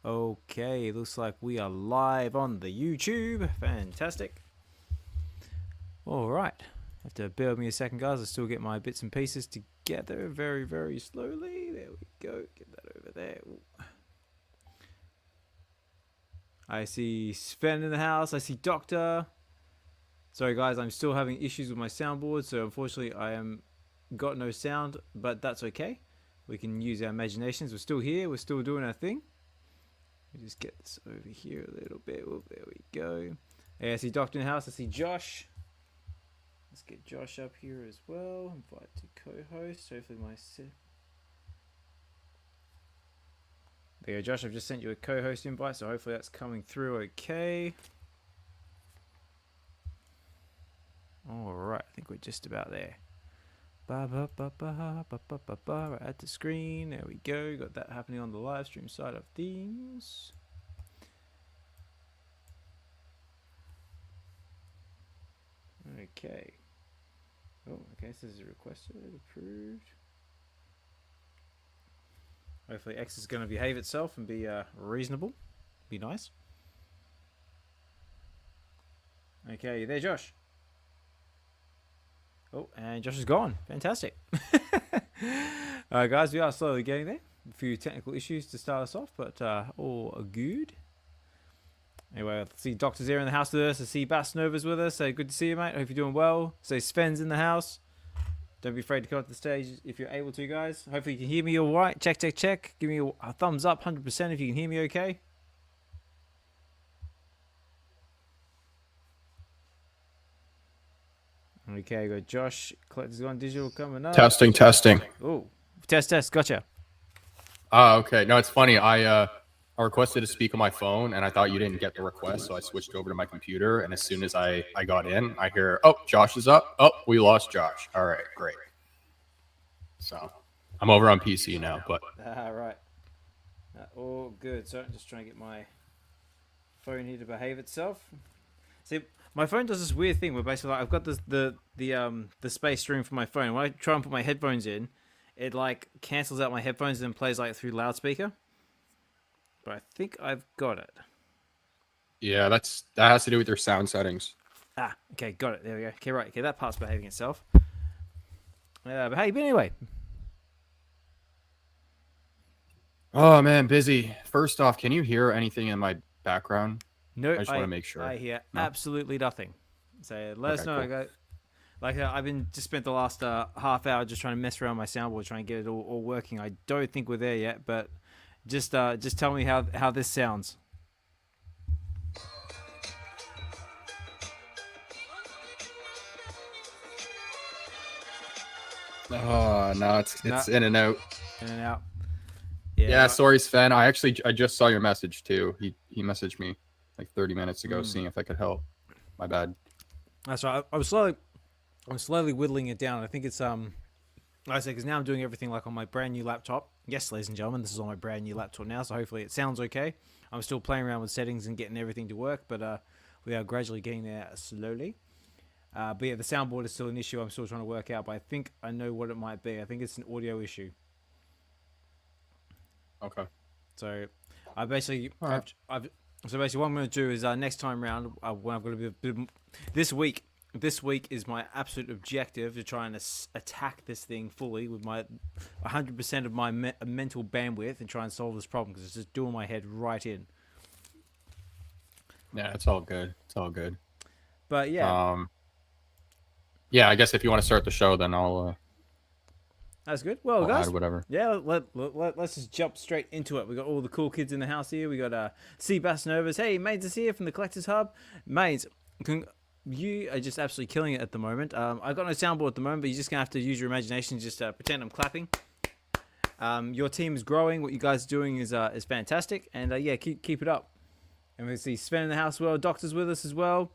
Okay, looks like we are live on the YouTube. Fantastic. All right. Have to bear with me a second, guys. I still get my bits and pieces together very, very slowly. There we go. Get that over there. Ooh. I see Sven in the house. I see Dokta. Sorry, guys. I'm still having issues with my soundboard, so unfortunately I am got no sound, but that's okay. We can use our imaginations. We're still here. We're still doing our thing. We just get this over here a little bit. Oh, there we go. Hey, I see Dokta in the house. I see Josh. Let's get Josh up here as well. Invite to co-host. Hopefully my there you go, Josh. I've just sent you a co-host invite, so hopefully that's coming through okay. All right, I think we're just about there. Right at the screen. There we go. Got that happening on the live stream side of things. Okay. Oh, okay. So this is requested, approved. Hopefully X is going to behave itself and be reasonable. Be nice. Okay, you there, Josh? Oh, and Josh is gone. Fantastic. Alright, guys, we are slowly getting there. A few technical issues to start us off, but all good. Anyway, I see Dokta's here in the house with us. I see Bass Nova's with us. So good to see you, mate. Hope you're doing well. So Sven's in the house. Don't be afraid to come up to the stage if you're able to, guys. Hopefully you can hear me all right. Check, check, check. Give me a thumbs up, 100% if you can hear me okay. Okay, got Josh. Collector's Gone Digital coming up. Testing. Oh, test. Gotcha. Okay. No, it's funny. I requested to speak on my phone, and I thought you didn't get the request, so I switched over to my computer. And as soon as I got in, I hear, "Oh, Josh is up. Oh, we lost Josh. All right, great." So I'm over on PC now, but right. All good. So I'm just trying to get my phone here to behave itself. See, my phone does this weird thing where basically I've got the space stream for my phone. When I try and put my headphones in, it like cancels out my headphones and then plays like through loudspeaker. But I think I've got it. yeah, that has to do with your sound settings. Okay, got it. There we go. Okay, right. Okay, that part's behaving itself. But hey, but anyway. Oh man, busy. First off, can you hear anything in my background? No, I just want to make sure. I hear absolutely nothing. So let us know. Cool. I go, like I've been just spent the last half hour just trying to mess around my soundboard, trying to get it all working. I don't think we're there yet, but just tell me how this sounds. Oh no, it's in and out. In and out. Yeah, sorry, Sven. I just saw your message too. He messaged me like 30 minutes ago, seeing if I could help. My bad. That's right. I'm slowly whittling it down. I think it's like I say, because now I'm doing everything like on my brand new laptop. Yes, ladies and gentlemen, this is on my brand new laptop now, so hopefully it sounds okay. I'm still playing around with settings and getting everything to work, but we are gradually getting there slowly. But yeah, the soundboard is still an issue. I'm still trying to work out, but I think I know what it might be. I think it's an audio issue. Okay. So I basically, so basically what I'm going to do is next time round, when I've got a bit this week is my absolute objective to try and attack this thing fully with my 100% of my mental bandwidth and try and solve this problem, because it's just doing my head right in. Yeah, it's all good. It's all good. But yeah. Yeah, I guess if you want to start the show, then I'll. That's good. Well, guys, whatever. Yeah, let's just jump straight into it. We got all the cool kids in the house here. We got Bass Novas. Hey, Mains is here from the Collectors Hub. Mains, you are just absolutely killing it at the moment. I've got no soundboard at the moment, but you're just gonna have to use your imagination. Just pretend I'm clapping. Your team is growing. What you guys are doing is fantastic, and yeah, keep it up. And we see Sven in the house as well. Dokta's with us as well.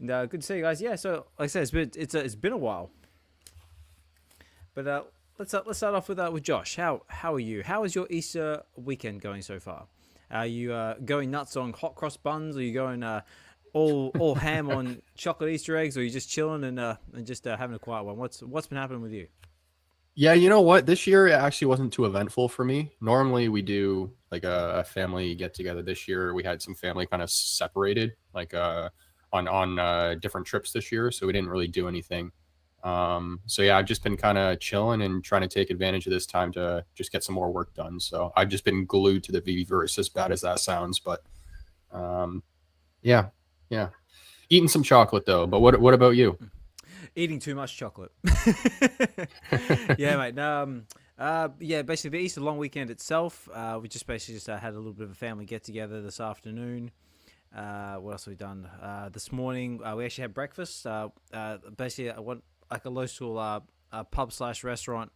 And good to see you guys. Yeah, so like I said, it's been a while. But let's start off with Josh. How are you? How is your Easter weekend going so far? Are you going nuts on hot cross buns? Are you going all ham on chocolate Easter eggs? Or are you just chilling and just having a quiet one? What's been happening with you? Yeah, you know what? This year it actually wasn't too eventful for me. Normally we do like a family get together. This year we had some family kind of separated, like on different trips this year, so we didn't really do anything. So yeah, I've just been kind of chilling and trying to take advantage of this time to just get some more work done. So I've just been glued to the VeVeverse, as bad as that sounds, but um, yeah, yeah. Eating some chocolate though. But what about you? Eating too much chocolate. Yeah, mate. Yeah, basically the Easter long weekend itself, we just basically just had a little bit of a family get together this afternoon. What else have we done? This morning we actually had breakfast. Basically, I went like a local pub slash restaurant.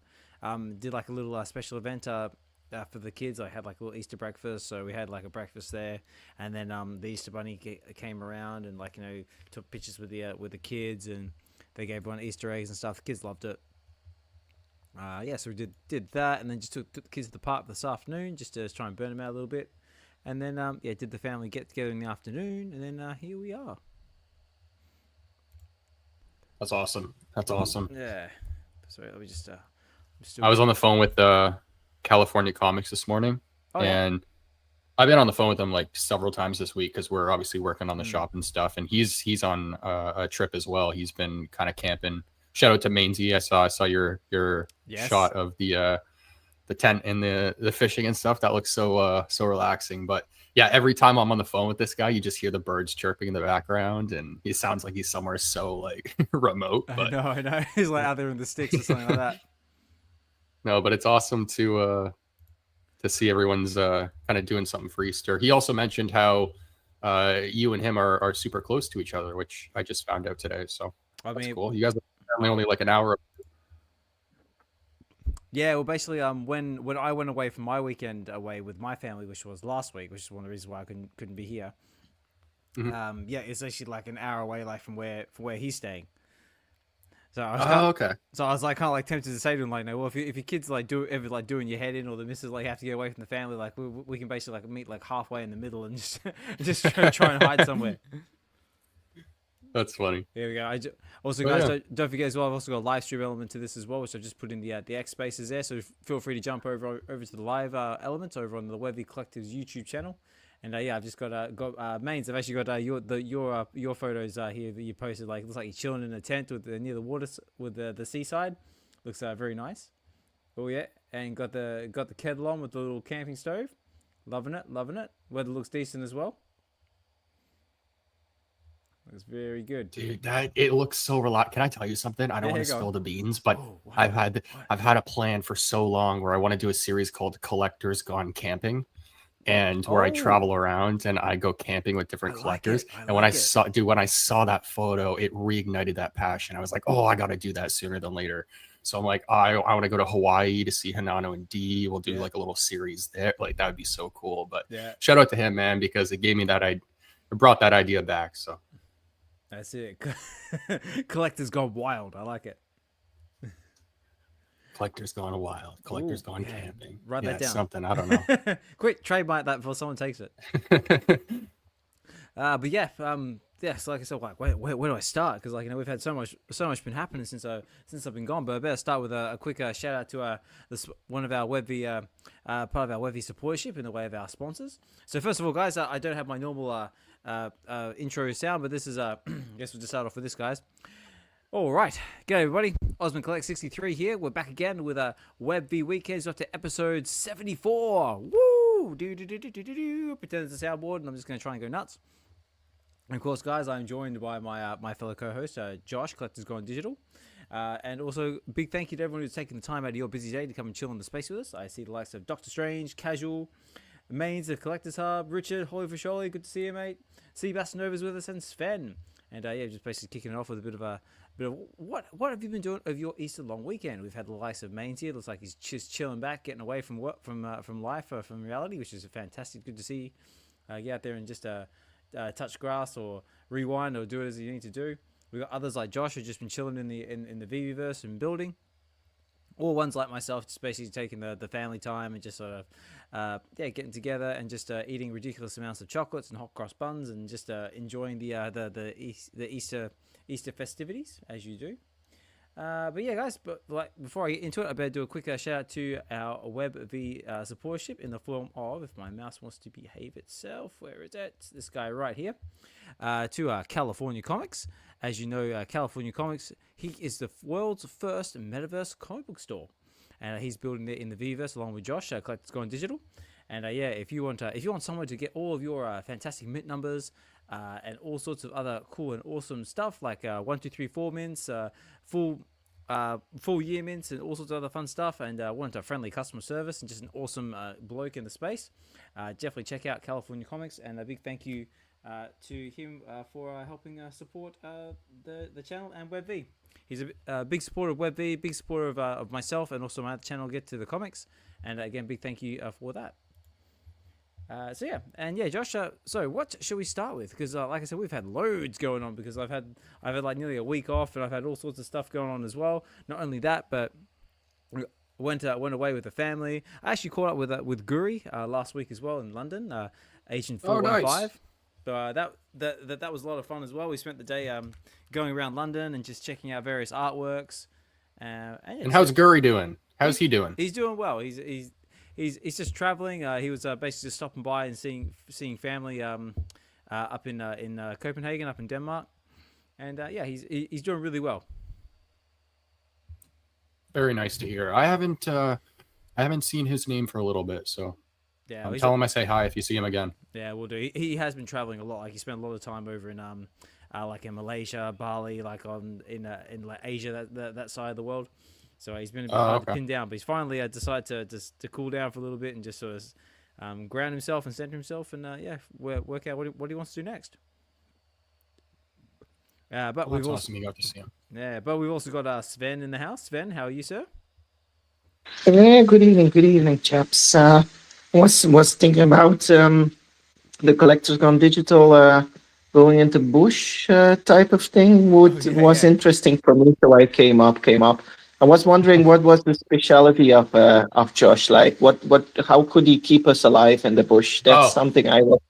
Did like a little special event for the kids. I had like a little Easter breakfast, so we had like a breakfast there, and then the Easter bunny came around and like took pictures with the kids, and they gave everyone Easter eggs and stuff. The kids loved it. Yeah, so we did that, and then just took the kids to the park this afternoon just to try and burn them out a little bit. And then, yeah, did the family get together in the afternoon, and then here we are. That's awesome. That's awesome. Yeah. Sorry, let me just. I was on the phone with California Comics this morning, Oh, yeah. and I've been on the phone with him like several times this week because we're obviously working on the shop and stuff. And he's on a trip as well. He's been kind of camping. Shout out to Mainsy. I saw your Yes. shot of the tent and the fishing and stuff. That looks so relaxing. But yeah, every time I'm on the phone with this guy, you just hear the birds chirping in the background, and he sounds like he's somewhere so like remote. But I know. He's like out there in the sticks or something like that. no, but it's awesome to see everyone's kind of doing something for Easter. He also mentioned how you and him are super close to each other, which I just found out today. So that's cool. You guys are only like an hour. Yeah, well, basically, when I went away from my weekend away with my family, which was last week, which is one of the reasons why I couldn't be here. Mm-hmm. Yeah, it's actually like an hour away, like from where he's staying. So I was Okay. So I was like kind of like tempted to say to him like, no, well, if your kids like ever like doing your head in, or the missus like have to get away from the family, like we can basically like meet like halfway in the middle and just try and hide somewhere. That's funny. There we go. Also, guys, don't forget as well. I've also got a live stream element to this as well, which I've just put in the X spaces there. So feel free to jump over to the live elements over on the Web V Collective's YouTube channel. And yeah, I've just got Mains. I've actually got your photos here that you posted. Like, looks like you're chilling in a tent near the water with the seaside. Looks very nice. Oh yeah, and got the kettle on with the little camping stove. Loving it. Weather looks decent as well. Looks very good, dude. It looks so relaxed. Can I tell you something? I don't want to spill the beans, but I've had a plan for so long where I want to do a series called Collectors Gone Camping, and where I travel around and I go camping with different collectors. And when I saw that photo, it reignited that passion. I was like, oh, I got to do that sooner than later. So I'm like, I want to go to Hawaii to see Hanano and D. We'll do like a little series there. Like, that would be so cool. But shout out to him, man, because it gave me it brought that idea back. So that's it. Collector's gone wild. I like it. Collector's gone wild. Collector's gone camping. Write that down. Something, I don't know. Quick, trademark that before someone takes it. But yeah, so like I said, like where do I start? Because we've had so much been happening since I've been gone. But I better start with a quick shout out to one of our Web V part of our Web V supportership in the way of our sponsors. So first of all, guys, I don't have my normal intro sound, but this is I guess we'll just start off with this, guys. All right, g'day everybody. Osman Collect 63 here. We're back again with a Web V Weekends up to episode 74. Woo! Pretend it's a soundboard, and I'm just going to try and go nuts. And of course, guys, I'm joined by my fellow co-host, Josh, Collectors Gone Digital. And also, big thank you to everyone who's taken the time out of your busy day to come and chill in the space with us. I see the likes of Dokta Strange, Casual, Mains, the Collectors Hub, Richard, Holy for Surely, good to see you, mate. Sebastian Nova's with us, and Sven. And yeah, just basically kicking it off with a bit of what have you been doing over your Easter long weekend? We've had the likes of Mains here. Looks like he's just chilling back, getting away from work, from life, from reality, which is fantastic. Good to see. Get out there and just touch grass or rewind or do it as you need to do. We've got others like Josh who've just been chilling in the VeVeverse and building. Or ones like myself, just basically taking the family time and just sort of getting together and just eating ridiculous amounts of chocolates and hot cross buns and just enjoying the Easter festivities as you do. But yeah, guys. But like before I get into it, I better do a quick shout out to our Web V supportership in the form of, if my mouse wants to behave itself, where is it? This guy right here. To California Comics. As you know, California Comics, he is the world's first Metaverse comic book store, and he's building it in the VeVeverse along with Josh, Collectors Gone Digital. And yeah, if you want somewhere to get all of your fantastic mint numbers and all sorts of other cool and awesome stuff like 1, 2, 3, 4 mints, full year mints, and all sorts of other fun stuff, and want a friendly customer service and just an awesome bloke in the space, definitely check out California Comics. And a big thank you to him for helping support the channel and Web V. He's a big supporter of Web V, big supporter of myself, and also my other channel, Get to the Comics. And again, big thank you for that. So yeah, and yeah, Josh. So what should we start with? Because like I said, we've had loads going on because I've had like nearly a week off, and I've had all sorts of stuff going on as well. Not only that, but went away with the family. I actually caught up with Guri last week as well in London, Agent 415. Oh, nice. So that was a lot of fun as well. We spent the day going around London and just checking out various artworks. And how's Guri doing? How's he doing? He's doing well. He's just traveling. He was basically just stopping by and seeing family up in Copenhagen, up in Denmark, and yeah, he's doing really well. Very nice to hear. I haven't seen his name for a little bit, so yeah, tell him I say hi if you see him again. Yeah, we'll do. He has been traveling a lot. Like he spent a lot of time over in like in Malaysia, Bali, like in like Asia, that side of the world. So he's been a bit hard to pin down, but he's finally decided to cool down for a little bit and just sort of ground himself and center himself, and yeah, work out what he wants to do next. But we've also, awesome. You got to see him. Yeah, but we've also got Sven in the house. Sven, how are you, sir? Yeah, good evening, chaps. Was thinking about the Collectors Gone Digital going into bush type of thing. Was interesting for me, so I came up. I was wondering what was the speciality of Josh, like how could he keep us alive in the bush? That's something I was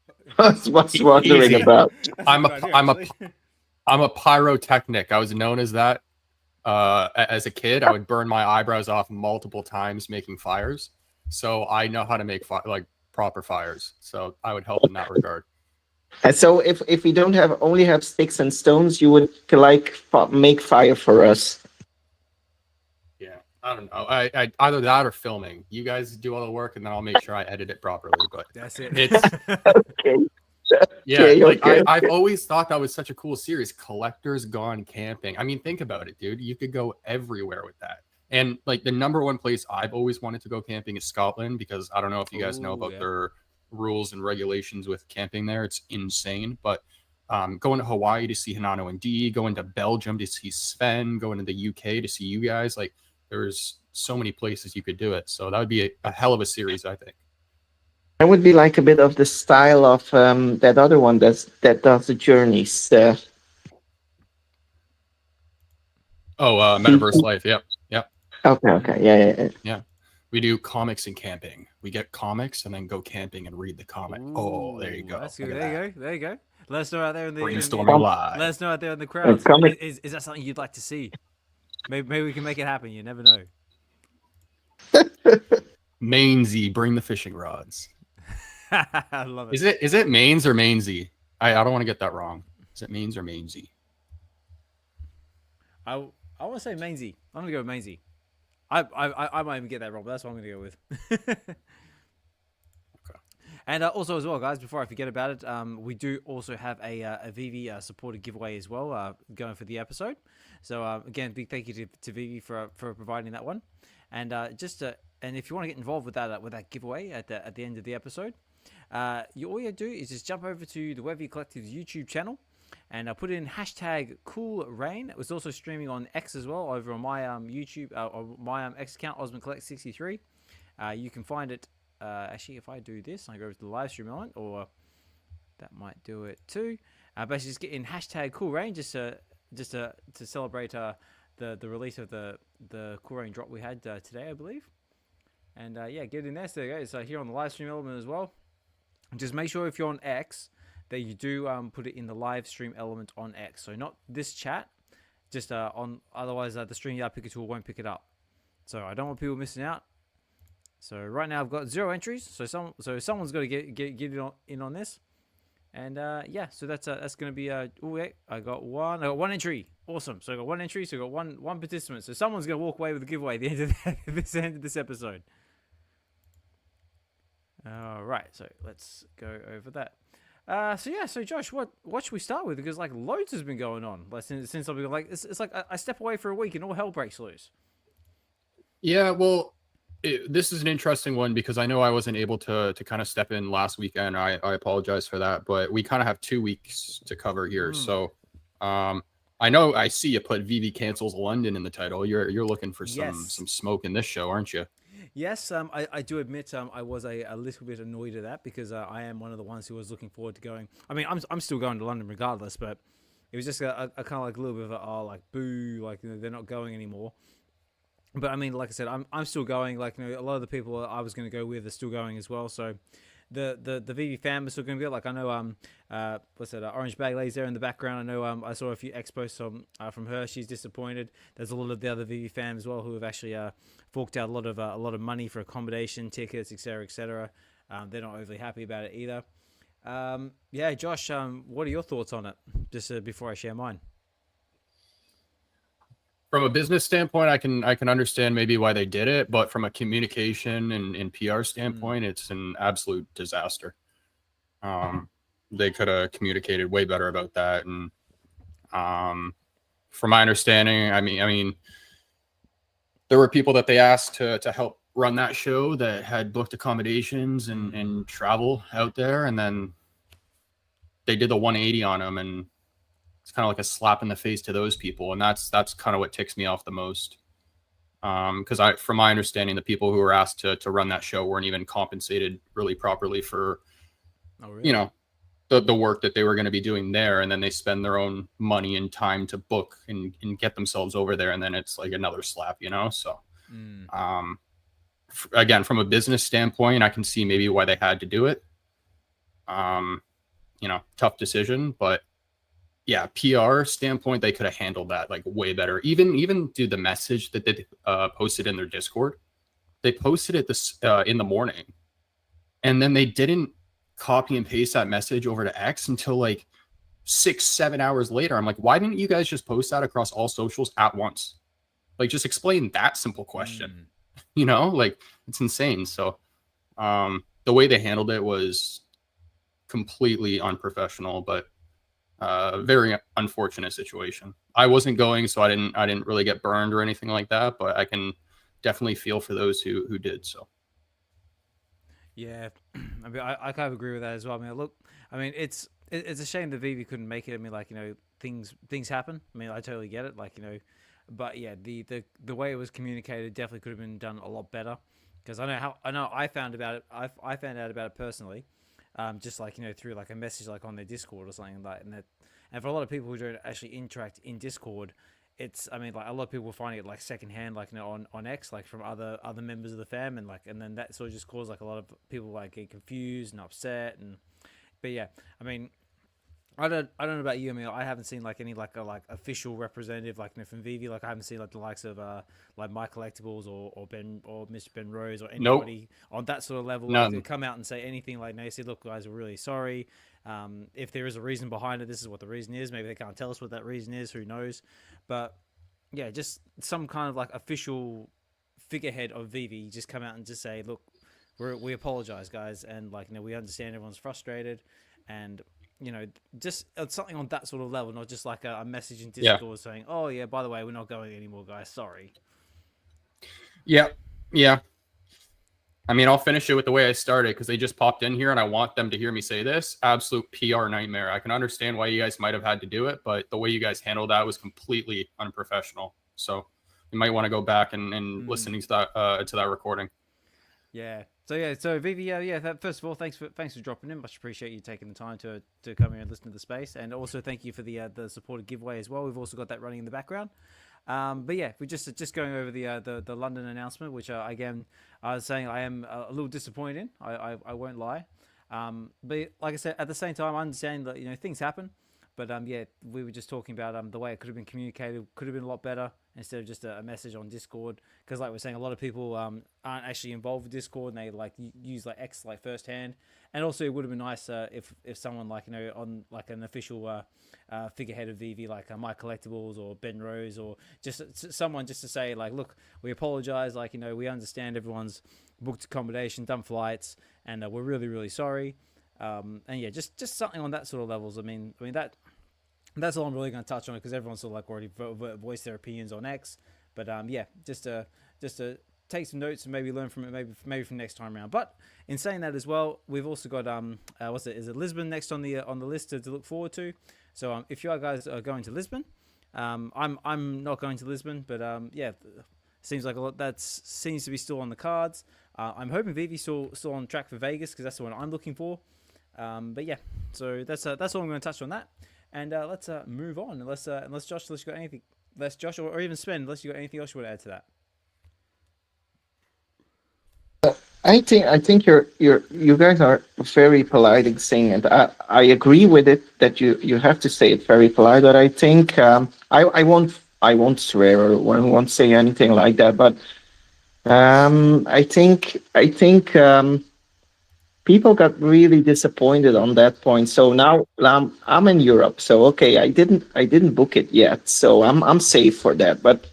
wondering about. I'm a pyrotechnic. I was known as that as a kid. I would burn my eyebrows off multiple times making fires, so I know how to make proper fires. So I would help in that regard. And so if we don't only have sticks and stones, you would make fire for us. I don't know. I either that or filming. You guys do all the work, and then I'll make sure I edit it properly. But that's it. It's okay. Yeah, okay. I've always thought that was such a cool series. Collectors Gone Camping. I mean, think about it, dude. You could go everywhere with that. And like the number one place I've always wanted to go camping is Scotland, because I don't know if you guys know about their rules and regulations with camping there. It's insane. But going to Hawaii to see Hinano and Dee, going to Belgium to see Sven, going to the UK to see you guys, like. There's so many places you could do it. So that would be a hell of a series, I think. That would be like a bit of the style of that other one that does the journeys. Metaverse Life. Yep. Okay. Yeah. We do comics and camping. We get comics and then go camping and read the comic. Ooh, there you go. That's good. There you go. Let us know out there in the brainstorming live. Let us know out there in the crowd. Is that something you'd like to see? Maybe we can make it happen. You never know. Mainsy, bring the fishing rods. I love it. Is it Mains or Mainsy? I don't want to get that wrong. Is it Mains or Mainsy? I want to say Mainsy. I'm gonna go with Mainsy. I might even get that wrong, but that's what I'm gonna go with. Okay. And also as well, guys, before I forget about it, we do also have a VeVe supported giveaway as well going for the episode. So again, big thank you to VeVe for providing that one. And and if you want to get involved with that giveaway at the end of the episode, all you do is just jump over to the Web V Collective's YouTube channel and put in #CoolRain. It was also streaming on X as well over on my YouTube or my X account, OsmondCollect63. You can find it. Actually, if I do this, I go over to the live stream element, or that might do it too. Basically, just get in #CoolRain just to celebrate the release of the Cool Rain drop we had today, I believe. And yeah, get in there. So there you go. It's here on the live stream element as well. Just make sure if you're on X that you do put it in the live stream element on X. So not this chat, just on otherwise the StreamYard picker tool won't pick it up. So I don't want people missing out. So right now I've got 0 entries. So someone's got to get in on this. And yeah, so that's going to be oh wait, I got one entry. Awesome. So I got 1 entry. So I got one participant. So someone's going to walk away with a giveaway at the end of this episode. All right. So let's go over that. So Josh, what should we start with? Because like loads has been going on since I've been like it's like I step away for a week and all hell breaks loose. Yeah, well, this is an interesting one because I know I wasn't able to kind of step in last weekend. I apologize for that, but we kind of have 2 weeks to cover here. So I know I see you put VeVe cancels London in the title. You're looking for some smoke in this show, aren't you? Yes, I do admit I was a little bit annoyed at that because I am one of the ones who was looking forward to going. I mean, I'm still going to London regardless, but it was just a kind of like a little bit of like boo, like they're not going anymore. But I mean, like I said, I'm still going. Like a lot of the people I was going to go with are still going as well. So the VeVe fam is still going to be like I know what's that Orange Bag Lady's there in the background. I know I saw a few expos from her. She's disappointed. There's a lot of the other VeVe fam as well who have actually forked out a lot of money for accommodation, tickets, etc., etc. They're not overly happy about it either. Yeah, Josh, what are your thoughts on it? Just before I share mine. From a business standpoint, I can understand maybe why they did it, but from a communication and PR standpoint, it's an absolute disaster. They could have communicated way better about that. And from my understanding, I mean, there were people that they asked to help run that show that had booked accommodations and travel out there, and then they did the 180 on them, and it's kind of like a slap in the face to those people, and that's kind of what ticks me off the most. Because from my understanding, the people who were asked to run that show weren't even compensated really properly for, the work that they were going to be doing there, and then they spend their own money and time to book and get themselves over there, and then it's like another slap, So, again, from a business standpoint, I can see maybe why they had to do it. Tough decision, but. Yeah, PR standpoint, they could have handled that like way better. Even do the message that they posted in their Discord. They posted it in the morning, and then they didn't copy and paste that message over to X until like 6-7 hours later. I'm like, why didn't you guys just post that across all socials at once? Like, just explain that simple question. Like it's insane. So, the way they handled it was completely unprofessional, but. Very unfortunate situation. I wasn't going, so I didn't really get burned or anything like that, but I can definitely feel for those who did. So yeah, I mean, I kind of agree with that as well. I mean, it's a shame that VeVe couldn't make it. I mean, like things happen. I mean, I totally get it. Like but yeah, the way it was communicated definitely could have been done a lot better. Because I found about it. I found out about it personally. Just like through like a message like on their Discord or something like that, and for a lot of people who don't actually interact in Discord, it's like a lot of people finding it like secondhand, like on X, like from other members of the fam, and then that sort of just caused like a lot of people like get confused and upset, but yeah, I mean. I don't know about you. I mean, I haven't seen like any like official representative like from VeVe. Like I haven't seen like the likes of like my Collectables or Ben or Mr. Ben Rose or anybody on that sort of level to come out and say anything like, "No, say, look, guys, we're really sorry. If there is a reason behind it, this is what the reason is. Maybe they can't tell us what that reason is. Who knows?" But yeah, just some kind of like official figurehead of VeVe just come out and just say, "Look, we apologize, guys, and like we understand everyone's frustrated and." Just something on that sort of level, not just like a message in Discord saying, "Oh yeah, by the way, we're not going anymore, guys. Sorry." Yeah. I mean, I'll finish it with the way I started because they just popped in here, and I want them to hear me say this. Absolute PR nightmare. I can understand why you guys might have had to do it, but the way you guys handled that was completely unprofessional. So you might want to go back and listening to that recording. Yeah. So VeVe, first of all, thanks for dropping in. Much appreciate you taking the time to come here and listen to the space, and also thank you for the supported giveaway as well. We've also got that running in the background. But yeah, we're just going over the London announcement, which again I was saying I am a little disappointed in. I won't lie. But like I said, at the same time, I understand that things happen. But yeah, we were just talking about the way it could have been communicated could have been a lot better instead of just a message on Discord. Because like we're saying, a lot of people aren't actually involved with Discord, and they like use like X like firsthand. And also, it would have been nice if someone like on like an official figurehead of VeVe, like My Collectables or Ben Rose, or just someone just to say like, look, we apologize. Like we understand everyone's booked accommodation, done flights, and we're really sorry. And yeah, just something on that sort of levels. I mean that's all I'm really going to touch on, because everyone's sort of like already voiced their opinions on X. But yeah, just to take some notes and maybe learn from it, maybe from next time around. But in saying that as well, we've also got is it Lisbon next on the list to look forward to. So if you guys are going to Lisbon, I'm not going to Lisbon, but yeah, seems like a lot that seems to be still on the cards. I'm hoping VeVe's still on track for Vegas, because that's the one I'm looking for. But yeah, so that's all I'm going to touch on that. And let's move on. Unless Josh, unless you got anything, unless Josh or even Sven, unless you got anything else you want to add to that. I think you guys are very polite in saying it. I agree with it that you have to say it very polite. But I think I won't swear or won't say anything like that. But I think people got really disappointed on that point. So now I'm in Europe. So okay, I didn't book it yet. So I'm safe for that. But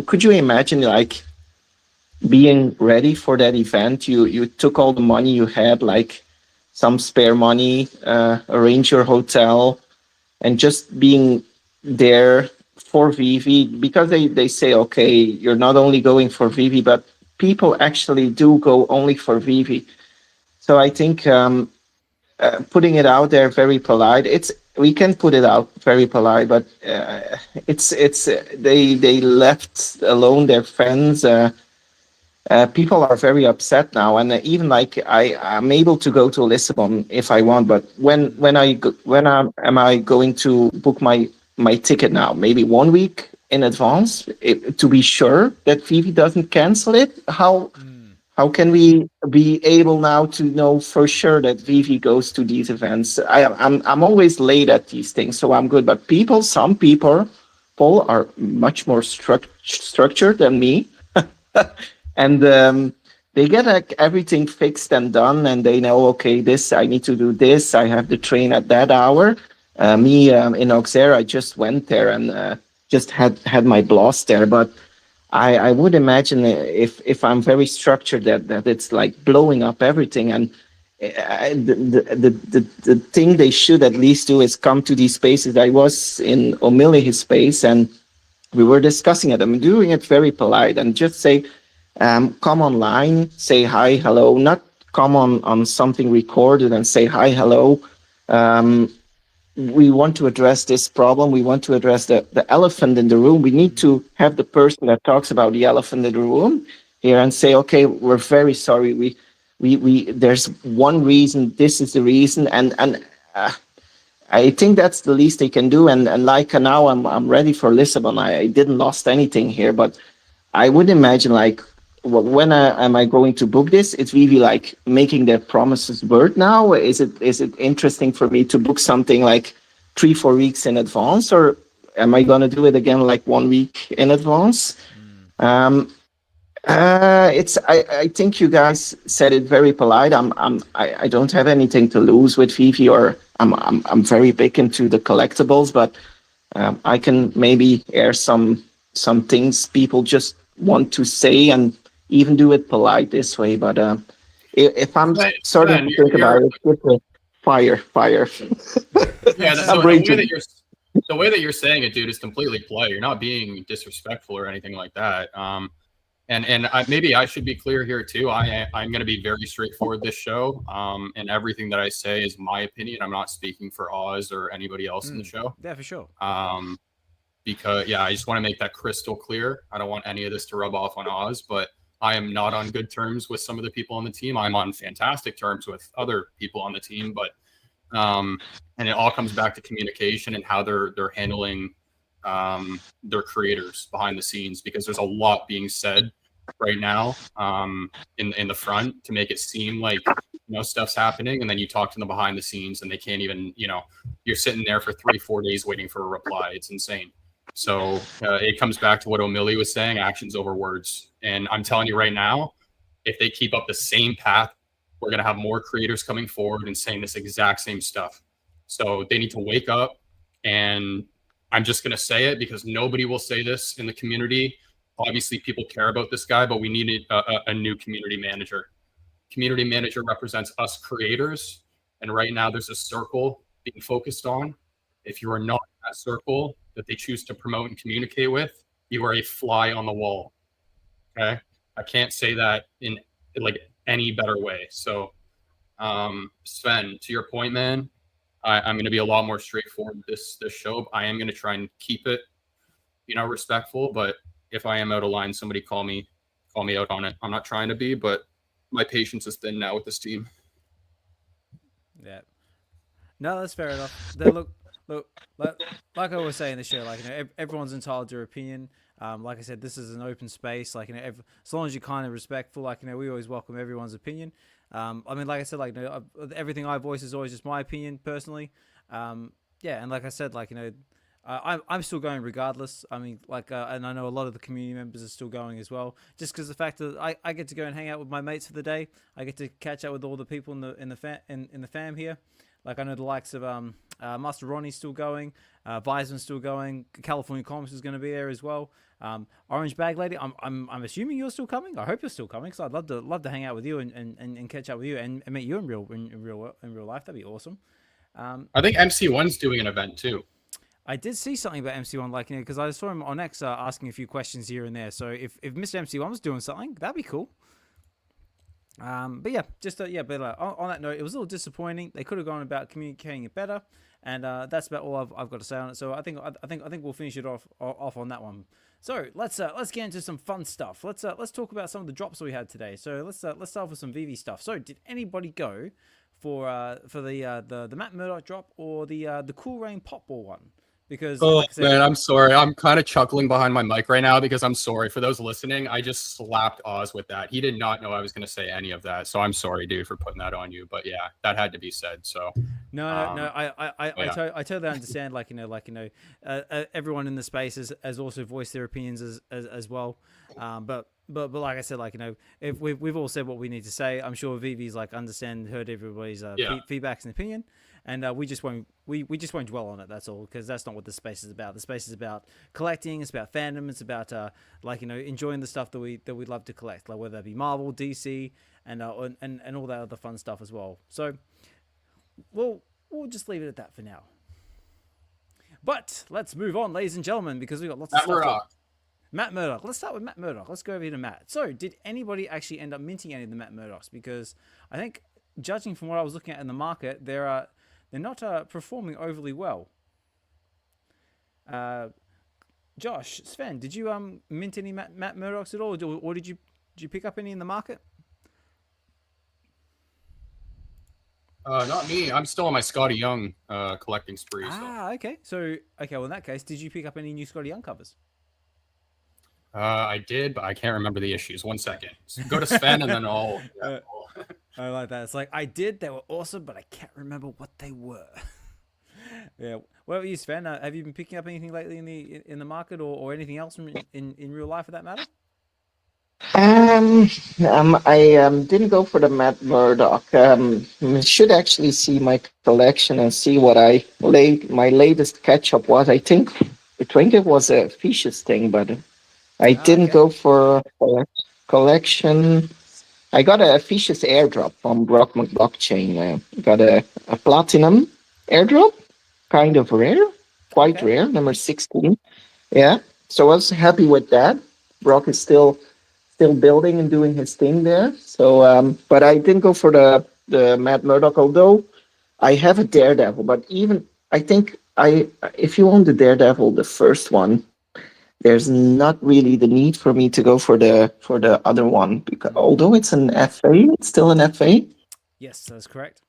could you imagine like being ready for that event? You took all the money you had, like some spare money, arrange your hotel, and just being there for VeVe, because they say, okay, you're not only going for VeVe, but people actually do go only for VeVe. So I think putting it out there very polite. We can put it out very polite, but it's they left alone their friends. People are very upset now, and even like I'm able to go to Lisbon if I want, but when am I going to book my ticket now? Maybe 1 week in advance to be sure that VeVe doesn't cancel it. How can we be able now to know for sure that VeVe goes to these events? I'm always late at these things, so I'm good. But some people, Paul, are much more structured than me, and they get like everything fixed and done, and they know, okay, this I need to do this. I have the train at that hour. Me in Auxerre, I just went there and just had my blast there, but. I would imagine if I'm very structured that it's like blowing up everything, and the thing they should at least do is come to these spaces. I was in O'Malley's space and we were discussing it. I'm doing it very polite and just say, come online, say hi, hello, not come on something recorded and say hi, hello. We want to address this problem. We want to address the elephant in the room. We need to have the person that talks about the elephant in the room here and say, okay, we're very sorry. We there's one reason. This is the reason, and I think that's the least they can do. And like now, I'm ready for Lisbon. I didn't lost anything here, but I would imagine like. When am I going to book this? It's really like making their promises word now. Is it interesting for me to book something like 3-4 weeks in advance, or am I going to do it again like 1 week in advance? I think you guys said it very polite. I don't have anything to lose with VeVe, or I'm very big into the collectibles, but I can maybe air some things people just want to say and even do it polite this way. But if I'm starting to think about it, it's fire. Yeah, so the way that you're saying it, dude, is completely play. You're not being disrespectful or anything like that. And maybe I should be clear here too. I'm going to be very straightforward this show. And everything that I say is my opinion. I'm not speaking for Oz or anybody else in the show. Yeah, for sure. Because I just want to make that crystal clear. I don't want any of this to rub off on Oz, but I am not on good terms with some of the people on the team. I'm on fantastic terms with other people on the team, but and it all comes back to communication and how they're handling their creators behind the scenes, because there's a lot being said right now in the front to make it seem like stuff's happening, and then you talk to them behind the scenes and they can't even you're sitting there for 3-4 days waiting for a reply. It's insane. So it comes back to what O'Malley was saying, actions over words. And I'm telling you right now, if they keep up the same path, we're going to have more creators coming forward and saying this exact same stuff. So they need to wake up. And I'm just going to say it because nobody will say this in the community. Obviously, people care about this guy, but we need a new community manager. Community manager represents us creators. And right now, there's a circle being focused on. If you are not in that circle that they choose to promote and communicate with, you are a fly on the wall. Okay? I can't say that in like any better way. So, Sven, to your point, man, I'm going to be a lot more straightforward this show. I am going to try and keep it, respectful. But if I am out of line, somebody call me out on it. I'm not trying to be, but my patience is thin now with this team. Yeah. No, that's fair enough. Look, like I was saying in the show, like, everyone's entitled to their opinion. Like I said, this is an open space. Like, as long as you're kind of respectful, like, we always welcome everyone's opinion. I mean, like I said, like, everything I voice is always just my opinion personally. Yeah, and like I said, like, I'm still going regardless. I mean, like, and I know a lot of the community members are still going as well. Just because the fact that I get to go and hang out with my mates for the day, I get to catch up with all the people in the fam here. Like, I know the likes of Master Ronnie's still going, Weisman's still going, California Comics is going to be there as well. Orange Bag Lady, I'm assuming you're still coming. I hope you're still coming, because I'd love to hang out with you and catch up with you and meet you in real life. That'd be awesome. I think MC1's doing an event too. I did see something about MC1, like, because I saw him on X asking a few questions here and there. So if Mr. MC1 was doing something, that'd be cool. But yeah, just on that note, it was a little disappointing. They could have gone about communicating it better, and that's about all I've got to say on it. So I think we'll finish it off on that one. So let's get into some fun stuff. Let's talk about some of the drops that we had today. So let's start with some VeVe stuff. So did anybody go for the Matt Murdock drop or the Cool Rain Pop Ball one? Because like I said, man, I'm sorry. I'm kind of chuckling behind my mic right now because I'm sorry for those listening. I just slapped Oz with that. He did not know I was going to say any of that, so I'm sorry, dude, for putting that on you. But yeah, that had to be said. So no, I totally understand. Like, everyone in the space has also voiced their opinions as well. But like I said, like, if we've all said what we need to say, I'm sure VeVe's like heard everybody's feedbacks and opinion. And we just won't dwell on it. That's all, because that's not what the space is about. The space is about collecting. It's about fandom. It's about enjoying the stuff that we love to collect, like whether that be Marvel, DC, and all that other fun stuff as well. So we'll just leave it at that for now. But let's move on, ladies and gentlemen, because we got lots of stuff. Matt Murdock. Let's start with Matt Murdock. Let's go over here to Matt. So did anybody actually end up minting any of the Matt Murdocks? Because I think, judging from what I was looking at in the market, they're not performing overly well. Josh, Sven, did you mint any Matt Murdocks at all, or did you pick up any in the market? Not me. I'm still on my Scotty Young collecting spree. Okay. So, well, in that case, did you pick up any new Scotty Young covers? I did, but I can't remember the issues. 1 second. So go to Sven and then I'll... I like that. It's like, I did. They were awesome, but I can't remember what they were. Yeah. What about you, Sven? Have you been picking up anything lately in the market or anything else in real life for that matter? I didn't go for the Matt Murdock. Should actually see my collection and see what my latest catch-up was. I think it was a Fishes thing, but I didn't go for a collection. I got a Fishes airdrop from Brock McBlockchain. Got a platinum airdrop, kind of rare, quite rare, number 16. Yeah, so I was happy with that. Brock is still building and doing his thing there. So, but I didn't go for the Matt Murdock, although I have a Daredevil. But even I think if you own the Daredevil, the first one, there's not really the need for me to go for the other one, because although it's an FA, it's still an FA. Yes, that's correct.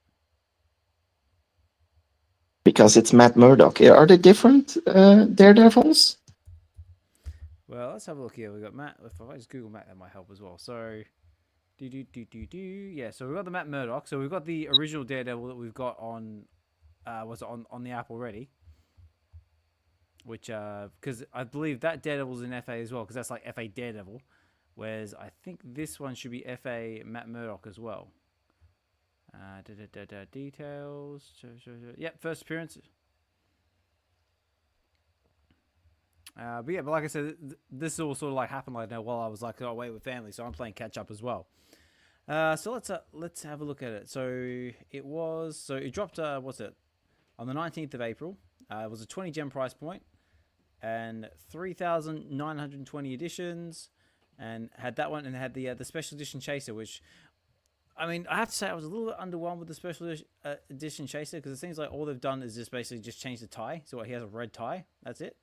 Because it's Matt Murdock. Are they different Daredevils? Well, let's have a look here. We got Matt. If I just Google Matt, that might help as well. So, yeah. So we've got the Matt Murdock. So we've got the original Daredevil that we've got on was on the app already. Which because I believe that Daredevil's in FA as well, because that's like FA Daredevil, whereas I think this one should be FA Matt Murdock as well. Details. Yep, first appearance. But yeah, but like I said, this all sort of like happened like now while I was like away with family, so I'm playing catch up as well. So let's have a look at it. So it dropped what's it on the 19th of April. It was a 20 gem price point and 3,920 editions, and had that one, and had the special edition chaser, which I mean I have to say I was a little bit underwhelmed with the special edition chaser, because it seems like all they've done is just basically just change the tie. So he has a red tie. That's it.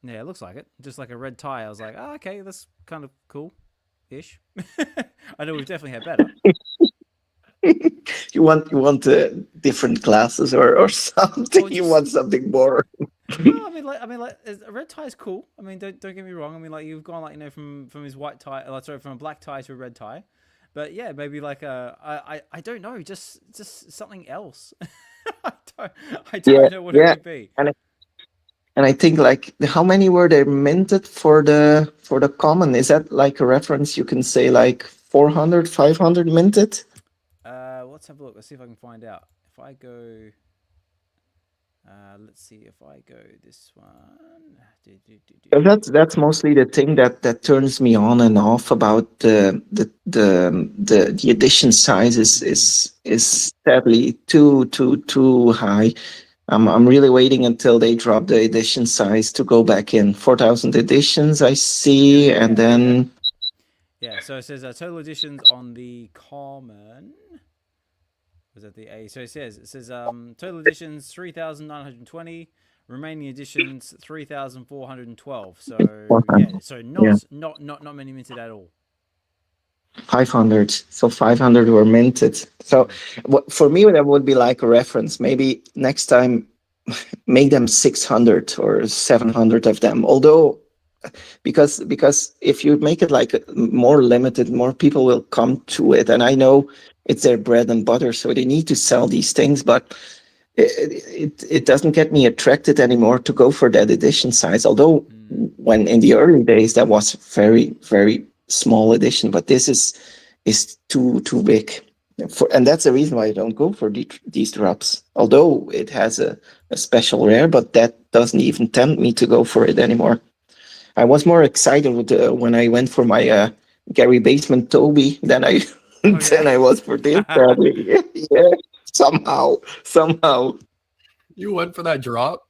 Yeah, it looks like it. Just like a red tie. I was like, oh, okay, that's kind of cool-ish. I know we've definitely had better. You want different glasses or something. Or You just- want something more. No, I mean, like, a red tie is cool. I mean, don't get me wrong. I mean, like, you've gone like from his white tie, from a black tie to a red tie. But yeah, maybe like I don't know, just something else. I don't know what it would be. And I think like how many were they minted for the common? Is that like a reference? You can say like 400, 500 minted. Let's have a look. Let's see if I can find out. If I go, let's see if I go this one. That's mostly the thing that turns me on and off about the edition size is sadly too high. I'm really waiting until they drop the edition size to go back in. 4,000 editions I see, and then yeah. So it says total editions on the common. Was that the A? So it says total editions 3,920. Remaining editions 3,412. So yeah, so not many minted at all. 500. So 500 were minted. So for me, that would be like a reference. Maybe next time, make them 600 or 700 of them. Although, because if you make it like more limited, more people will come to it. And I know it's their bread and butter, so they need to sell these things. But it doesn't get me attracted anymore to go for that edition size. Although when in the early days that was very, very small edition, but this is too big and that's the reason why I don't go for these drops, although it has a special rare, but that doesn't even tempt me to go for it anymore. I was more excited when I went for my Gary Basement Toby than I than I was for this probably. Yeah, somehow You went for that drop?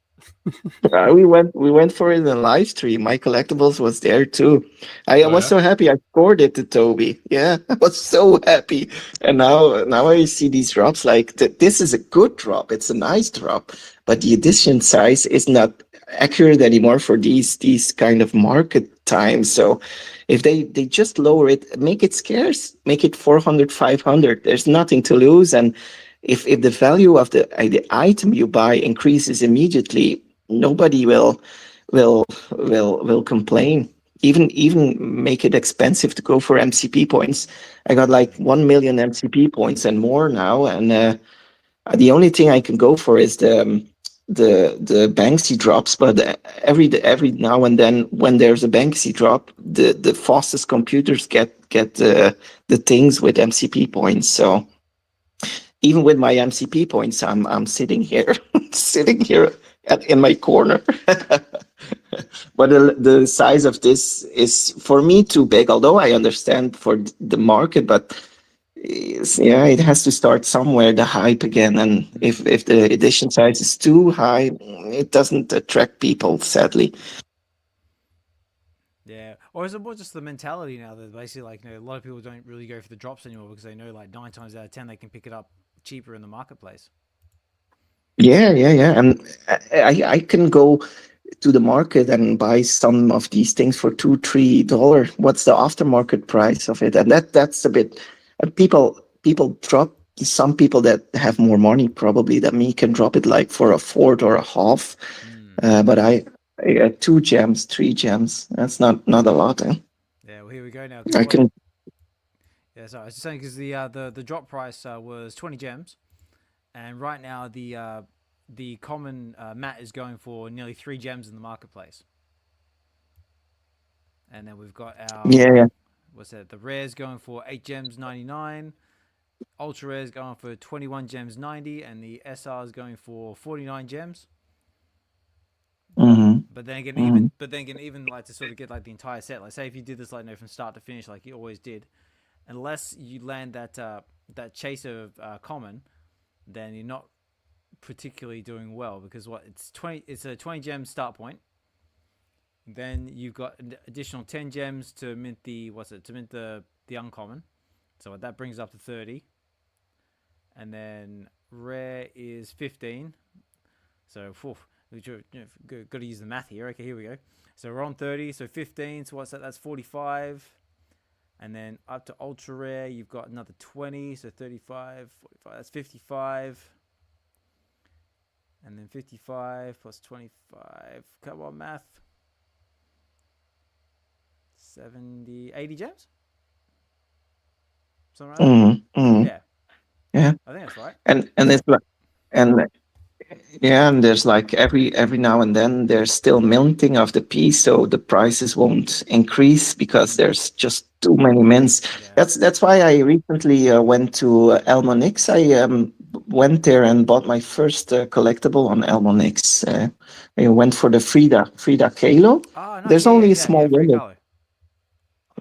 we went for it in a live stream. My Collectables was there too. I was so happy I scored it to Toby. Yeah, I was so happy. And now I see these drops like this is a good drop. It's a nice drop, but the edition size is not accurate anymore for these kind of market times. So if they just lower it, make it scarce, make it 400, 500. There's nothing to lose. And if the value of the item you buy increases immediately, nobody will complain. Even make it expensive to go for MCP points. I got like 1 million MCP points and more now, and the only thing I can go for is the Banksy drops. But every now and then, when there's a Banksy drop, the fastest computers get the things with MCP points. So even with my MCP points, I'm sitting here, in my corner. But the size of this is for me too big. Although I understand for the market, but it has to start somewhere. The hype again, and if the edition size is too high, it doesn't attract people. Sadly. Yeah, or is it more just the mentality now that basically like a lot of people don't really go for the drops anymore because they know like 9 times out of 10 they can pick it up cheaper in the marketplace. Yeah, and I can go to the market and buy some of these things for $2-3. What's the aftermarket price of it? And that's a bit people drop. Some people that have more money probably than me can drop it like for a fourth or a half. But I got 2 gems, 3 gems. That's not a lot. Eh? Yeah, well here we go now. I can. Yeah, so I was just saying because the drop price was 20 gems, and right now the common mat is going for nearly 3 gems in the marketplace. And then we've got Yeah, our yeah. what's that? The rares going for 8 gems 99, ultra rares going for 21 gems 90, and the SRs going for 49 gems. But Mm-hmm. but then again, Mm-hmm. even like to sort of get like the entire set. Like say if you did this like from start to finish, like you always did, unless you land that chaser common, then you're not particularly doing well because it's a 20 gem start point. Then you've got an additional 10 gems to mint the uncommon. So that brings up to 30. And then rare is 15. So, got to use the math here. Okay, here we go. So we're on 30. So 15. So what's that? That's 45. And then up to ultra rare, you've got another 20. So 35, 45. That's 55. And then 55 plus 25. Come on, math. 70, 80 gems? Something like that? Mm-hmm. Mm-hmm. Yeah, Yeah. I think that's right. And it's like, and yeah, and there's like every now and then there's still minting of the piece, so the prices won't increase because there's just too many mints. Yeah. That's why I recently went to Elmonix. I went there and bought my first collectible on Elmonix. I went for the Frida Kahlo. Oh, nice. There's Yeah, yeah, only a exactly. small Yeah, free window. color.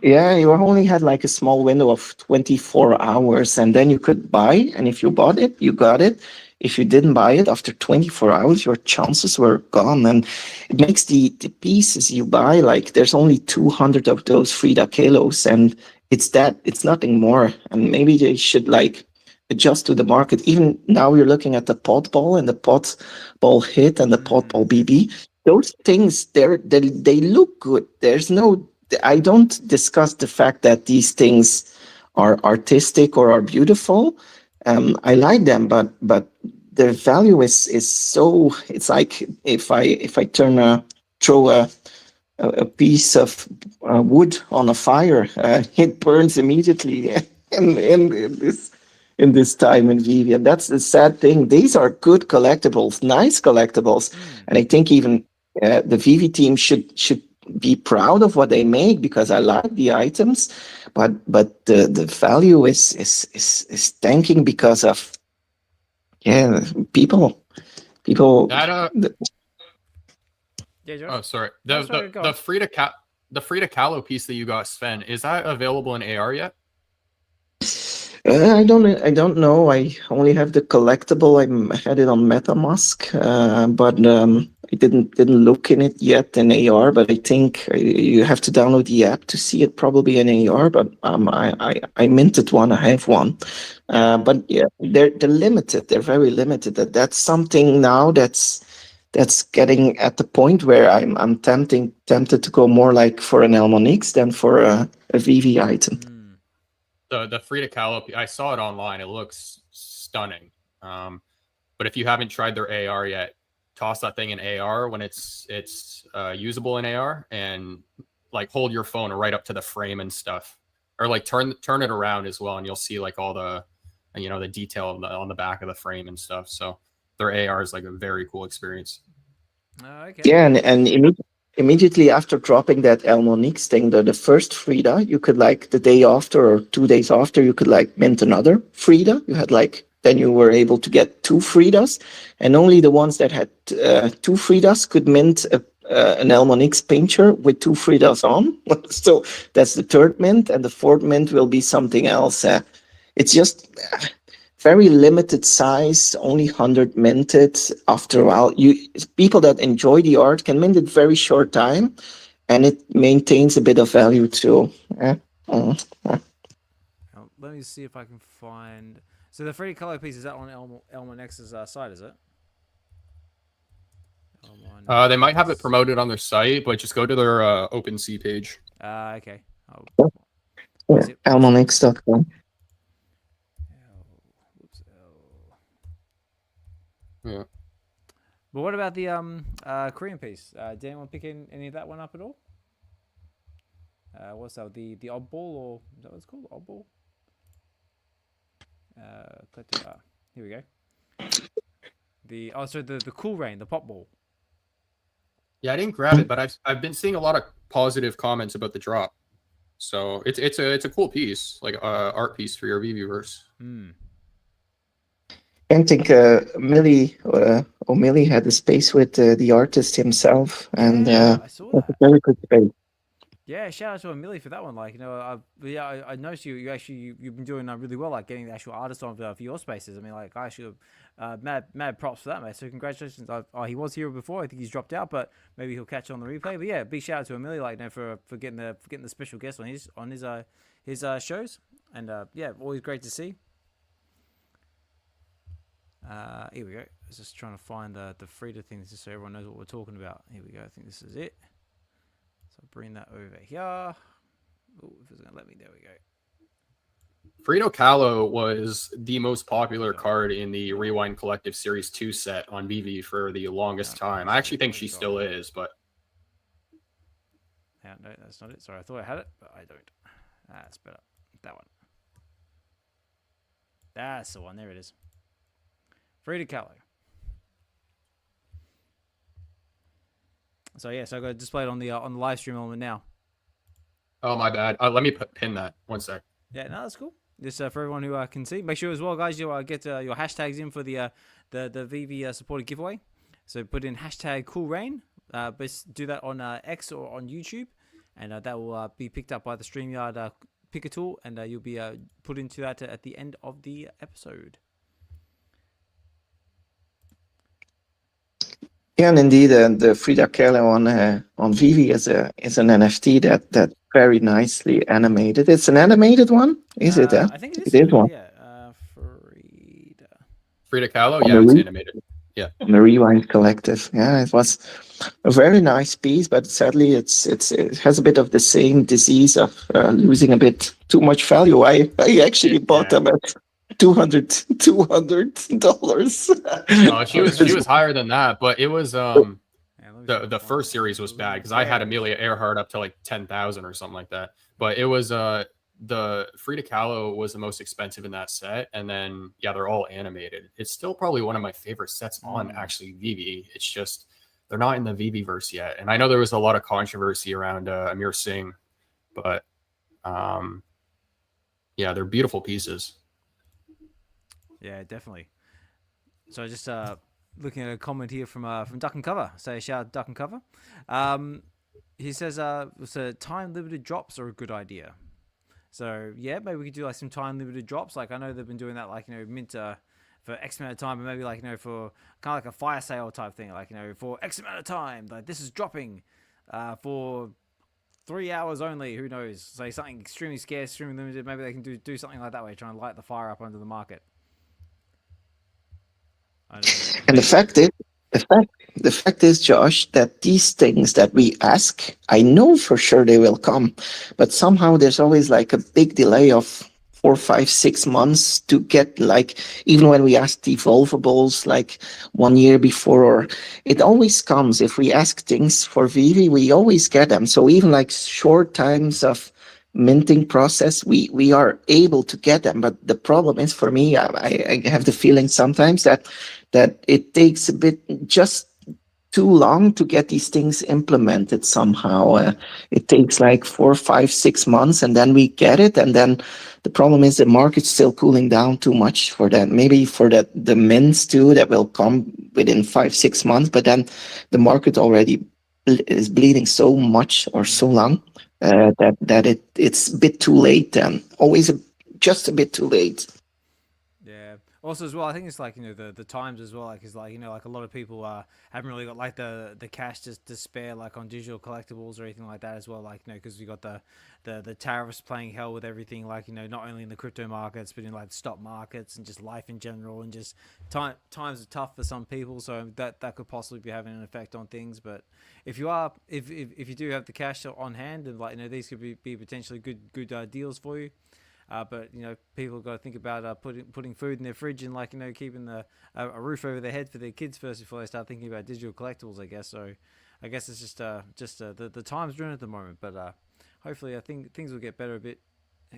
Yeah, you only had like a small window of 24 hours, and then you could buy. And if you bought it, you got it. If you didn't buy it after 24 hours, your chances were gone. And it makes the pieces you buy like there's only 200 of those Frida Kalos, and it's nothing more. And maybe they should like adjust to the market. Even now, you're looking at the pot ball and the pot ball hit and the pot ball BB. Those things, they look good. There's no I don't discuss the fact that these things are artistic or are beautiful. I like them, but the value is so. It's like if I throw a piece of wood on a fire, it burns immediately. In this time in VeVe, and that's the sad thing. These are good collectibles, nice collectibles, and I think even the VeVe team should be proud of what they make because I like the items, but the value is tanking because of yeah people. That Yeah, Josh? oh sorry. Oh, The sorry, go the on. the Frida Kahlo piece that you got, Sven, is that available in AR yet? I don't know. I only have the collectible. I had it on MetaMask, but I didn't look in it yet in AR. But I think you have to download the app to see it probably in AR. But I minted one. I have one. But yeah, they're limited. They're very limited. That's something now that's getting at the point where I'm tempted to go more like for an Elmonix than for a VeVe item. The Frida Kahlo, I saw it online. It looks stunning. But if you haven't tried their AR yet, toss that thing in AR when it's usable in AR, and like hold your phone right up to the frame and stuff, or like turn it around as well, and you'll see like all the the detail on the back of the frame and stuff. So their AR is like a very cool experience. Okay. Yeah, and immediately after dropping that Elmonix thing, the first Frida, you could like the day after or 2 days after, you could like mint another Frida. You had like then you were able to get two Fridas, and only the ones that had two Fridas could mint an Elmonix pincher with two Fridas on. So that's the third mint, and the fourth mint will be something else. It's just very limited size, only 100 minted. After a while, people that enjoy the art can mint it very short time, and it maintains a bit of value too. Now, let me see if I can find. So the free color piece is that on Elmonex's site, is it? They might have it promoted on their site, but just go to their OpenSea page. Okay. Oh, Yeah, is it? Elmonix.com. Yeah. But what about the Korean piece? Did anyone pick any of that one up at all? What's that? The oddball, or is that what it's called? Oddball? Here we go. The Cool Rain, the pop ball. Yeah, I didn't grab it, but I've been seeing a lot of positive comments about the drop. So it's a cool piece, like art piece for your VeVeverse. I think Millie had a space with the artist himself, and I saw that's a that. very good space. Yeah, shout out to Amelie for that one. Like, I noticed you've been doing really well, like getting the actual artist on for your spaces. I mean, like, I actually mad props for that, mate. So congratulations. He was here before. I think he's dropped out, but maybe he'll catch on the replay. But yeah, big shout out to Amelie, like, for getting the special guest on his shows, and yeah, always great to see. Here we go. I was just trying to find the Frida thing just so everyone knows what we're talking about. Here we go. I think this is it. So bring that over here. Oh, if it's gonna let me, there we go. Frida Kahlo was the most popular card in the Rewind Collective Series 2 set on VeVe for the longest time. I actually think she still is, but... Yeah, no, that's not it. Sorry, I thought I had it, but I don't. That's better. That one. That's the one. There it is. Frida Kahlo. So yeah, so I got it displayed on the live stream element now. Oh, my bad. Let me pin that. One sec. Yeah, no, that's cool. Just for everyone who can see. Make sure as well, guys, you get your hashtags in for the VeVe supported giveaway. So put in hashtag #CoolRain. But do that on X or on YouTube, and that will be picked up by the StreamYard picker tool, and you'll be put into that at the end of the episode. Yeah, and indeed, the Frida Kahlo on VeVe is an NFT that very nicely animated. It's an animated one, is it? I think it is. It is one. Yeah, Frida Kahlo? Yeah, it's animated. Yeah. On the Rewind Collective. Yeah, it was a very nice piece, but sadly, it has a bit of the same disease of losing a bit too much value. I actually bought them at $200. No, she was higher than that, but it was the first series was bad because I had Amelia Earhart up to like 10,000 or something like that. But it was the Frida Kahlo was the most expensive in that set, and then yeah, they're all animated. It's still probably one of my favorite sets on actually VeVe. It's just they're not in the VeVeverse yet, and I know there was a lot of controversy around Amir Singh, but yeah, they're beautiful pieces. Yeah, definitely. So just looking at a comment here from Duck and Cover. Say shout out Duck and Cover. He says so time limited drops are a good idea. So yeah, maybe we could do like some time limited drops. Like I know they've been doing that, like mint for X amount of time, but maybe like for kind of like a fire sale type thing. Like for X amount of time, like this is dropping for 3 hours only. Who knows? Say something extremely scarce, extremely limited. Maybe they can do something like that way, try and light the fire up under the market. And the fact is, Josh, that these things that we ask, I know for sure they will come, but somehow there's always like a big delay of 4, 5, 6 months to get, like, even when we ask the Evolvables like 1 year before, or it always comes. If we ask things for VeVe, we always get them. So even like short times of minting process, we are able to get them. But the problem is for me, I have the feeling sometimes that it takes a bit just too long to get these things implemented somehow. It takes like 4, 5, 6 months, and then we get it. And then the problem is the market's still cooling down too much for that. Maybe for the mints too, that will come within 5, 6 months. But then the market already is bleeding so much or so long that it's a bit too late. Then always just a bit too late. Yeah. Also, as well, I think it's like the times as well. Like it's like like a lot of people haven't really got like the cash to spare like on digital collectibles or anything like that as well. Like because we got the tariffs playing hell with everything. Like not only in the crypto markets but in like the stock markets and just life in general. And just times are tough for some people, so that could possibly be having an effect on things. But if you do have the cash on hand, and like these could be potentially good deals for you. But people got to think about putting food in their fridge and like keeping a roof over their head for their kids first before they start thinking about digital collectibles, I guess. So I guess it's just the times we're in at the moment. But hopefully I think things will get better a bit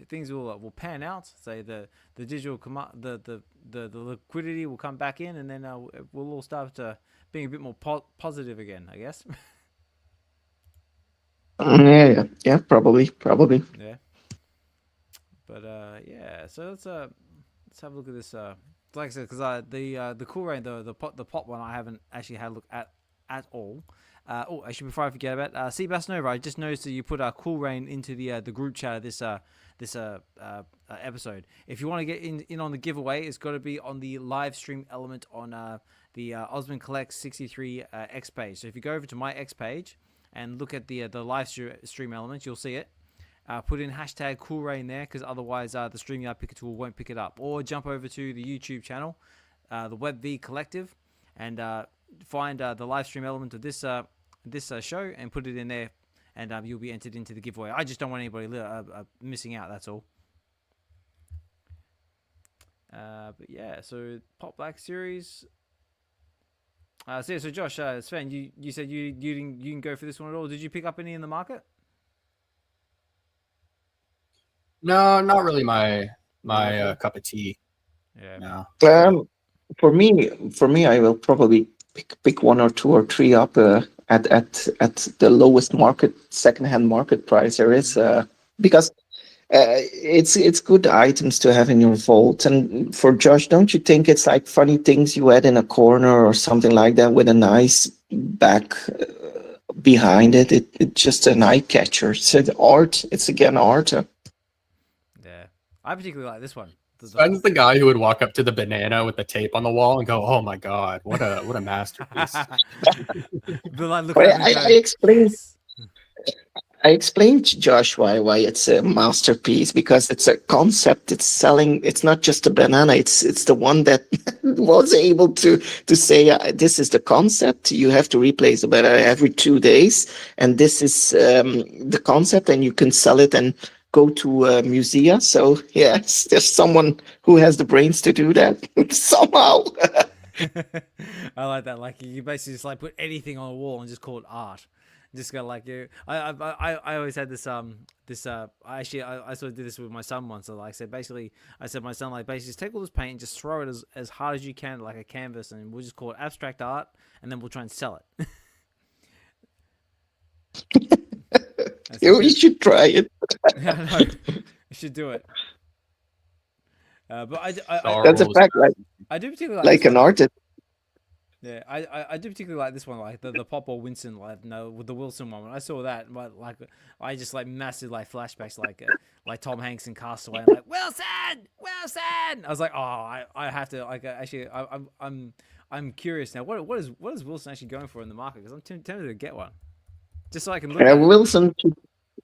things will pan out. Say the digital the liquidity will come back in, and then we'll all start being a bit more positive again, I guess. Yeah, probably. Yeah. But yeah, so let's have a look at this. Like I said, because the cool rain, the pop one, I haven't actually had a look at all. Oh, actually, before I forget about Seabass Nova, I just noticed that you put Cool Rain into the group chat of this episode. If you want to get in on the giveaway, it's got to be on the live stream element on the Osmond Collects 63 X page. So if you go over to my X page and look at the live stream element, you'll see it. Put in hashtag Cool Rain there, because otherwise the StreamYard Picker tool won't pick it up. Or jump over to the YouTube channel, the Web V Collective, and find the live stream element of this show and put it in there, and you'll be entered into the giveaway. I just don't want anybody missing out, that's all. But yeah, so Pop Black series. So Josh, Sven, you said you didn't go for this one at all. Did you pick up any in the market? No, not really my cup of tea. Yeah. No. For me, I will probably pick one or two or three up at the lowest secondhand market price there is, because it's good items to have in your vault. And for Josh, don't you think it's like funny things you add in a corner or something like that with a nice back behind it? It's just an eye catcher. So the art, it's again art. Yeah, I particularly like this one. Sven's the guy who would walk up to the banana with the tape on the wall and go, "Oh my god, what a masterpiece!" But like, look, I explained to Josh why it's a masterpiece, because it's a concept. It's selling. It's not just a banana. It's the one that was able to say this is the concept. You have to replace the banana every 2 days, and this is the concept, and you can sell it and go to a museum. So yes, there's someone who has the brains to do that somehow. I like that. Like, you basically just like put anything on a wall and just call it art. Just go like you. I always had this I sort of did this with my son once. So like I said, basically, I said my son, like, basically just take all this paint and just throw it as hard as you can, like a canvas, and we'll just call it abstract art, and then we'll try and sell it. You should try it. Yeah, I know. You should do it. But I that's a fact. I do particularly like an artist. Yeah, I do particularly like this one, like the Pop or Winston, like, no, with the Wilson one. When I saw that, but like, I just like massive like flashbacks, like Tom Hanks in Castaway, and like Wilson. I was like, oh, I have to, like, actually, I'm curious now. What is Wilson actually going for in the market? Because I'm tempted to get one, just so I can look at it.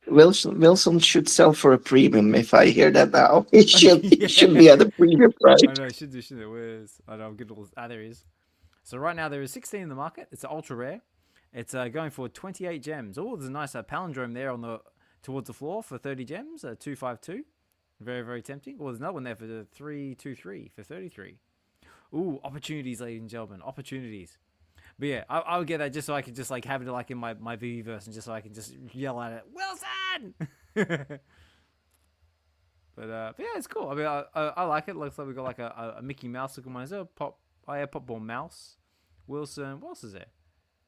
Wilson should sell for a premium. If I hear that now, it should be at a premium price. I know, it should do. Where's, I know, I'm good. There he is. So right now there is 16 in the market. It's ultra rare. It's going for 28 gems. Oh, there's a nice palindrome there towards the floor for 30 gems. 252. Very, very tempting. Well, there's another one there for 323 for 33. Ooh, opportunities, ladies and gentlemen, opportunities. But yeah, I would get that just so I could just like have it like in my VeVeverse, and just so I can just yell at it, Wilson. But yeah, it's cool. I mean, I like it. Looks like we got like a Mickey Mouse looking one. Is there a pop? Oh yeah, Popball Mouse. Wilson. What else is there?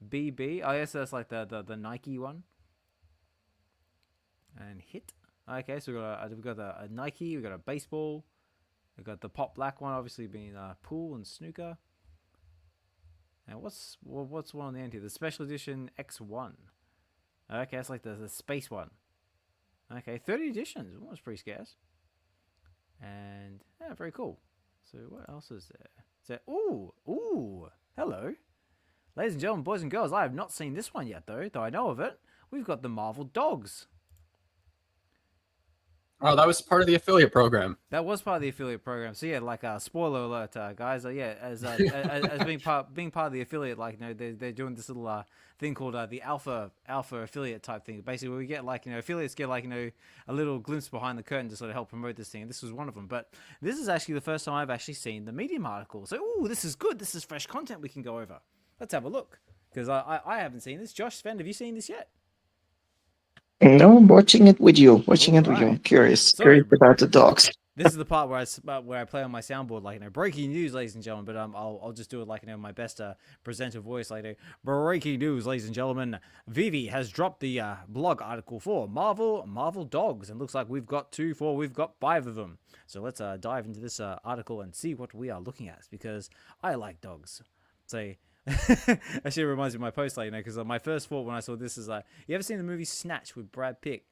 BB. Oh yes, that's like the Nike one. And hit. Okay, so we've got a Nike. We got a baseball. We got the Pop Black one, obviously being pool and snooker. And what's one on the end here? The special edition X1. Okay, it's like the space one. Okay, 30 editions. Well, that's pretty scarce. And yeah, very cool. So what else is there? Ooh, hello. Ladies and gentlemen, boys and girls, I have not seen this one yet, though I know of it. We've got the Marvel Dogs. Oh, that was part of the affiliate program. That was part of the affiliate program. So yeah, like spoiler alert, guys. Yeah, as being part of the affiliate, like, you know, they're doing this little thing called the alpha affiliate type thing. Basically, where we get, like, you know, affiliates get, like, you know, a little glimpse behind the curtain to sort of help promote this thing. And this was one of them. But this is actually the first time I've actually seen the Medium article. So ooh, this is good. This is fresh content we can go over. Let's have a look, because I haven't seen this. Josh, Sven, have you seen this yet? No, I'm watching it with you. Watching All it with you. right. I'm curious. So Curious about the dogs. this is the part where I play on my soundboard, like, breaking news, ladies and gentlemen. But I'll just do it like, my best presenter voice, like, breaking news, ladies and gentlemen. VeVe has dropped the blog article for Marvel dogs, and looks like we've got 5 of them. So let's dive into this article and see what we are looking at, because I like dogs. So actually, it reminds me of my post, like, because my first thought when I saw this is like, you ever seen the movie Snatch with Brad Pitt?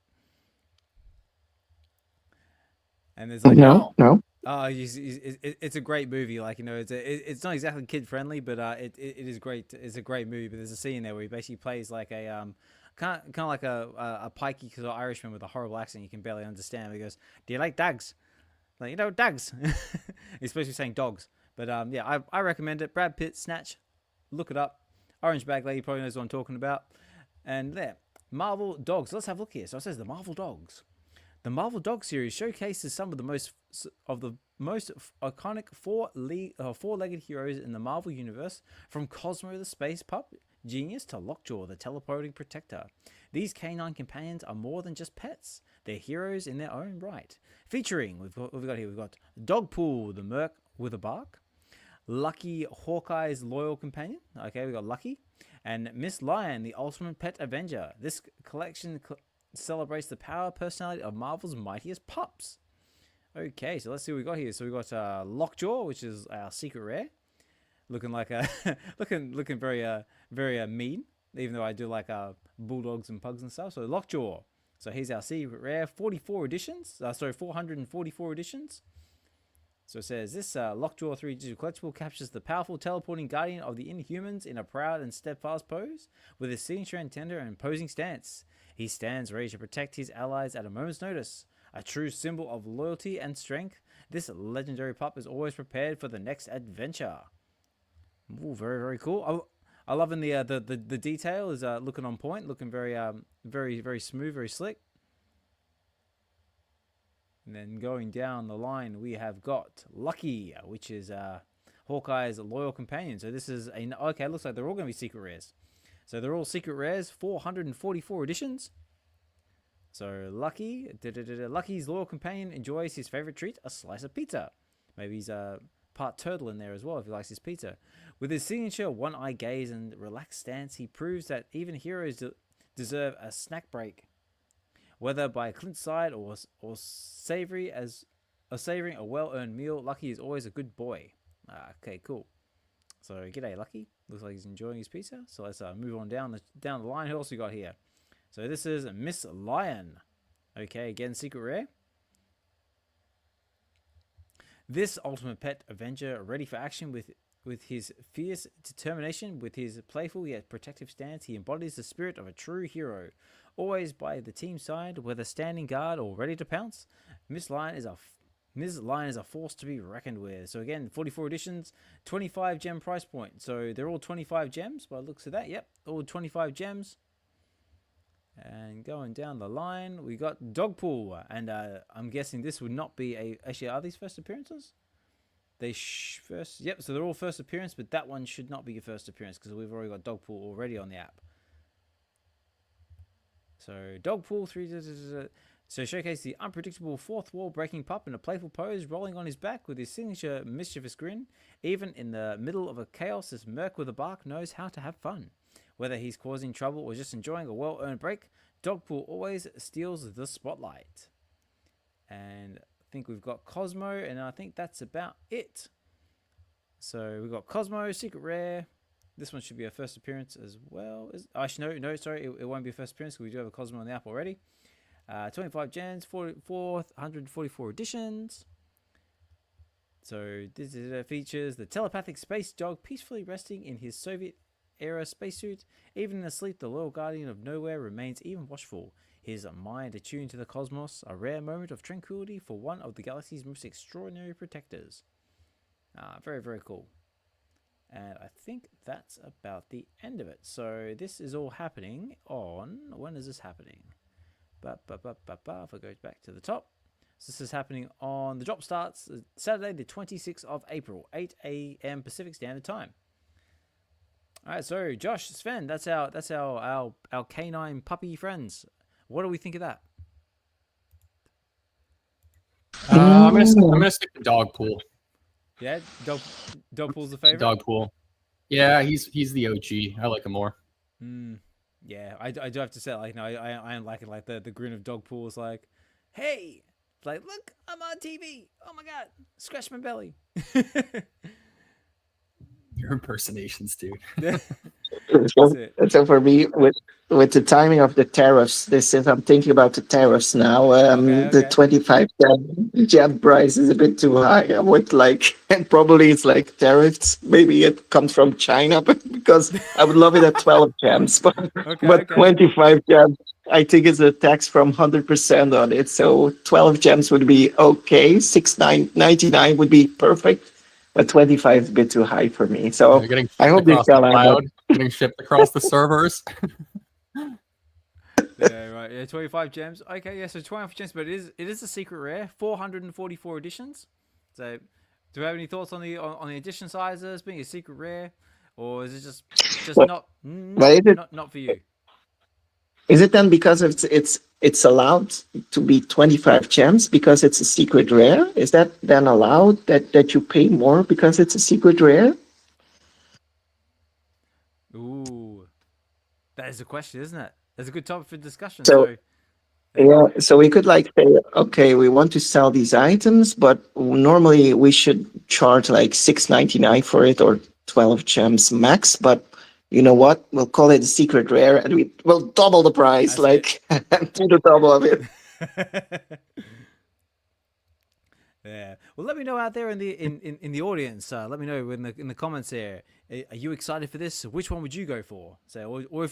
And there's like, No, no. it's a great movie. Like, it's not exactly kid friendly, but it is great. It's a great movie. But there's a scene there where he basically plays like a kind of like a pikey sort of Irishman with a horrible accent you can barely understand. He goes, "Do you like dogs?" Like, dogs. He's supposed to be saying dogs. But yeah, I recommend it. Brad Pitt, Snatch. Look it up. Orange Bag Lady probably knows what I'm talking about. And there, Marvel dogs. Let's have a look here. So it says the Marvel dogs. The Marvel Dog series showcases some of the most iconic four-legged heroes in the Marvel universe, from Cosmo the space pup genius to Lockjaw the teleporting protector. These canine companions are more than just pets; they're heroes in their own right. Featuring, we've got Dogpool the merc with a bark, Lucky Hawkeye's loyal companion. Okay, we got Lucky, and Miss Lion the ultimate pet avenger. This collection celebrates the power personality of Marvel's mightiest pups. Okay, so let's see what we got here. So we got Lockjaw, which is our secret rare, looking like a looking very mean. Even though I do like bulldogs and pugs and stuff. So Lockjaw. So he's our secret rare. 444 editions. So it says this Lockjaw 3 digital collectible captures the powerful teleporting guardian of the Inhumans in a proud and steadfast pose, with his signature and tender and imposing stance. He stands ready to protect his allies at a moment's notice. A true symbol of loyalty and strength, this legendary pup is always prepared for the next adventure. Ooh, very, very cool. I love in the detail is looking on point, looking very very smooth, very slick. And then going down the line, we have got Lucky, which is Hawkeye's loyal companion. So this is okay. It looks like they're all going to be secret rares. So they're all secret rares, 444 editions. So Lucky's loyal companion enjoys his favorite treat, a slice of pizza. Maybe he's part turtle in there as well if he likes his pizza. With his signature one-eye gaze and relaxed stance, he proves that even heroes deserve a snack break. Whether by Clint's side or savoring a well-earned meal, Lucky is always a good boy. Okay, cool. So g'day, Lucky. Looks like he's enjoying his pizza. So let's move on down the line. Who else we got here? So this is Miss Lion. Okay, again, secret rare. This ultimate pet avenger, ready for action with his fierce determination, with his playful yet protective stance, he embodies the spirit of a true hero. Always by the team's side, whether standing guard or ready to pounce, Miss Lion is a force to be reckoned with. So again, 44 editions, 25 gem price point. So they're all 25 gems by the looks of that. Yep, all 25 gems. And going down the line, we got Dogpool, and I'm guessing this would not be actually, are these first appearances? Yep, so they're all first appearance, but that one should not be your first appearance because we've already got Dogpool already on the app. So Dogpool 3. So showcase the unpredictable fourth wall breaking pup in a playful pose, rolling on his back with his signature mischievous grin. Even in the middle of a chaos, this merc with a bark knows how to have fun. Whether he's causing trouble or just enjoying a well-earned break, Dogpool always steals the spotlight. And I think we've got Cosmo, and I think that's about it. So we've got Cosmo, secret rare. This one should be a first appearance as well. Actually, no, sorry, it won't be a first appearance because we do have a Cosmo on the app already. 25 gens, 444 editions. So this features the telepathic space dog peacefully resting in his Soviet-era spacesuit. Even in his sleep, the loyal guardian of nowhere remains even watchful. His mind attuned to the cosmos, a rare moment of tranquility for one of the galaxy's most extraordinary protectors. Very, very cool. And I think that's about the end of it. So this is all happening on... When is this happening? If I go back to the top. So this is happening on... The drop starts Saturday the 26th of April, 8 a.m. Pacific Standard Time. Alright, so Josh, Sven, that's our canine puppy friends. What do we think of that? I'm Mm. gonna stick to dog pool. Yeah, dog pool's the favorite. Dog pool. Yeah, he's the OG. I like him more. Yeah, I do have to say, like, no, I am liking like the grin of dog pool is like, hey, like, look, I'm on TV. Oh my god, scratch my belly. Your impersonations, dude. That's So, it. so for me, with the timing of the tariffs, this is I'm thinking about the tariffs now. The Okay. 25 jab price is a bit too high. I would like, and probably it's like tariffs. Maybe it comes from China, but because I would love it at 12 jabs, but Okay. 25 jabs, I think is a tax from 100% on it. So 12 gems would be okay. 6,999 would be perfect. But 25 is a bit too high for me. So Getting I shipped hope this across the shall end up. cloud, getting shipped across the servers. Yeah, right. Yeah, 25 gems. Okay, yeah, so 25 gems, but it is a secret rare. 444 editions. So, do you have any thoughts on the edition sizes being a secret rare, or is it just But, not but not for you? is it then because it's allowed to be 25 gems because it's a secret rare? Is that then allowed that you pay more because it's a secret rare? Ooh, that is a question, isn't it? That's a good topic for discussion. So So, yeah, so we could like say, okay, we want to sell these items, but normally we should charge like 6.99 for it or 12 gems max. But you know what? We'll call it a secret rare and we'll double the price, that's it. like do the double of it. Yeah. Well, let me know out there in the audience. Let me know in the comments here. Are you excited for this? Which one would you go for? So,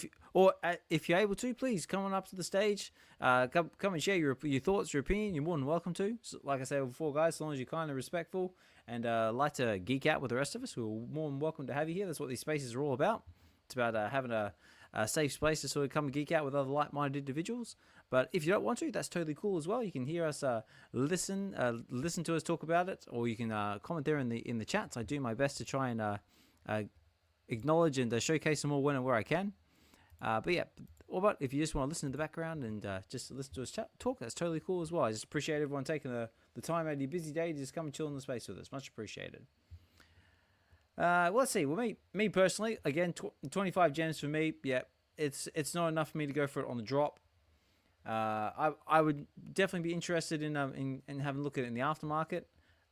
if you're able to, please come on up to the stage. Come and share your thoughts, your opinion. You're more than welcome to. So, like I said before, guys, as long as you're kind and respectful and like to geek out with the rest of us, we're more than welcome to have you here. That's what these spaces are all about. It's about having a safe space to sort of come and geek out with other like-minded individuals. But if you don't want to, that's totally cool as well. You can hear us listen to us talk about it, or you can comment there in the chats. I do my best to try and acknowledge and showcase them all when and where I can. But yeah, or but if you just want to listen in the background and just listen to us talk, that's totally cool as well. I just appreciate everyone taking the time out of your busy day to just come and chill in the space with us. Much appreciated. Well, let's see. Well, me personally, again, 25 gems for me. Yeah, it's not enough for me to go for it on the drop. I would definitely be interested in having a look at it in the aftermarket.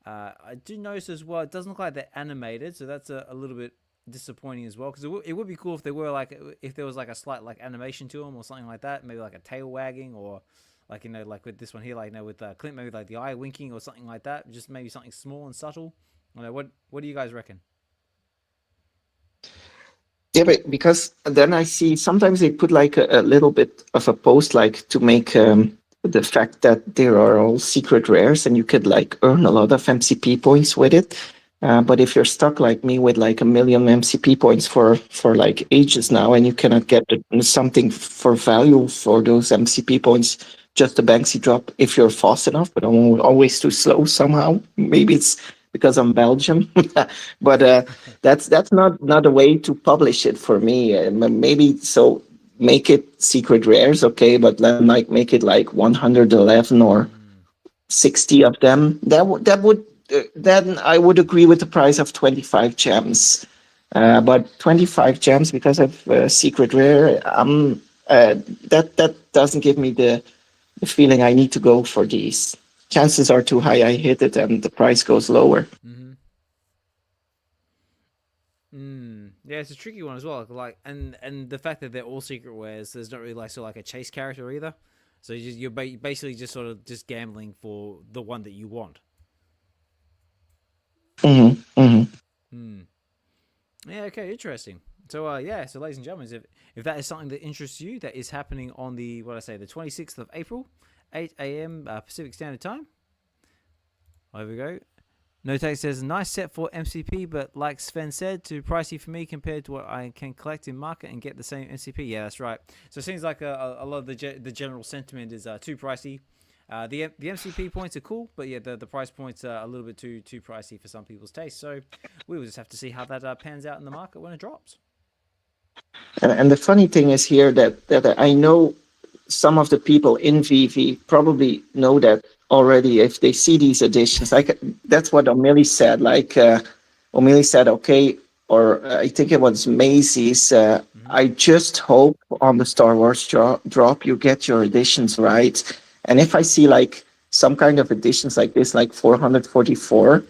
I do notice as well, it doesn't look like they're animated, so that's a little bit disappointing as well. Because it would be cool if there was like a slight like animation to them or something like that, maybe like a tail wagging or like like with this one here, like with Clint, maybe like the eye winking or something like that. Just maybe something small and subtle. What do you guys reckon? Yeah, but because then I see sometimes they put like a little bit of a post like to make the fact that there are all secret rares and you could like earn a lot of MCP points with it. But if you're stuck like me with like 1,000,000 MCP points for like ages now and you cannot get something for value for those MCP points, just a Banksy drop if you're fast enough, but I'm always too slow somehow. Maybe it's because I'm Belgium, but that's not a way to publish it for me. Maybe so make it secret rares, okay, but then like make it like 111 or 60 of them. That would then I would agree with the price of 25 gems. But 25 gems because of secret rare, that doesn't give me the feeling I need to go for these. Chances are too high I hit it and the price goes lower. Yeah, it's a tricky one as well. Like, and the fact that they're all secret rares, there's not really like a chase character either. So you're basically just sort of just gambling for the one that you want. Yeah. Okay. Interesting. So yeah. So ladies and gentlemen, if that is something that interests you, that is happening on the 26th of April, 8 a.m. Pacific Standard Time. There we go. No Take says, nice set for MCP, but like Sven said, too pricey for me compared to what I can collect in market and get the same MCP. Yeah, that's right. So it seems like a lot of the general sentiment is too pricey. The MCP points are cool, but yeah, the price points are a little bit too pricey for some people's taste. So we will just have to see how that pans out in the market when it drops. And the funny thing is here that I know some of the people in VeVe probably know that already if they see these editions. Like that's what O'Malley said. Like O'Malley said, okay, or I think it was Macy's. I just hope on the Star Wars drop you get your editions right. And if I see like some kind of editions like this, like 444,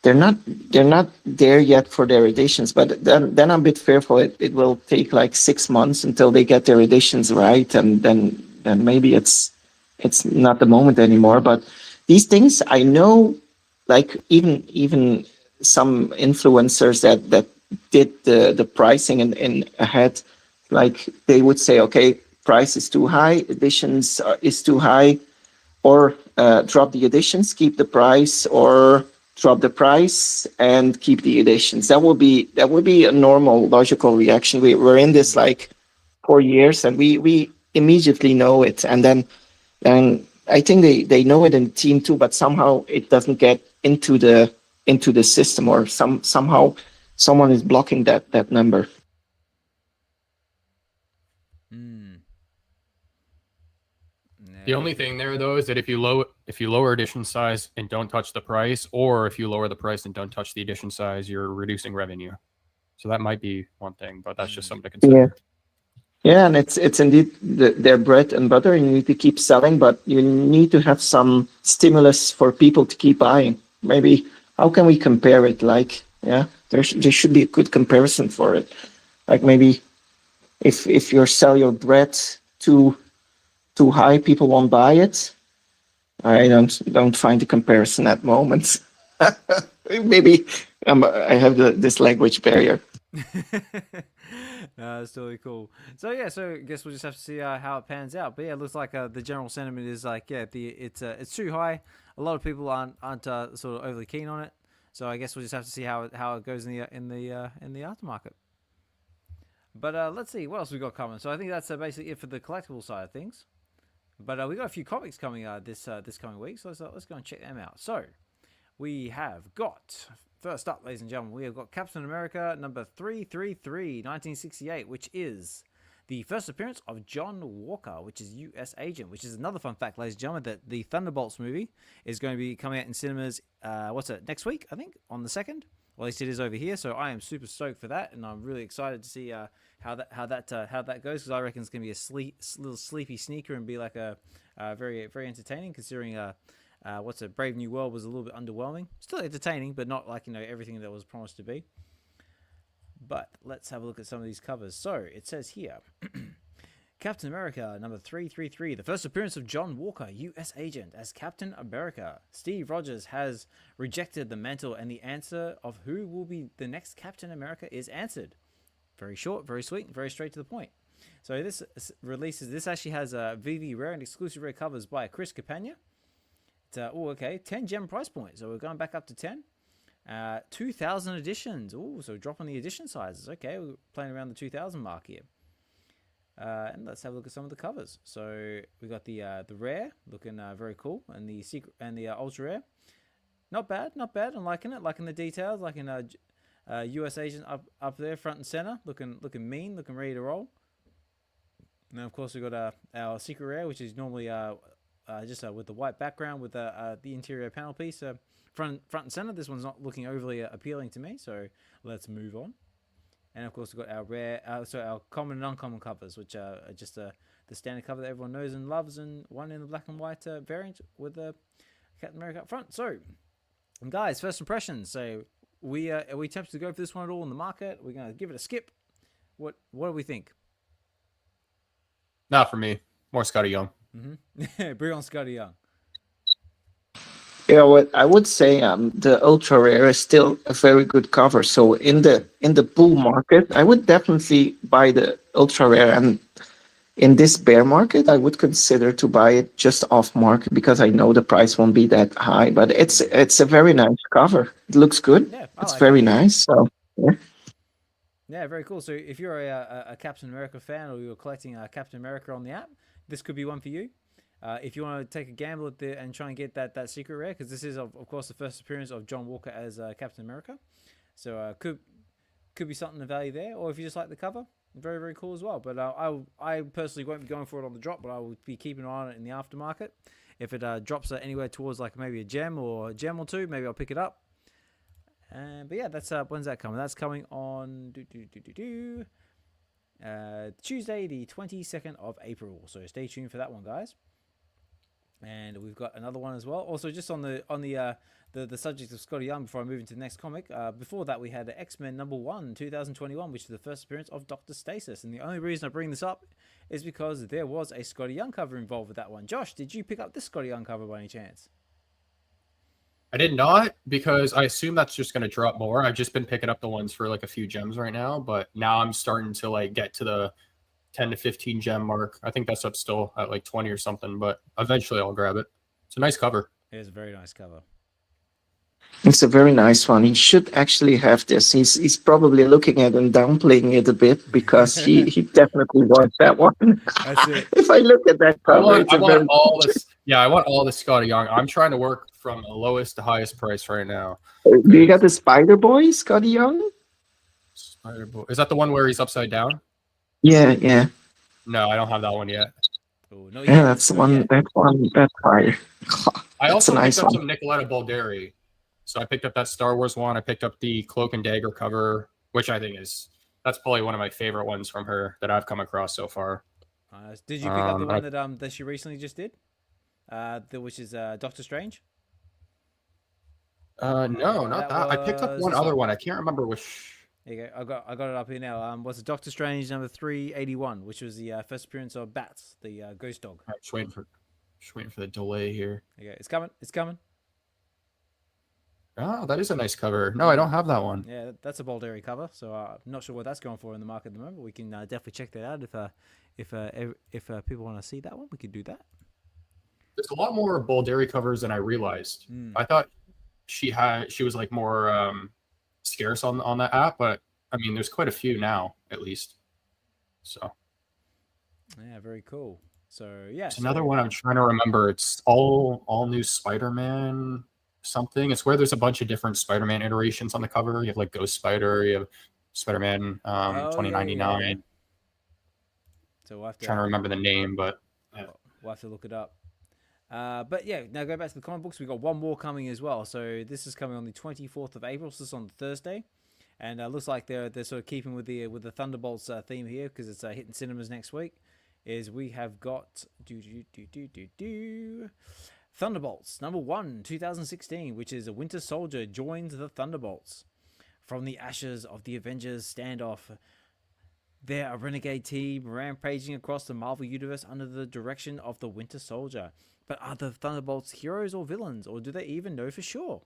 they're not there yet for their editions. But then I'm a bit fearful. It will take like 6 months until they get their editions right, and then maybe it's not the moment anymore. But these things I know, like even some influencers that did the pricing in ahead, like they would say, okay, price is too high, editions is too high, or drop the editions, keep the price, or drop the price and keep the editions. That would be a normal logical reaction. We're in this like 4 years, and we immediately know it, and then I think they know it in the team too, but somehow it doesn't get into the system, or somehow someone is blocking that number. The only thing there though is that if you lower edition size and don't touch the price, or if you lower the price and don't touch the edition size, you're reducing revenue. So that might be one thing, but that's just something to consider. Yeah. Yeah, and it's indeed their bread and butter. You need to keep selling, but you need to have some stimulus for people to keep buying. Maybe how can we compare it? Like, yeah, there should be a good comparison for it. Like maybe if you sell your bread too high, people won't buy it. I don't find the comparison at moment. Maybe I have this language barrier. No, that's totally cool. So yeah, so I guess we'll just have to see how it pans out. But yeah, it looks like the general sentiment is like, yeah, it's too high. A lot of people aren't sort of overly keen on it. So I guess we'll just have to see how it goes in the aftermarket. But let's see what else we got coming. So I think that's basically it for the collectible side of things. But we got a few comics coming this coming week. So let's go and check them out. So we have got. First up, ladies and gentlemen, we have got Captain America number 333, 1968, which is the first appearance of John Walker, which is U.S. Agent, which is another fun fact, ladies and gentlemen, that the Thunderbolts movie is going to be coming out in cinemas, next week, I think, on the 2nd? Well, at least it is over here, so I am super stoked for that, and I'm really excited to see how that goes, because I reckon it's going to be a little sleepy sneaker and be like a very, very entertaining, considering... Brave New World was a little bit underwhelming. Still entertaining, but not like, everything that was promised to be. But let's have a look at some of these covers. So it says here, Captain America number 333, the first appearance of John Walker, U.S. Agent, as Captain America. Steve Rogers has rejected the mantle, and the answer of who will be the next Captain America is answered. Very short, very sweet, very straight to the point. So this actually has VeVe rare and exclusive rare covers by Chris Capagna. 10 gem price point, so we're going back up to 10. 2,000 editions. So drop on the edition sizes. Okay, we're playing around the 2,000 mark here. And let's have a look at some of the covers. So we got the rare looking very cool, and the secret and the ultra rare. Not bad. I'm liking it. Liking the details. Liking U.S. Agent up there, front and center, looking mean, looking ready to roll. And then of course we got our secret rare, which is normally just with the white background with the interior panel piece front and center. This one's not looking overly appealing to me, so let's move on. And of course we've got our rare, our common and uncommon covers, which are just the standard cover that everyone knows and loves, and one in the black and white variant with the Captain America up front. So, guys, first impressions. So are we tempted to go for this one at all in the market? We're gonna give it a skip. What do we think? Not for me. More Scotty Young. Bring on Scotty Young. Yeah, what I would say, the ultra rare is still a very good cover. So in the bull market, I would definitely buy the ultra rare, and in this bear market, I would consider to buy it just off market, because I know the price won't be that high. But it's a very nice cover. It looks good. Yeah, it's very nice. So yeah. Yeah, very cool. So if you're a Captain America fan, or you're collecting Captain America on the app, this could be one for you. If you want to take a gamble at and try and get that secret rare, because this is of course the first appearance of John Walker as Captain America, so could be something of value there. Or if you just like the cover, very very cool as well. But I personally won't be going for it on the drop, but I will be keeping an eye on it in the aftermarket. If it drops anywhere towards like maybe a gem or two, maybe I'll pick it up. But yeah, that's when's that coming? That's coming on Tuesday, the 22nd of April. So stay tuned for that one, guys. And we've got another one as well. Also, just on the subject of Scotty Young, before I move into the next comic, before that we had X-Men #1 2021, which is the first appearance of Dr. Stasis. And the only reason I bring this up is because there was a Scotty Young cover involved with that one. Josh, did you pick up this Scotty Young cover by any chance? I did not, because I assume that's just going to drop more. I've just been picking up the ones for like a few gems right now, but now I'm starting to like get to the 10 to 15 gem mark. I think that's up still at like 20 or something, but eventually I'll grab it. It's a nice cover. It is a very nice cover. It's a very nice one. He should actually have this. He's probably looking at and downplaying it a bit, because he definitely wants that one. That's it. If I look at that cover, I want all this. Yeah, I want all the Scotty Young. I'm trying to work from lowest to highest price right now. Do you got the Spider Boy, Scotty Young? Spider Boy. Is that the one where he's upside down? Yeah. No, I don't have that one yet. Oh, no, Yeah, that's the one. That's fire. I also nice picked up one. some Nicoletta Balderi. So I picked up that Star Wars one. I picked up the Cloak and Dagger cover, which I think that's probably one of my favorite ones from her that I've come across so far. Did you pick up the one that she recently just did? Which is Doctor Strange? No, not that. I picked up one other one. I can't remember which. There you go. I got it up here now. Was it Doctor Strange number 381, which was the first appearance of Bats, the ghost dog. All right, just waiting for the delay here. There you go. It's coming. Oh, that is a nice cover. No, I don't have that one. Yeah, that's a Balderi cover. So I'm not sure what that's going for in the market at the moment. We can definitely check that out if people want to see that one. We could do that. There's a lot more Balderi covers than I realized. I thought she was like more scarce on that app, but I mean, there's quite a few now, at least. So yeah, very cool. So yeah, it's another one I'm trying to remember. It's all new Spider-Man something. It's where there's a bunch of different Spider-Man iterations on the cover. You have like Ghost Spider, you have Spider-Man 2099. Yeah. So we'll have to trying to remember the name, but we'll have to look it up. But yeah, now go back to the comic books. We've got one more coming as well. So this is coming on the 24th of April. So this is on Thursday. And looks like they're sort of keeping with the Thunderbolts theme here, because it's hitting cinemas next week. Is we have got Thunderbolts #1 2016, which is a Winter Soldier joins the Thunderbolts. From the ashes of the Avengers standoff, they're a renegade team rampaging across the Marvel Universe under the direction of the Winter Soldier. But are the Thunderbolts heroes or villains, or do they even know for sure?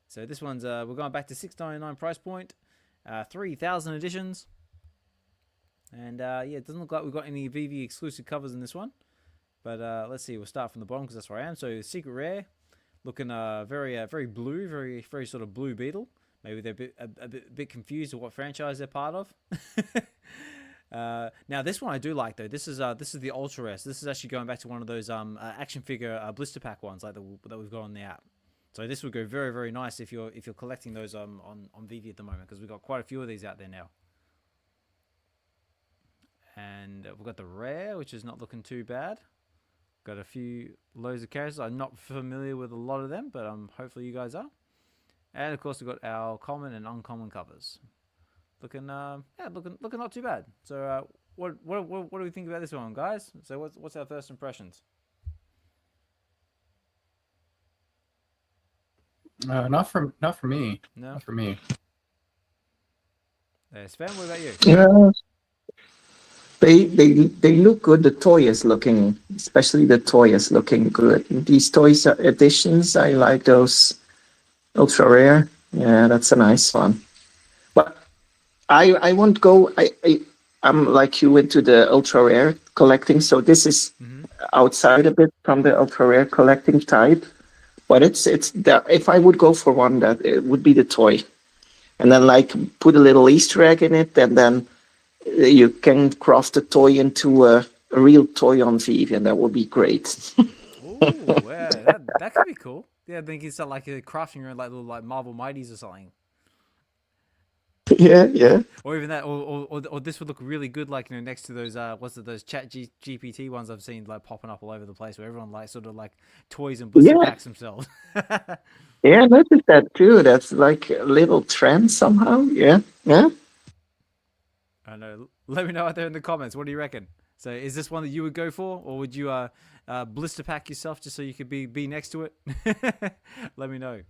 So this one's we're going back to $6.99 price point, 3,000 editions, and yeah, it doesn't look like we've got any VeVe exclusive covers in this one. But let's see, we'll start from the bottom because that's where I am. So Secret Rare, looking very blue, very sort of Blue Beetle. Maybe they're a bit confused with what franchise they're part of. Now this one I do like though. This is the Ultra S. This is actually going back to one of those action figure blister pack ones like that we've got on the app. So this would go very nice if you're collecting those on VeVe at the moment, because we've got quite a few of these out there now. And we've got the Rare, which is not looking too bad. Got a few loads of characters. I'm not familiar with a lot of them, but hopefully you guys are. And of course we've got our common and uncommon covers. Looking looking not too bad. So what do we think about this one, guys? So what's our first impressions? Not for me. No. Not for me. Sven, what about you? Yeah. They look good. The toy is looking, especially the toy is looking good. These toys editions, I like those ultra rare. Yeah, that's a nice one. But I won't go. I'm like you into the ultra rare collecting, so this is outside a bit from the ultra rare collecting type. But it's that if I would go for one, that it would be the toy, and then like put a little Easter egg in it, and then you can craft the toy into a real toy on VeVe, and that would be great. Ooh, yeah, that could be cool. Yeah, I think it's like crafting around like little like Marvel Mighties or something. Yeah. Or even that, or this would look really good, like next to those those GPT ones I've seen like popping up all over the place, where everyone like sort of like toys and blister Yeah. packs themselves. Yeah, I noticed that too. That's like a little trend somehow. Yeah. I know. Let me know out there in the comments. What do you reckon? So, is this one that you would go for, or would you blister pack yourself just so you could be next to it? Let me know.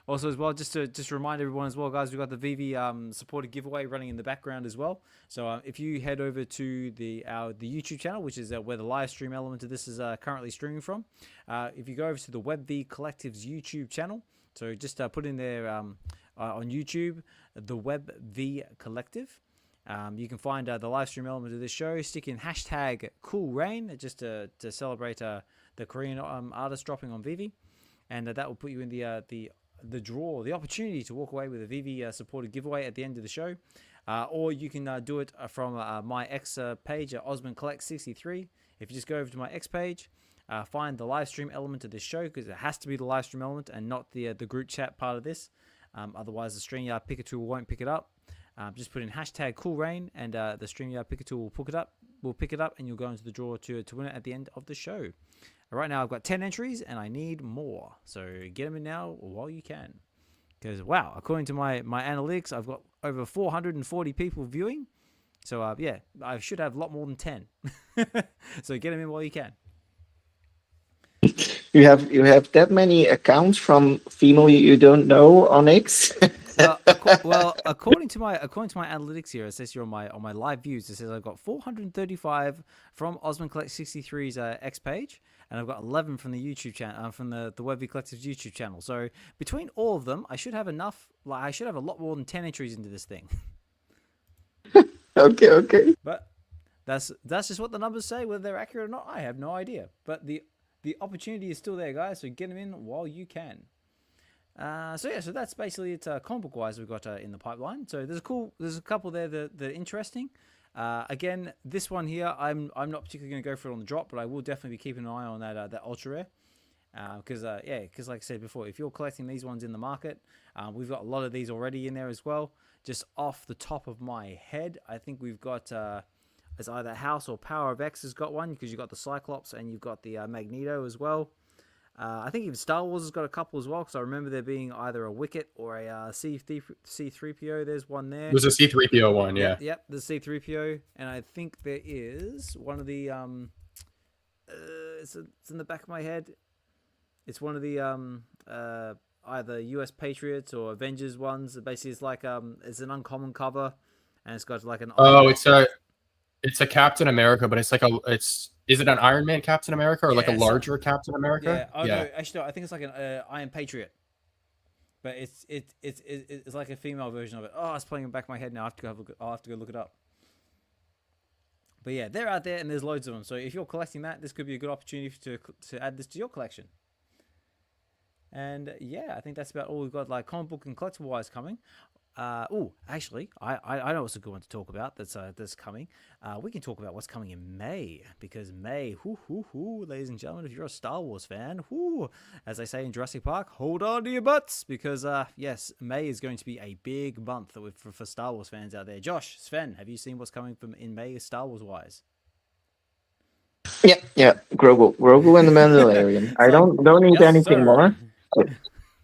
Also, as well, just to remind everyone as well, guys, we've got the VeVe supported giveaway running in the background as well. So if you head over to the YouTube channel, which is where the live stream element of this is currently streaming from, if you go over to the Web V Collective's YouTube channel, so just put in there on YouTube, the Web V Collective. You can find the live stream element of this show. Stick in hashtag Cool Rain just to celebrate the Korean artist dropping on VeVe, and that will put you in the draw, the opportunity to walk away with a VeVe supported giveaway at the end of the show, or you can do it from my X page at OsmondCollect63. If you just go over to my X page, find the live stream element of this show, because it has to be the live stream element and not the group chat part of this. Otherwise, the StreamYard picker tool won't pick it up. Just put in hashtag Cool Rain, and the StreamYard picker tool will pick it up. We'll pick it up, and you'll go into the draw to win it at the end of the show. Right now, I've got 10 entries, and I need more. So get them in now while you can. Because, wow, according to my analytics, I've got over 440 people viewing. So, yeah, I should have a lot more than 10. So get them in while you can. You have that many accounts from female you don't know on X. Well, according to my analytics here, it says here on my live views, it says I've got 435 from Osmond Collect 63's X page, and I've got 11 from the YouTube channel, from the Web V Collective's YouTube channel. So between all of them, I should have enough. Like, I should have a lot more than 10 entries into this thing. Okay. But that's just what the numbers say. Whether they're accurate or not, I have no idea. But the opportunity is still there, guys. So get them in while you can. So that's basically it. Comic book wise, we've got in the pipeline. So there's a couple there that are interesting. Again, this one here, I'm not particularly going to go for it on the drop, but I will definitely be keeping an eye on that ultra rare. Because like I said before, if you're collecting these ones in the market, we've got a lot of these already in there as well. Just off the top of my head, I think we've got it's either House or Power of X has got one, because you've got the Cyclops and you've got the Magneto as well. I think even Star Wars has got a couple as well, because I remember there being either a Wicket or a C3PO. There's one there. There's a C3PO one, yeah. Yep, the C3PO. And I think there is one of the... it's in the back of my head. It's one of the either US Patriots or Avengers ones. Basically, it's like it's an uncommon cover, and it's got like an... Oh, it's a Captain America, but it's like is it an Iron Man Captain America, or like a larger Captain America? Yeah. No, actually, no, I think it's like an Iron Patriot, but it's like a female version of it. Oh, it's playing in the back of my head now. I'll have to go look it up. But yeah, they're out there, and there's loads of them. So if you're collecting that, this could be a good opportunity to add this to your collection. And yeah, I think that's about all we've got, like comic book and collectible wise coming. Actually, I know what's a good one to talk about that's coming. We can talk about what's coming in May, because May, ladies and gentlemen, if you're a Star Wars fan, as they say in Jurassic Park, hold on to your butts, because yes, May is going to be a big month for Star Wars fans out there. Josh, Sven, have you seen what's coming in May Star Wars wise? Yeah. Grogu and the Mandalorian. I don't need anything more.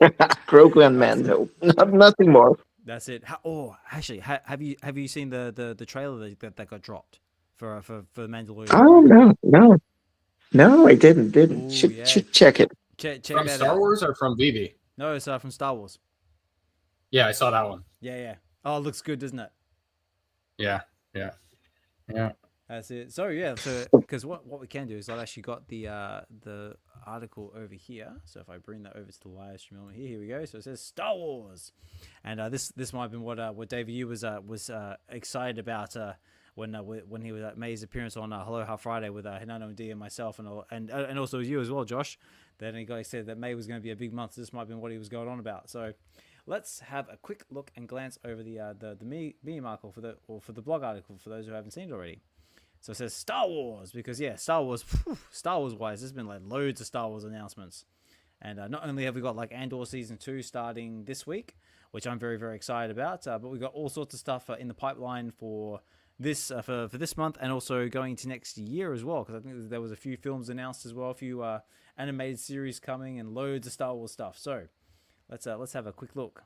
Grogu and Mando. Nothing more. That's it. Actually, have you seen the trailer that got dropped for the Mandalorian? Oh no, I didn't. Ooh, should check it. Check From that Star out. Wars or from VeVe? No, it's from Star Wars. Yeah, I saw that one. Yeah. Oh, it looks good, doesn't it? Yeah. That's it. So because what we can do is I've actually got the article over here. So if I bring that over to the live stream element here we go. So it says Star Wars, and this might have been what David you was excited about when he was made his appearance on Hello How Friday with Hinano and D and myself and also you as well, Josh. Then he said that May was going to be a big month. So this might have been what he was going on about. So let's have a quick look and glance over the meme article for the blog article for those who haven't seen it already. So it says Star Wars, because Star Wise, there's been like loads of Star Wars announcements, And not only have we got like Andor Season 2 starting this week, which I'm very, very excited about, but we've got all sorts of stuff in the pipeline for this for this month, and also going into next year as well, because I think there was a few films announced as well, a few animated series coming, and loads of Star Wars stuff. So let's have a quick look.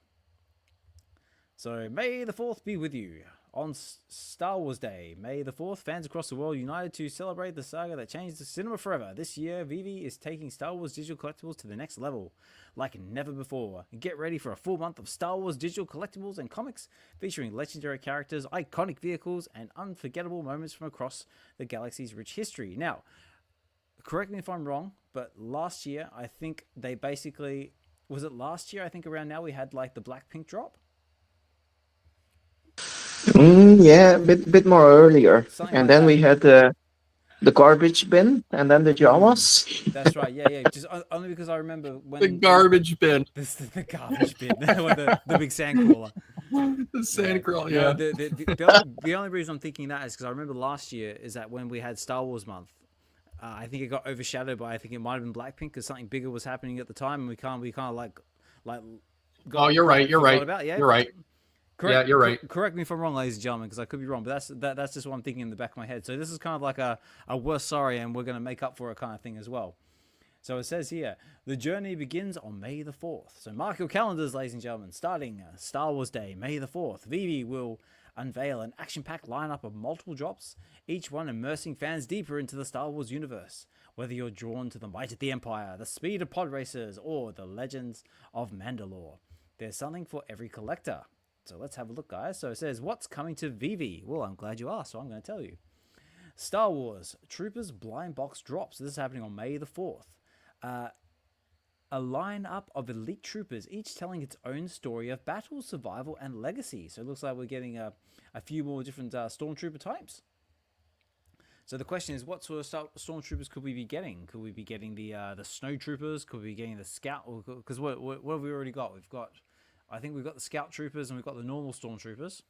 So, May the 4th be with you. On Star Wars Day, May the 4th, fans across the world united to celebrate the saga that changed the cinema forever. This year, VeVe is taking Star Wars digital collectibles to the next level, like never before. Get ready for a full month of Star Wars digital collectibles and comics, featuring legendary characters, iconic vehicles, and unforgettable moments from across the galaxy's rich history. Now, correct me if I'm wrong, but last year, I think they basically... Was it last year? I think around now we had like the Blackpink drop. Yeah, a bit more earlier. Something And like then that. we had the garbage bin, and then the Jawas. That's right. Yeah. Just only because I remember when The garbage bin. the garbage bin, with the big sandcrawler. The sandcrawler, yeah. The only reason I'm thinking that is because I remember last year is that when we had Star Wars month, I think it got overshadowed by, I think it might have been Blackpink, because something bigger was happening at the time, and we kind of like. Oh, you're right. You're right. Yeah? You're right. Yeah, you're right. Correct me if I'm wrong, ladies and gentlemen, because I could be wrong, but that's just what I'm thinking in the back of my head. So this is kind of like a worse sorry, and we're going to make up for it kind of thing as well. So it says here, the journey begins on May the 4th. So mark your calendars, ladies and gentlemen. Starting Star Wars Day, May the 4th, VeVe will unveil an action-packed lineup of multiple drops, each one immersing fans deeper into the Star Wars universe. Whether you're drawn to the might of the Empire, the speed of pod racers, or the legends of Mandalore, there's something for every collector. So let's have a look, guys. So it says, what's coming to VeVe? Well, I'm glad you asked, so I'm going to tell you. Star Wars Troopers Blind Box Drops. This is happening on May the 4th. A lineup of elite troopers, each telling its own story of battle, survival, and legacy. So it looks like we're getting a few more different stormtrooper types. So the question is, what sort of stormtroopers could we be getting? Could we be getting the snow troopers? Could we be getting the scout? Because what have we already got? I think we've got the scout troopers, and we've got the normal stormtroopers.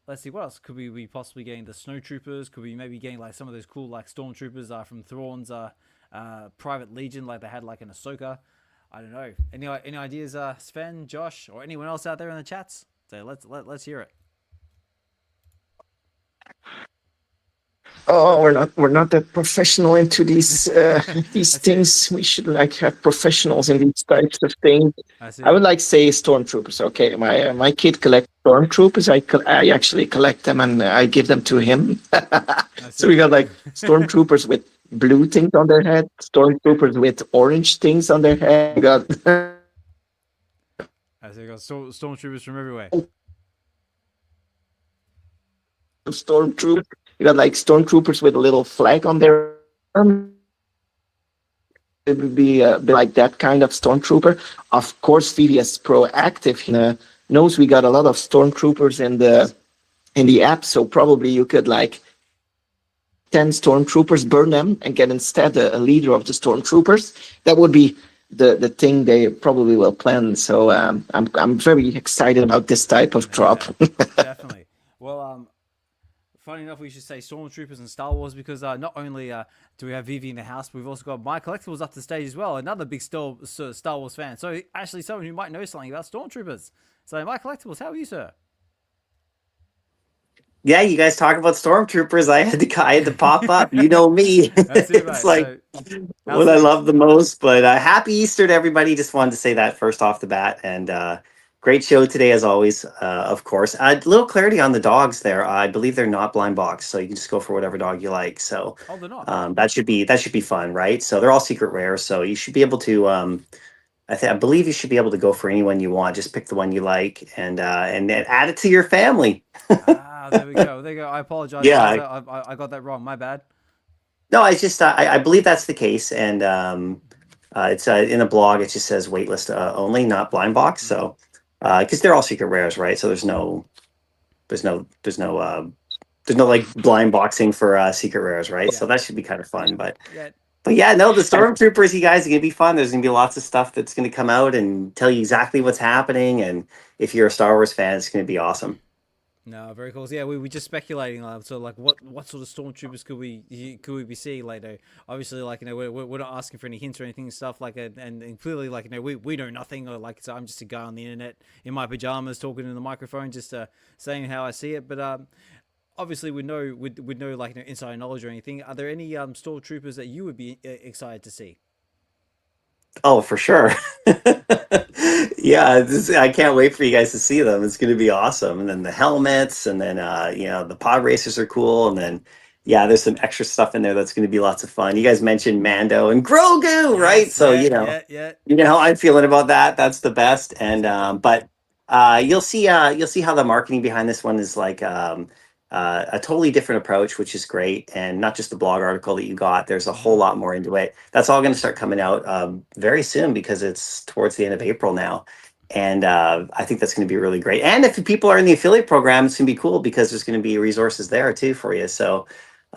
Let's see, what else could we be possibly getting? The snow troopers? Could we maybe getting like some of those cool like stormtroopers from Thrawn's Private Legion, like they had like in Ahsoka? I don't know. Any ideas, Sven, Josh, or anyone else out there in the chats? So let's hear it. Oh, we're not that professional into these things. We should like have professionals in these types of things. I would like say stormtroopers. Okay, my kid collects stormtroopers. I actually collect them and I give them to him. So we got like stormtroopers with blue things on their head, stormtroopers with orange things on their head. We got stormtroopers from everywhere. Stormtroopers. You got like stormtroopers with a little flag on their arm. It would be a bit like that kind of stormtrooper. Of course, VeVe is proactive. Knows we got a lot of stormtroopers in the app, so probably you could like 10 stormtroopers, burn them, and get instead a leader of the stormtroopers. That would be the thing they probably will plan. So I'm very excited about this type of drop. Definitely. Well, funny enough, we should say Stormtroopers and Star Wars, because not only do we have VeVe in the house, but we've also got My Collectables up to stage as well, another big Star Wars fan. So actually someone who might know something about Stormtroopers. So My Collectables, how are you, sir? Yeah, you guys talk about stormtroopers. I had to pop up. You know me. That's it, it's right. like what I love the most. But happy Easter to everybody. Just wanted to say that first off the bat. And great show today, as always. Of course, a little clarity on the dogs there. I believe they're not blind box, so you can just go for whatever dog you like. So they're not. that should be fun, right? So they're all secret rare. So you should be able to. I believe you should be able to go for anyone you want. Just pick the one you like and add it to your family. There we go. There you go. I apologize. Yeah, I got that wrong. My bad. No, it's just I believe that's the case, and it's in the blog. It just says waitlist only, not blind box. So because they're all secret rares, right? So there's no like blind boxing for secret rares, right? Yeah. So that should be kind of fun, but. Yeah. But yeah, no, the stormtroopers, you guys, are gonna be fun. There's gonna be lots of stuff that's gonna come out and tell you exactly what's happening. And if you're a Star Wars fan, it's gonna be awesome. No, very cool. So, yeah, we were just speculating, so like, what sort of stormtroopers could we be seeing later? Obviously, like, you know, we're not asking for any hints or anything and stuff like it, and clearly, like, you know, we know nothing, or like, so I'm just a guy on the internet in my pajamas talking in the microphone, just saying how I see it. But obviously, with no like, you know, inside knowledge or anything, are there any stormtroopers that you would be excited to see? Oh, for sure. Yeah, I can't wait for you guys to see them. It's going to be awesome. And then the helmets, and then the pod racers are cool. And then yeah, there's some extra stuff in there that's going to be lots of fun. You guys mentioned Mando and Grogu, right? Yes, So yeah. you know how I'm feeling about that. That's the best. And but you'll see how the marketing behind this one is like a totally different approach, which is great. And not just the blog article that you got. There's a whole lot more into it. That's all going to start coming out very soon, because it's towards the end of April now. And I think that's going to be really great. And if people are in the affiliate program, it's going to be cool, because there's going to be resources there too for you. So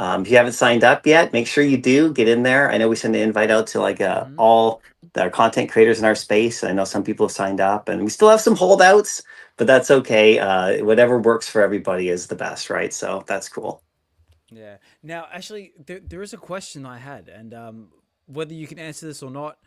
if you haven't signed up yet, make sure you do get in there. I know we send an invite out to like all the content creators in our space. I know some people have signed up, and we still have some holdouts, but that's okay. Whatever works for everybody is the best, right? So that's cool. Yeah. Now, actually, there is a question I had, and whether you can answer this or not,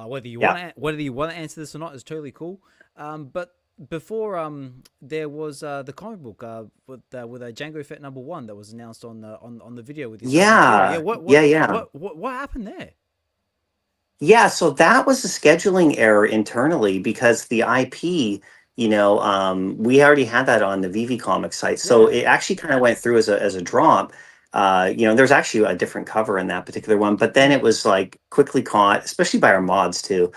whether you want to answer this or not is totally cool. But before there was the comic book with Django Fett #1 that was announced on the video with yourself and Kira. Yeah. What happened there? Yeah, so that was a scheduling error internally, because the IP, we already had that on the VeVe Comics site. So Yeah. it actually kind of went through as a drop. There's actually a different cover in that particular one, but then it was like quickly caught, especially by our mods too.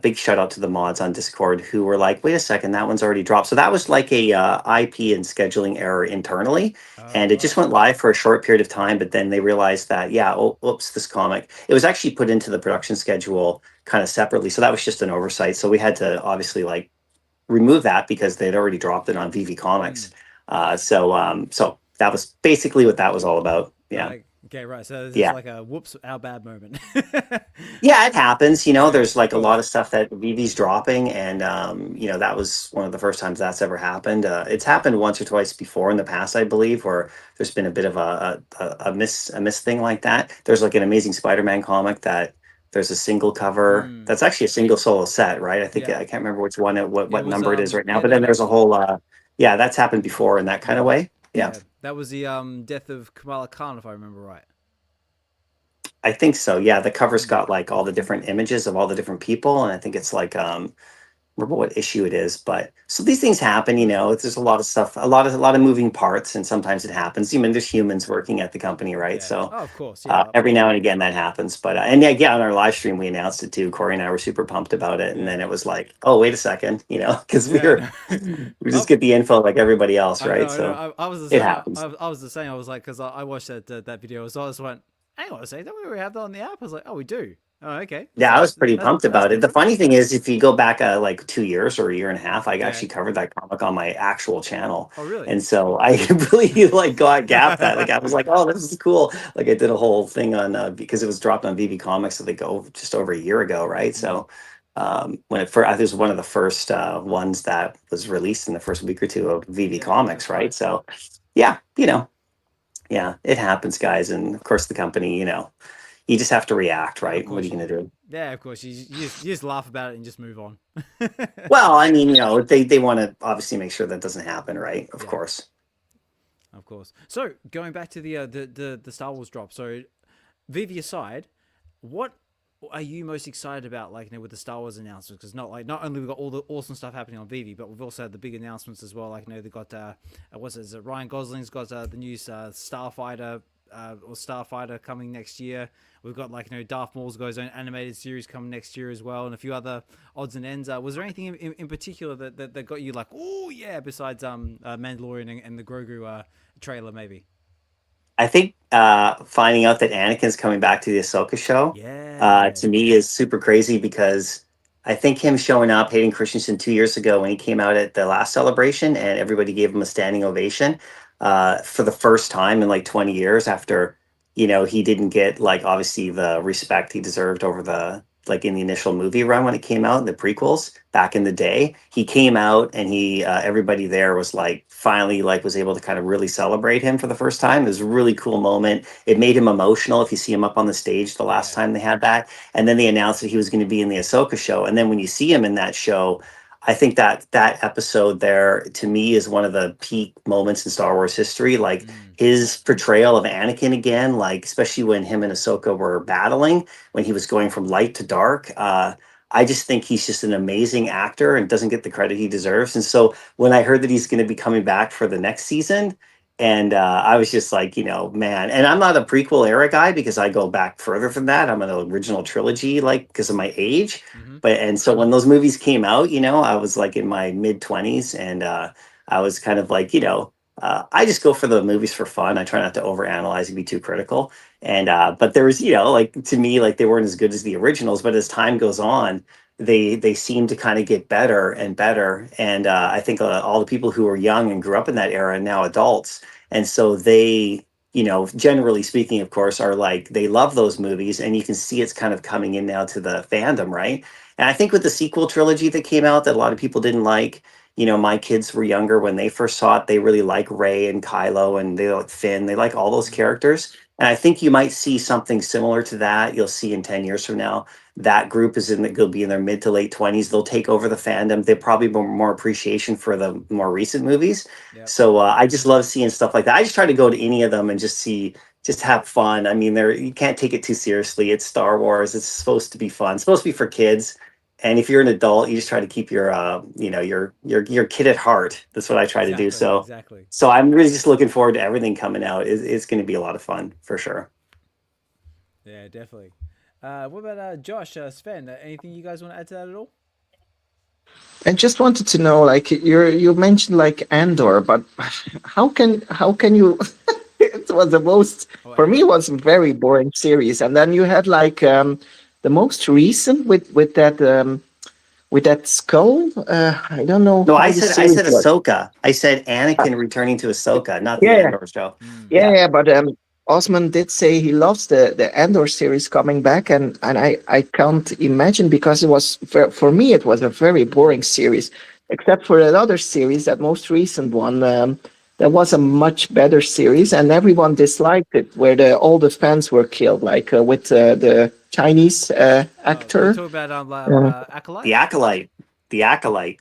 Big shout out to the mods on Discord who were like, wait a second, that one's already dropped. So that was like a IP and scheduling error internally. And it just Right. went live for a short period of time, but then they realized that, yeah, oh, oops, this comic, it was actually put into the production schedule kind of separately. So that was just an oversight. So we had to obviously like remove that, because they'd already dropped it on VeVe Comics. So that was basically what that was all about. Yeah. Okay, right. So this is Yeah. like a whoops, our bad moment. Yeah, it happens. Yeah, There's like a cool. lot of stuff that VV's dropping, and that was one of the first times that's ever happened. It's happened once or twice before in the past, I believe, where there's been a bit of a miss thing like that. There's like an Amazing Spider-Man comic that there's a single cover that's actually a single solo set, right? I think Yeah. I can't remember which one, It what was number it is right now, yeah, but then there's a whole yeah, that's happened before in that kind of way. Yeah. yeah. That was the death of Kamala Khan, if I remember right. I think so. Yeah, the cover's got like all the different images of all the different people, and I think it's like remember what issue it is, but so these things happen. There's a lot of stuff, a lot of moving parts, and sometimes it happens. There's humans working at the company, right? Yeah. So Oh, of course. Yeah. every now and again that happens. But and yeah, on our live stream we announced it too. Corey and I were super pumped about it, and then it was like, oh, wait a second, because Yeah. we just get the info like everybody else, I right? know. So I was the it same. happens. I was the same. I was like, because I watched that video, so I just went, hang on a second, don't we already have that on the app? I was like, oh, we do. Oh, okay. Yeah, I was pretty pumped That's about it. cool. The funny thing is, if you go back like 2 years or a year and a half, I Yeah. actually covered that comic on my actual channel. Oh, really? And so I really like gapped that. Like I was like, oh, this is cool. Like I did a whole thing on because it was dropped on VeVe Comics, so they go just over a year ago, right? So when it first, I think it was one of the first ones that was released in the first week or two of VeVe Comics, right? So yeah, yeah, it happens, guys. And of course, the company, you just have to react, right? What are you going to do? Yeah, of course. You just laugh about it and just move on. Well, I mean, they want to obviously make sure that doesn't happen, right? Of course. Of course. So going back to the Star Wars drop. So VeVe aside, what are you most excited about, like, with the Star Wars announcements? Because not only we've got all the awesome stuff happening on VeVe, but we've also had the big announcements as well. Like, they've got Ryan Gosling's got the new Starfighter coming next year. We've got Darth Maul's got his own animated series coming next year as well, and a few other odds and ends. Was there anything in particular that got you like, oh yeah, besides Mandalorian and the Grogu trailer maybe? I think finding out that Anakin's coming back to the Ahsoka show, to me is super crazy, because I think him showing up, Hayden Christensen 2 years ago when he came out at the last celebration, and everybody gave him a standing ovation for the first time in like 20 years after, he didn't get like obviously the respect he deserved over the like in the initial movie run when it came out in the prequels back in the day. He came out and he everybody there was like finally like was able to kind of really celebrate him for the first time. It was a really cool moment. It made him emotional if you see him up on the stage the last time they had that. And then they announced that he was going to be in the Ahsoka show. And then when you see him in that show, I think that that episode there to me is one of the peak moments in Star Wars history. Like his portrayal of Anakin again, like especially when him and Ahsoka were battling, when he was going from light to dark. I just think he's just an amazing actor and doesn't get the credit he deserves. And so when I heard that he's going to be coming back for the next season, and I was just like, you know, man. And I'm not a prequel era guy because I go back further than that. I'm an original trilogy, like because of my age. But and so when those movies came out, you know, I was like in my mid-20s, and I was kind of like, you know, I just go for the movies for fun. I try not to overanalyze and be too critical. And but there was, you know, like to me, like they weren't as good as the originals. But as time goes on, they seem to kind of get better and better. And I think all the people who were young and grew up in that era are now adults, and so they, you know, generally speaking, of course, are like they love those movies, and you can see it's kind of coming in now to the fandom, right? And I think with the sequel trilogy that came out that a lot of people didn't like, you know, my kids were younger when they first saw it. They really like Rey and Kylo, and they like Finn. They like all those characters. And I think you might see something similar to that. You'll see in 10 years from now, that group is in the, will be in their mid to late 20s. They'll take over the fandom. They probably more appreciation for the more recent movies. So I just love seeing stuff like that. I just try to go to any of them and just see, just have fun. I mean, you can't take it too seriously. It's Star Wars. It's supposed to be fun. It's supposed to be for kids. And if you're an adult, you just try to keep your, you know, your kid at heart. That's what I try to do. So, so I'm really just looking forward to everything coming out. It's going to be a lot of fun for sure. Yeah, definitely. What about Josh, Sven? Anything you guys want to add to that at all? I just wanted to know, like you mentioned like Andor, but how can you? It was the most for me. It was a very boring series, and then you had like the most recent with that skull. I don't know. No, I said Ahsoka. I said Anakin returning to Ahsoka, not the Andor show. Yeah, but Osman did say he loves the Andor series coming back, and I can't imagine, because it was for me it was a very boring series, except for that other series, that most recent one. That was a much better series, and everyone disliked it, where all the fans were killed, like with the Chinese actor. Talk about Acolyte? The Acolyte.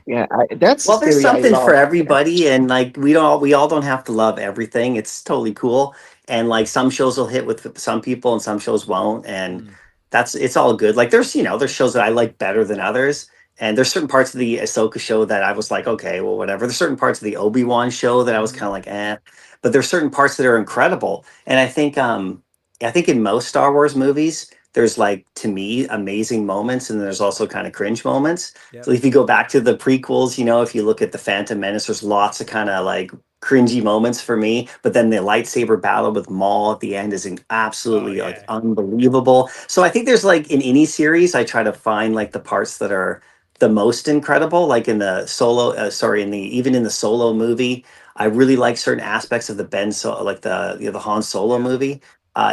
Yeah. That's well, there's something for everybody, and like we all don't have to love everything. It's totally cool, and like some shows will hit with some people, and some shows won't, and it's all good. Like there's shows that I like better than others. And there's certain parts of the Ahsoka show that I was like, okay, well, whatever. There's certain parts of the Obi-Wan show that I was kind of like, eh. But there's certain parts that are incredible. And I think in most Star Wars movies, there's like, to me, amazing moments, and there's also kind of cringe moments. So if you go back to the prequels, you know, if you look at the Phantom Menace, there's lots of kind of like cringy moments for me. But then the lightsaber battle with Maul at the end is absolutely like unbelievable. So I think there's like in any series, I try to find like the parts that are the most incredible, like in the solo even in the Solo movie. I really like certain aspects of the like the Han Solo movie.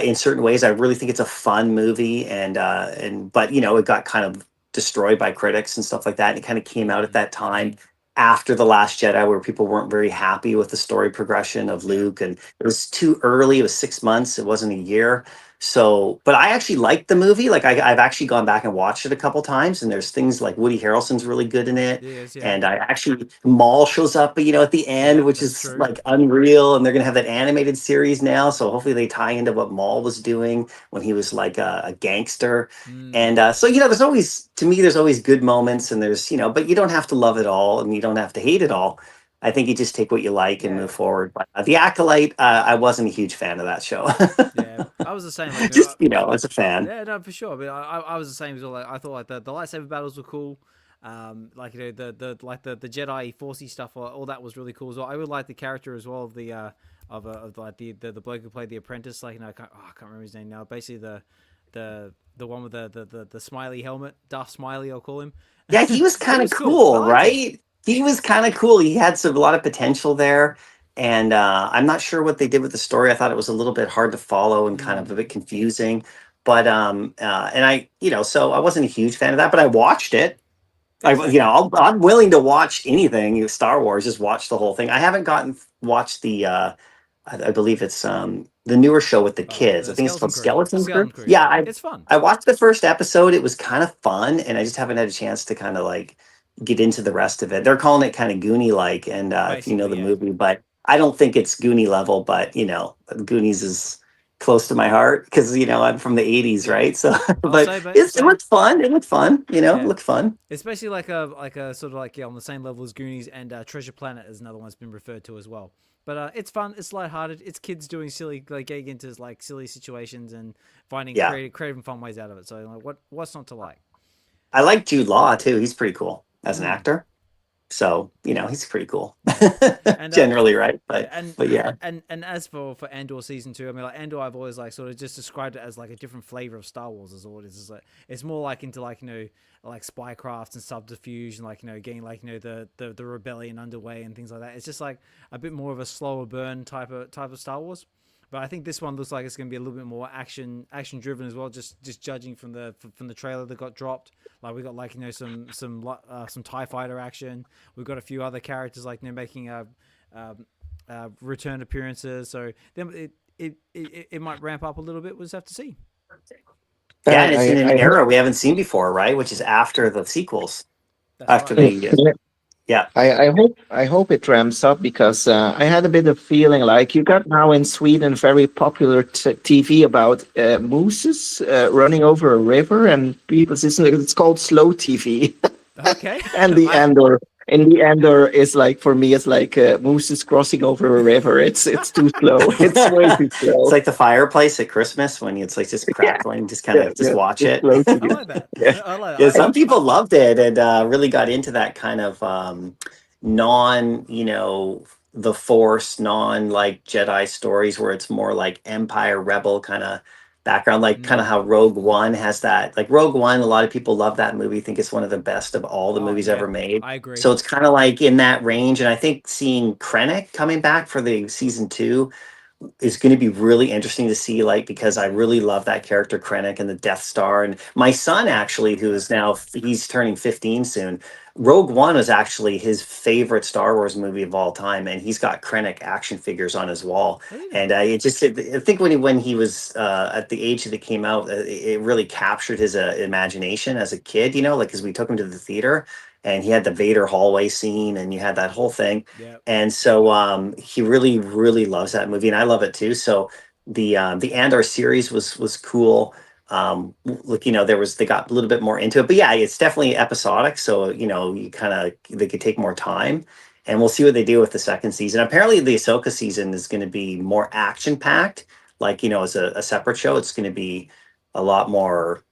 In certain ways, I really think it's a fun movie, but you know, it got kind of destroyed by critics and stuff like that. And it kind of came out at that time after The Last Jedi, where people weren't very happy with the story progression of Luke, and it was too early. It was 6 months. It wasn't a year. So, but I actually liked the movie. Like I've actually gone back and watched it a couple times, and there's things like Woody Harrelson's really good in it. And I actually, Maul shows up, you know, at the end, which is like unreal. And they're going to have that animated series now. So hopefully they tie into what Maul was doing when he was like a gangster. And so, you know, there's always good moments, and there's, you know, but you don't have to love it all, and you don't have to hate it all. I think you just take what you like and move forward. But the Acolyte, I wasn't a huge fan of that show. I was the same. Like, just, you know, as a fan. Yeah, no, for sure. But I was the same as well. Like, I thought like the lightsaber battles were cool. Like, you know, the Jedi Forcey stuff, all that was really cool as well. I would like the character as well of the like the bloke who played the apprentice. Like, you know, I can't remember his name now. Basically the one with the smiley helmet, Darth Smiley, I'll call him. Yeah, he was kind of cool, right? He was kind of cool. He had a lot of potential there. And I'm not sure what they did with the story. I thought it was a little bit hard to follow and kind of a bit confusing. But and I, so I wasn't a huge fan of that, but I watched it. I'm willing to watch anything Star Wars. Just watch the whole thing. I haven't watched the. I believe it's the newer show with the kids. The I think it's called Skeleton Skeleton Crew. Crew. Yeah, It's fun. I watched the first episode. It was kind of fun, and I just haven't had a chance to kind of like get into the rest of it. They're calling it kind of Goonie like, and if you know the movie, but I don't think it's Goonie level. But Goonies is close to my heart because I'm from the '80s, right? So, but it looked fun. It looked fun. It looked fun. Especially like a sort of like on the same level as Goonies, and Treasure Planet is another one that's been referred to as well. But it's fun. It's lighthearted. It's kids doing silly, like getting into like silly situations and finding creative and fun ways out of it. So like, what's not to like? I like Jude Law too. He's pretty cool as an actor. So he's pretty cool. And, generally, right? But yeah. And as for Andor season 2, I mean, like Andor, I've always like sort of just described it as like a different flavor of Star Wars. Is all it is. It's more like into like like spycraft and subterfuge and like getting like the rebellion underway and things like that. It's just like a bit more of a slower burn type of Star Wars. But I think this one looks like it's going to be a little bit more action driven as well. Just judging from the trailer that got dropped, like we got like some TIE fighter action. We've got a few other characters like making return appearances. So then it might ramp up a little bit. We'll just have to see. Yeah, and it's in an era we haven't seen before, right? Which is after the sequels. That's right. Yeah, I hope it ramps up because I had a bit of feeling like you got now in Sweden very popular TV about mooses running over a river, and people it's called slow TV. Okay. And the Andor is like, for me, it's like mooses crossing over a river. It's too slow. It's way too slow. It's like the fireplace at Christmas when it's like just crackling, just kind of watch it. I like that. I like that. Yeah, some people loved it and really got into that kind of the Force, like Jedi stories where it's more like Empire Rebel kind of background, like kind of how Rogue One has that. Like Rogue One, a lot of people love that movie, think it's one of the best of all the movies ever made. I agree. So it's kind of like in that range, and I think seeing Krennic coming back for the season 2 is going to be really interesting to see, like, because I really love that character Krennic and the Death Star. And my son actually, who is now he's turning 15 soon, Rogue One was actually his favorite Star Wars movie of all time, and he's got Krennic action figures on his wall. And I think when he was at the age that it came out, it really captured his imagination as a kid, like, because we took him to the theater and he had the Vader hallway scene and you had that whole thing. Yep. And so he really, really loves that movie, and I love it too. So the Andor series was cool. They got a little bit more into it, but yeah, it's definitely episodic. So, they could take more time, and we'll see what they do with the second season. Apparently the Ahsoka season is going to be more action packed, like, as a separate show. It's going to be a lot more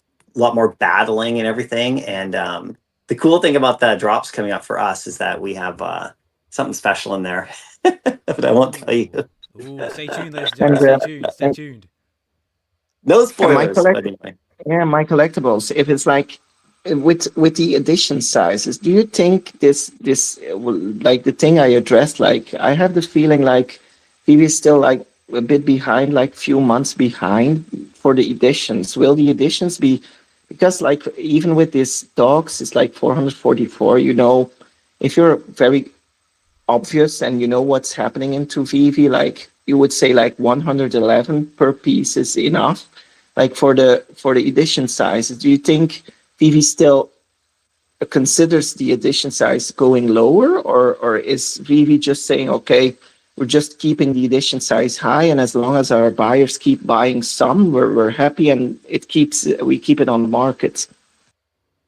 battling and everything. And, the cool thing about the drops coming up for us is that we have, something special in there, but I won't tell you. Ooh, stay tuned, ladies and gentlemen. Stay tuned. No spoilers. My collectibles. If it's like with the edition sizes, do you think this like the thing I addressed? Like, I have the feeling like VeVe is still like a bit behind, like few months behind for the editions. Will the editions be, because like even with these dogs, it's like 444. If you're very obvious and you know what's happening into VeVe, like you would say like 111 per piece is enough. Like for the edition size, do you think VeVe still considers the edition size going lower, or is VeVe just saying, okay, we're just keeping the edition size high, and as long as our buyers keep buying some, we're happy, and we keep it on the market?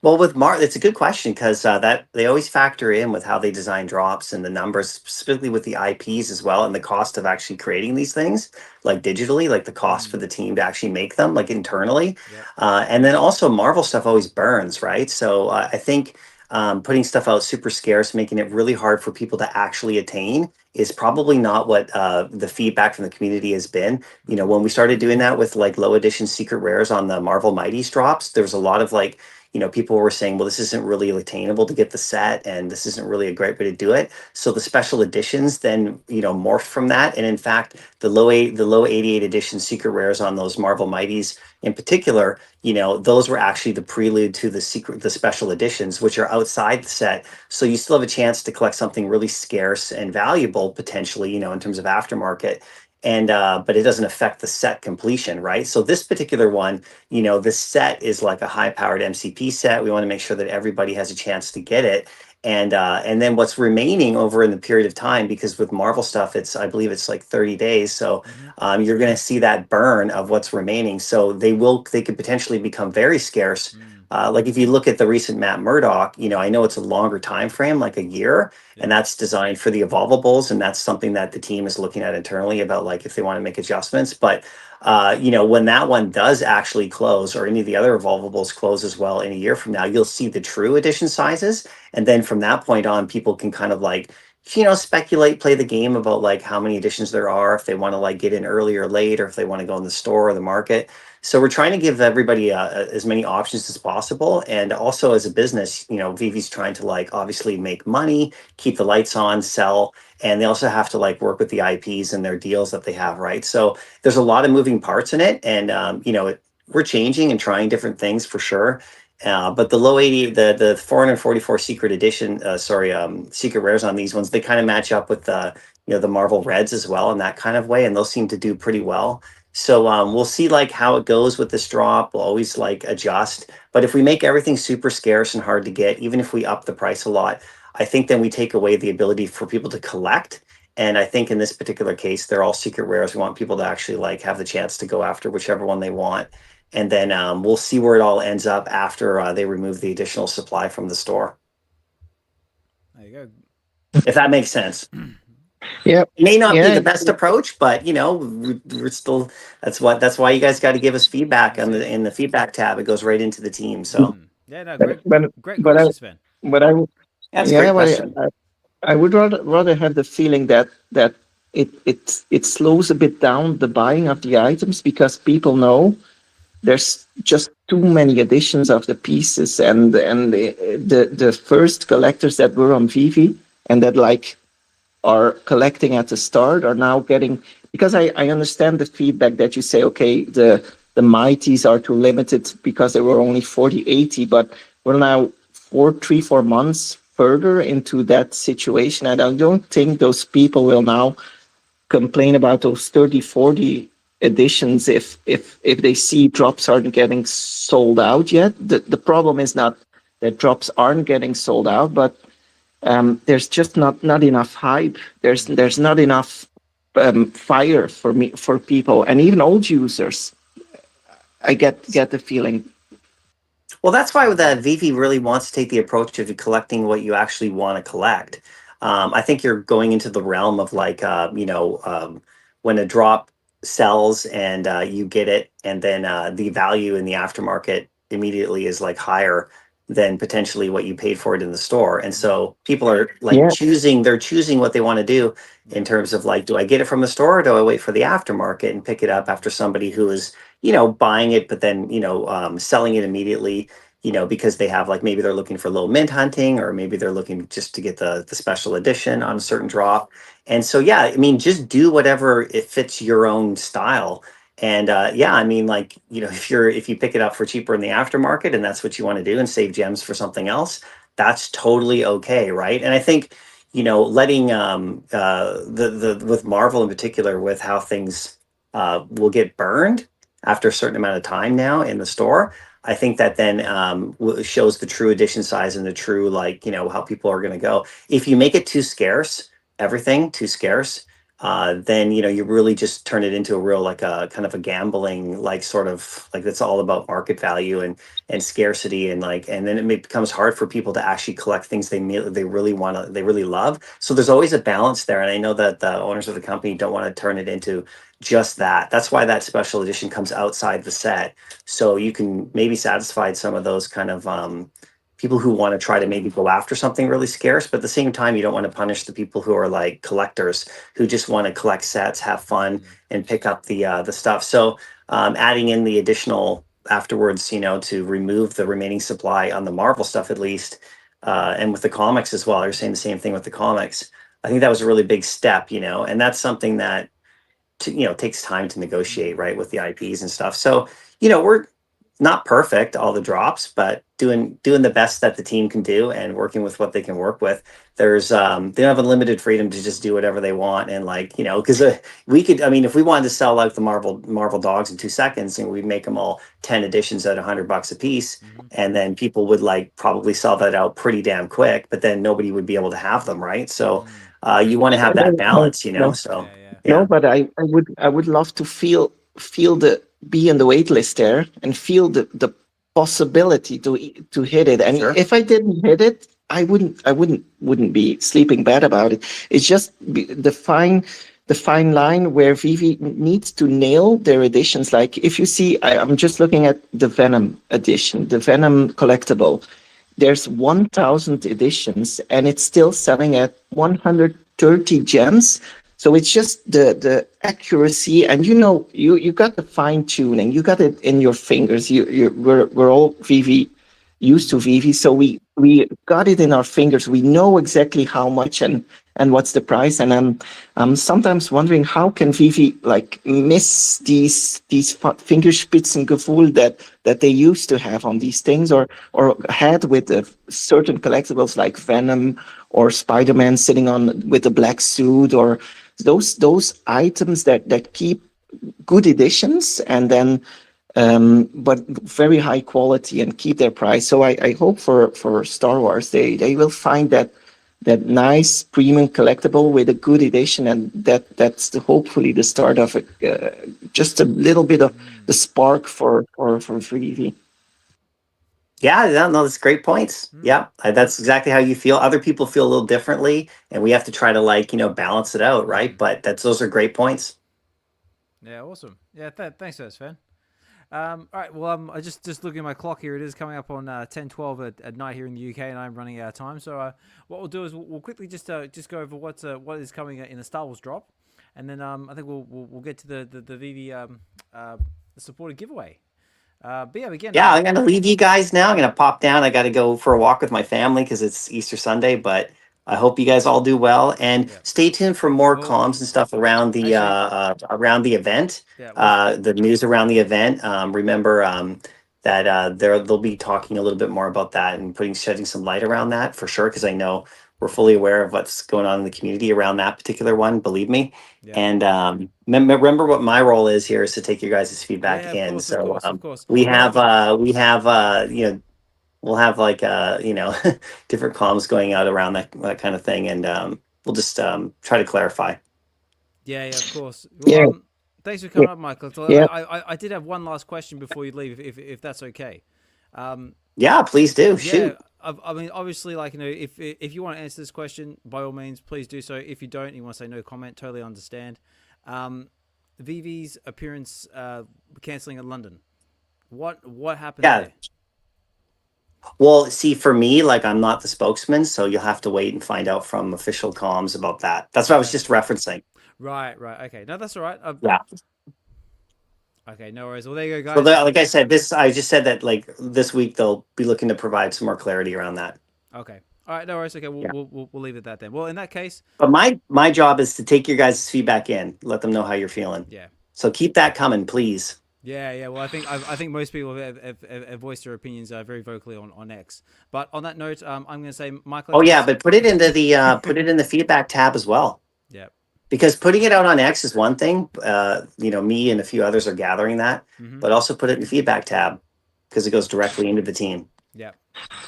Well, with it's a good question, because that they always factor in with how they design drops and the numbers, specifically with the IPs as well, and the cost of actually creating these things, like digitally, like the cost for the team to actually make them, like internally. And then also Marvel stuff always burns, right? So I think putting stuff out super scarce, making it really hard for people to actually attain, is probably not what the feedback from the community has been. When we started doing that with like low edition secret rares on the Marvel Mighties drops, there was a lot of like, people were saying, well, this isn't really attainable to get the set, and this isn't really a great way to do it. So the special editions then, morphed from that. And in fact, the low 88 edition secret rares on those Marvel Mighties in particular, those were actually the prelude to the special editions, which are outside the set. So you still have a chance to collect something really scarce and valuable potentially, in terms of aftermarket. And but it doesn't affect the set completion, right? So this particular one, this set is like a high-powered MCP set. We want to make sure that everybody has a chance to get it. And then what's remaining over in the period of time, because with Marvel stuff, I believe it's like 30 days. So you're going to see that burn of what's remaining. So they could potentially become very scarce. Like if you look at the recent Matt Murdock, I know it's a longer time frame, like a year, and that's designed for the Evolvables, and that's something that the team is looking at internally about, like, if they want to make adjustments. But when that one does actually close, or any of the other Evolvables close as well in a year from now, you'll see the true edition sizes, and then from that point on, people can kind of like, speculate, play the game about like how many editions there are, if they want to like get in early or late, or if they want to go in the store or the market. So we're trying to give everybody as many options as possible. And also as a business, VeVe's trying to like obviously make money, keep the lights on, sell, and they also have to like work with the IPs and their deals that they have, right? So there's a lot of moving parts in it, and we're changing and trying different things for sure. But the low 80, the 444 secret edition, secret rares on these ones, they kind of match up with the Marvel Reds as well in that kind of way, and those seem to do pretty well. So we'll see like how it goes with this drop. We'll always like adjust. But if we make everything super scarce and hard to get, even if we up the price a lot, I think then we take away the ability for people to collect. And I think in this particular case, they're all secret rares. We want people to actually like have the chance to go after whichever one they want. And then we'll see where it all ends up after they remove the additional supply from the store. There you go. If that makes sense. Yeah, It may not be the best approach, but we're still. That's why you guys got to give us feedback in the feedback tab. It goes right into the team. So yeah, no, great but question, Sven. But I, that's a great question. I would rather have the feeling that it slows a bit down the buying of the items, because people know there's just too many editions of the pieces, and the first collectors that were on VeVe and that like are collecting at the start are now getting, because I understand the feedback that you say, okay, the Mighties are too limited because they were only 40/80, but we're now 3-4 months further into that situation, and I don't think those people will now complain about those 30-40 editions if they see drops aren't getting sold out yet. The problem is not that drops aren't getting sold out, but there's just not enough hype. There's not enough fire for people, and even old users. I get the feeling. Well, that's why the VeVe really wants to take the approach of collecting what you actually want to collect. I think you're going into the realm of like, when a drop sells and you get it, and then the value in the aftermarket immediately is like higher than potentially what you paid for it in the store. And so people are like choosing what they want to do in terms of like, do I get it from the store, or do I wait for the aftermarket and pick it up after somebody who is, buying it, but then, selling it immediately, because they have like, maybe they're looking for low mint hunting, or maybe they're looking just to get the special edition on a certain drop. And so, yeah, I mean, just do whatever it fits your own style. And I mean, like, if you pick it up for cheaper in the aftermarket and that's what you want to do and save gems for something else, that's totally okay, right? And I think, letting with Marvel in particular, with how things will get burned after a certain amount of time now in the store, I think that then shows the true edition size and the true, like, how people are going to go. If you make it too scarce, everything too scarce, then you really just turn it into a real, like, a kind of a gambling, like, sort of like, it's all about market value and scarcity, and like, and then it becomes hard for people to actually collect things they really want to, they really love. So there's always a balance there, and I know that the owners of the company don't want to turn it into just that. That's why that special edition comes outside the set, so you can maybe satisfy some of those kind of people who want to try to maybe go after something really scarce, but at the same time, you don't want to punish the people who are like collectors, who just want to collect sets, have fun, and pick up the stuff. So adding in the additional afterwards, to remove the remaining supply on the Marvel stuff at least, and with the comics as well. They're saying the same thing with the comics. I think that was a really big step, and that's something that takes time to negotiate, right, with the IPs and stuff. So, we're not perfect, all the drops, but doing the best that the team can do and working with what they can work with. There's they don't have unlimited freedom to just do whatever they want, and because we could, if we wanted to sell like the Marvel dogs in 2 seconds, and we'd make them all 10 editions at $100 a piece, and then people would probably sell that out pretty damn quick, but then nobody would be able to have them, right? So you want to have that balance, so no, but I would love to feel be in the wait list there and feel the possibility to hit it. And Sure. if I didn't hit it, I wouldn't be sleeping bad about it. It's just the fine line where VeVe needs to nail their editions. Like if you see, I'm just looking at the Venom edition, the Venom collectible. There's 1,000 editions and it's still selling at 130 gems. So it's just the accuracy, and you got the fine tuning, you got it in your fingers. We're all VeVe, used to VeVe, so we got it in our fingers. We know exactly how much and what's the price. And I'm sometimes wondering how can VeVe miss these Fingerspitzengefühl that they used to have on these things, or had with certain collectibles like Venom or Spider-Man sitting on with a black suit, or those items that keep good editions and then but very high quality and keep their price. So I hope for Star Wars they will find that nice premium collectible with a good edition, and that's hopefully the start of just a little bit of the spark for VeVe. Yeah, no, that's great points. Yeah, that's exactly how you feel. Other people feel a little differently, and we have to try to balance it out, right? But those are great points. Yeah, awesome. Yeah, thanks for that, Sven. All right, well, I just looking at my clock here. It is coming up on 10:12 at night here in the UK, and I'm running out of time. So what we'll do is we'll quickly just go over what is coming in the Star Wars drop, and then I think we'll get to the VeVe supported giveaway. But yeah, again. Yeah, I'm gonna leave you guys now. I'm gonna pop down. I got to go for a walk with my family because it's Easter Sunday. But I hope you guys all do well, and stay tuned for more comms and stuff around the event. The news around the event. Remember that they'll be talking a little bit more about that and shedding some light around that for sure. Because I know we're fully aware of what's going on in the community around that particular one. Believe me. Yeah. And remember what my role is here is to take your guys' feedback in. Course, so of course. We'll have different comms going out around that kind of thing, and we'll just try to clarify. Yeah, of course. Well, thanks for coming up, Michael. So yeah. I did have one last question before you leave, if that's okay. Yeah, please do. Shoot. I mean, obviously, if you want to answer this question, by all means, please do so. If you don't, you want to say no comment, totally understand. VeVe's appearance cancelling in London. What happened there? Well, see, for me, I'm not the spokesman, so you'll have to wait and find out from official comms about that. That's what I was just referencing. Right. Okay. No, that's all right. Yeah. Okay, no worries. Well, there you go, guys. So, like I said, I just said that this week they'll be looking to provide some more clarity around that. Okay. All right, no worries. Okay, we'll leave it at that then. Well, in that case, but my job is to take your guys' feedback in, let them know how you're feeling. Yeah. So keep that coming, please. Yeah. Well, I think most people have voiced their opinions very vocally on X. But on that note, I'm going to say, Michael. Oh yeah, but put it into the put it in the feedback tab as well. Yeah. Because putting it out on X is one thing. Me and a few others are gathering that, but also put it in the feedback tab because it goes directly into the team. Yeah.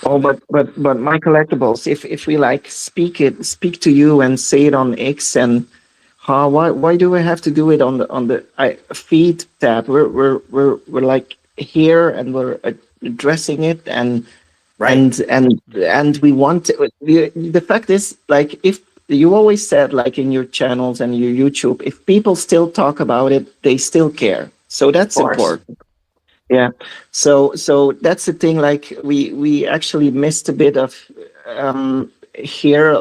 Oh, but my collectibles, if we speak to you and say it on X, and why do we have to do it on the feed tab? We're here and we're addressing it and right and we want to, the fact is if you always said in your channels and your YouTube, if people still talk about it, they still care. So that's important. Yeah. So that's the thing. We actually missed a bit of here.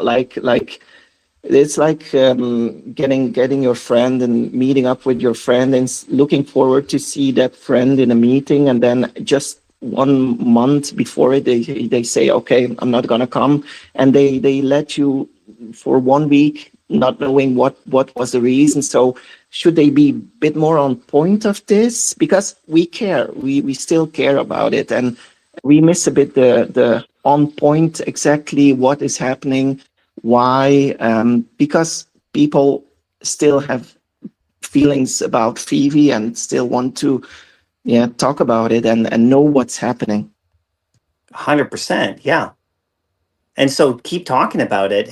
it's like getting your friend and meeting up with your friend and looking forward to see that friend in a meeting, and then just 1 month before it, they say, okay, I'm not gonna come, and they let you for 1 week, not knowing what was the reason. So should they be a bit more on point of this, because we care, we still care about it, and we miss a bit the on point exactly what is happening, why, because people still have feelings about VeVe and still want to talk about it and know what's happening. 100%, yeah. And so keep talking about it,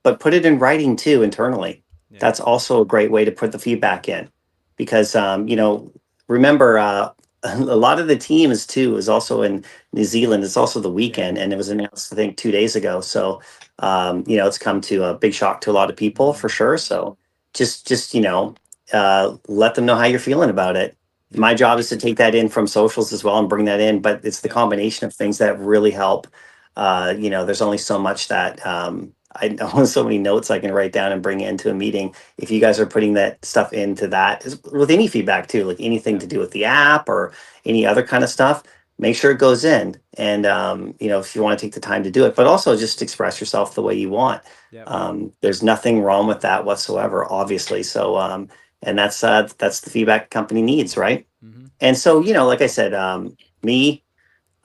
but put it in writing too internally. Yeah. That's also a great way to put the feedback in, because remember, a lot of the teams too is also in New Zealand. It's also the weekend, and it was announced I think 2 days ago. So it's come to a big shock to a lot of people for sure. So just let them know how you're feeling about it. My job is to take that in from socials as well and bring that in, but it's the combination of things that really help. There's only so much that I know, so many notes I can write down and bring into a meeting. If you guys are putting that stuff into that, with any feedback too, like anything to do with the app or any other kind of stuff, make sure it goes in. And if you want to take the time to do it, but also just express yourself the way you want. There's nothing wrong with that whatsoever, obviously. So and that's the feedback company needs, right? Mm-hmm. And so like I said, me.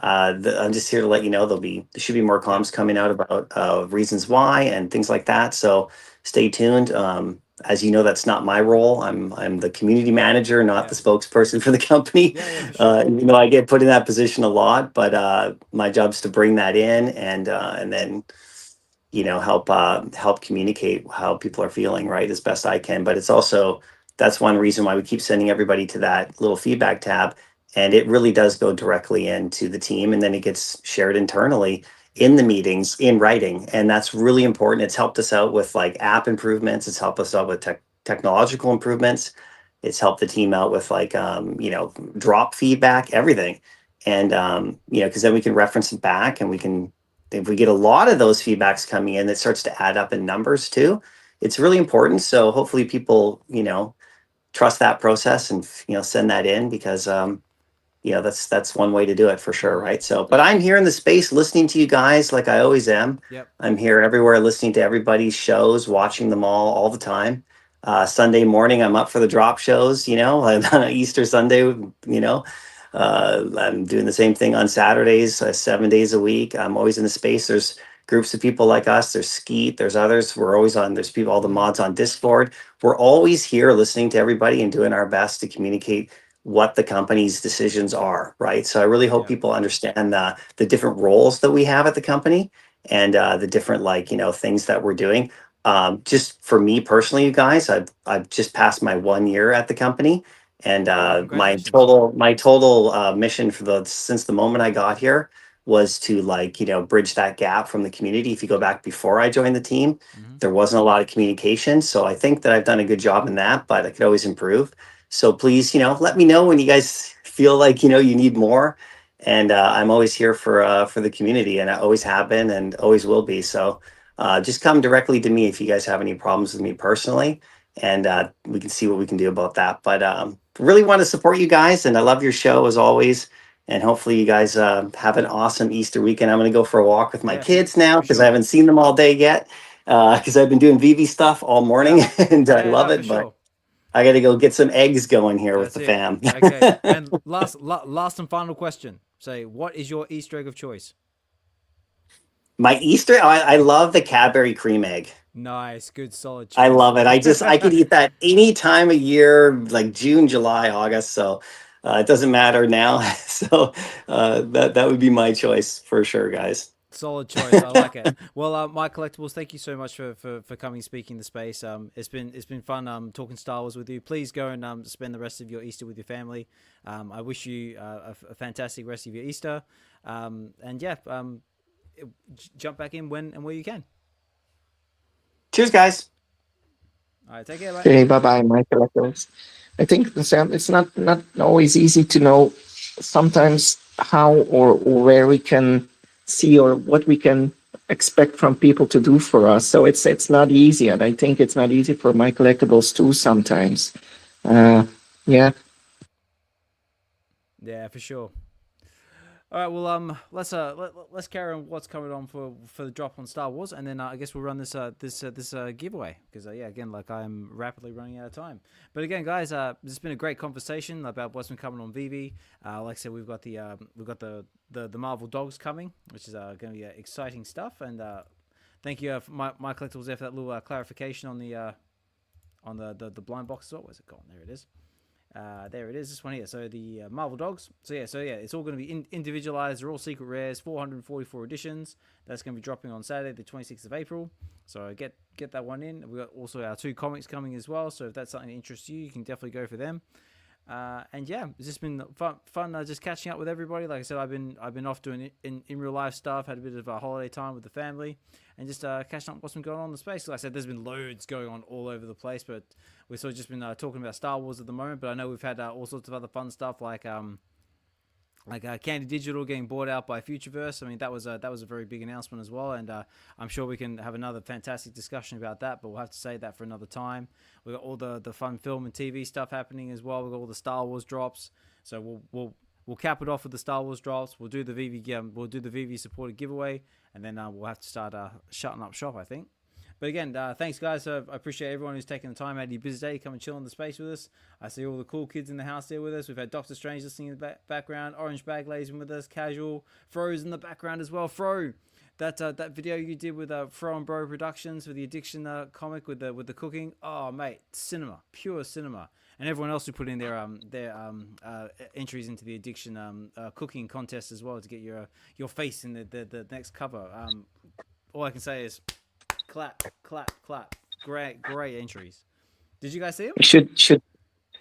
I'm just here to let you know there should be more comms coming out about reasons why and things like that. So stay tuned. As you know, that's not my role. I'm the community manager, not the spokesperson for the company. For sure. I get put in that position a lot, but my job is to bring that in and then help communicate how people are feeling, right, as best I can. But it's also, that's one reason why we keep sending everybody to that little feedback tab. And it really does go directly into the team, and then it gets shared internally in the meetings in writing. And that's really important. It's helped us out with like app improvements. It's helped us out with technological improvements. It's helped the team out with like, drop feedback, everything. And, because then we can reference it back, and if we get a lot of those feedbacks coming in, it starts to add up in numbers too. It's really important. So hopefully people, trust that process and, send that in, because, that's one way to do it for sure, right? So, but I'm here in the space listening to you guys like I always am. Yep. I'm here everywhere listening to everybody's shows, watching them all the time. Sunday morning, I'm up for the drop shows, on Easter Sunday, I'm doing the same thing on Saturdays, 7 days a week. I'm always in the space. There's groups of people like us. There's Skeet, there's others. We're always on, there's people, all the mods on Discord. We're always here listening to everybody and doing our best to communicate what the company's decisions are, right? So I really hope people understand the different roles that we have at the company, and the different things that we're doing. Just for me personally, you guys, I've just passed my 1 year at the company, and my total mission since the moment I got here was to bridge that gap from the community. If you go back before I joined the team, there wasn't a lot of communication. So I think that I've done a good job in that, but I could always improve. So please, let me know when you guys feel like, you need more. And I'm always here for the community, and I always have been and always will be. So just come directly to me if you guys have any problems with me personally, and we can see what we can do about that. But really want to support you guys, and I love your show as always. And hopefully you guys have an awesome Easter weekend. I'm going to go for a walk with my kids now, because I haven't seen them all day yet, because I've been doing VeVe stuff all morning, and I love it. But I got to go get some eggs going here with the fam. Okay. And last and final question. Say, what is your Easter egg of choice? My Easter, I love the Cadbury cream egg. Nice, good, solid choice. I love it. I could eat that any time of year, like June, July, August. So it doesn't matter now. So that would be my choice for sure, guys. Solid choice. I like it. Well, my Collectables, thank you so much for coming, speaking the space. It's been fun talking Star Wars with you. Please go and spend the rest of your Easter with your family. I wish you a fantastic rest of your Easter. Jump back in when and where you can. Cheers, guys. All right, take care. Bye. Okay, bye-bye, my Collectables. I think, Sam, it's not always easy to know sometimes how or where we can see or what we can expect from people to do for us. So it's not easy, and I think it's not easy for my collectibles too sometimes. Yeah. Yeah, for sure. All right, well, let's carry on what's coming on for the drop on Star Wars, and then I guess we'll run this giveaway because yeah, again, like I'm rapidly running out of time. But again, guys, this has been a great conversation about what's been coming on VeVe. Like I said, we've got the Marvel dogs coming, which is going to be exciting stuff. And thank you, my collectibles there for that little clarification on the blind box as well. Where's it gone? There it is. There it is, this one here. So the Marvel dogs. So yeah, it's all going to be individualized. They're all secret rares, 444 editions. That's going to be dropping on Saturday, the 26th of April. So get that one in. We've got also our 2 comics coming as well. So if that's something that interests you, you can definitely go for them. And yeah, it's just been fun just catching up with everybody. Like I said, I've been off doing in real life stuff. Had a bit of a holiday time with the family, and just catching up what's been going on in the space. Like I said, there's been loads going on all over the place, but we've sort of just been talking about Star Wars at the moment. But I know we've had all sorts of other fun stuff like Candy Digital getting bought out by Futureverse. I mean, that was a very big announcement as well, and I'm sure we can have another fantastic discussion about that, but we'll have to save that for another time. We've got all the fun film and TV stuff happening as well. We've got all the Star Wars drops, so we'll cap it off with the Star Wars drops. We'll do the VeVe supported giveaway, and then we'll have to start shutting up shop, I think. But again, thanks, guys. I appreciate everyone who's taking the time out of your busy day to come and chill in the space with us. I see all the cool kids in the house there with us. We've had Dokta Strange listening in the background. Orange Bag Lays with us. Casual. Fro's in the background as well. Fro, that video you did with Fro and Bro Productions for the Addiction comic with the cooking. Oh, mate, cinema. Pure cinema. And everyone else who put in their entries into the Addiction cooking contest as well to get your face in the next cover. All I can say is clap, clap, clap. Great entries. Did you guys see them?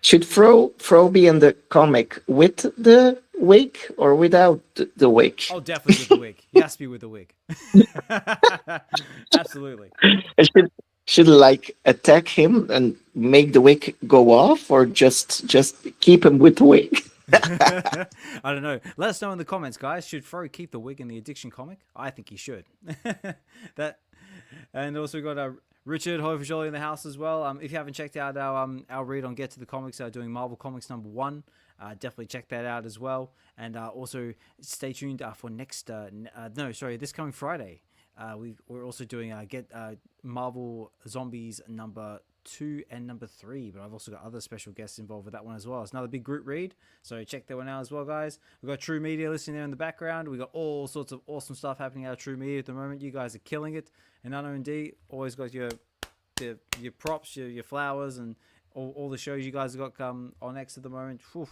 Should Fro be in the comic with the wig or without the wig? Oh, definitely with the wig. He has to be with the wig. Absolutely. Should like attack him and make the wig go off, or just keep him with the wig? I don't know. Let us know in the comments, guys. Should Fro keep the wig in the Addiction comic? I think he should. And also we got Richard Hovajoli in the house as well. If you haven't checked out our read on Get to the Comics, doing Marvel Comics #1, definitely check that out as well. And also stay tuned for this coming Friday. We're also doing Marvel Zombies #2 and #3, but I've also got other special guests involved with that one as well. It's another big group read, so check that one out as well, guys. We've got True Media listening there in the background. We've got all sorts of awesome stuff happening out of True Media at the moment. You guys are killing it. And NanoND always got your props, your flowers, and all the shows you guys have got on X at the moment. Whew,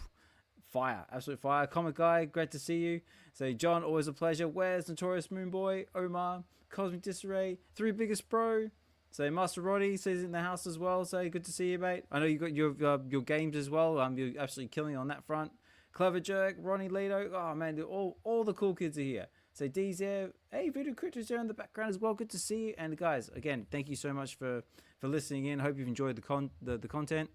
fire, absolute fire. Comic Guy, great to see you. So John, always a pleasure. Where's Notorious Moonboy? Omar, Cosmic Disarray, 3 Biggest Bro. So Master Roddy says in the house as well. So good to see you, mate. I know you got your games as well. You're absolutely killing on that front. Clever Jerk, Ronnie Lido. Oh man, all the cool kids are here. So D's there. Hey, Voodoo Crypto's there in the background as well. Good to see you. And guys, again, thank you so much for listening in. Hope you've enjoyed the content.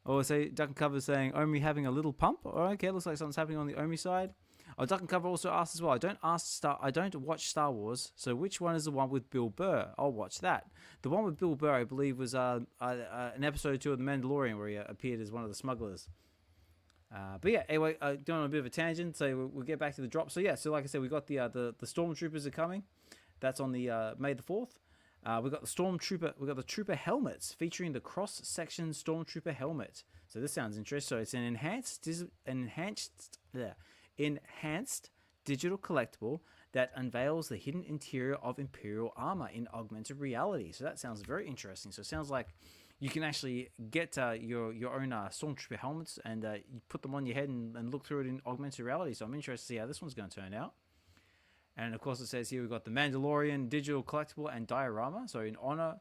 Or say Duck and Cover saying Omi having a little pump. Oh, okay, looks like something's happening on the Omi side. Oh, Duck and Cover also asked as well. I don't watch Star Wars, so which one is the one with Bill Burr? I'll watch that. The one with Bill Burr, I believe, was an episode 2 of The Mandalorian where he appeared as one of the smugglers. But yeah, anyway, going on a bit of a tangent, so we'll get back to the drop. So yeah, so like I said, we got the Stormtroopers are coming. That's on the May the 4th. We got the Trooper helmets featuring the cross-section Stormtrooper helmet. So this sounds interesting. So it's an enhanced digital collectible that unveils the hidden interior of Imperial armor in augmented reality. So that sounds very interesting. So it sounds like you can actually get your own Stormtrooper helmets and you put them on your head and look through it in augmented reality. So I'm interested to see how this one's going to turn out. And of course it says here we've got the Mandalorian digital collectible and diorama. So in honor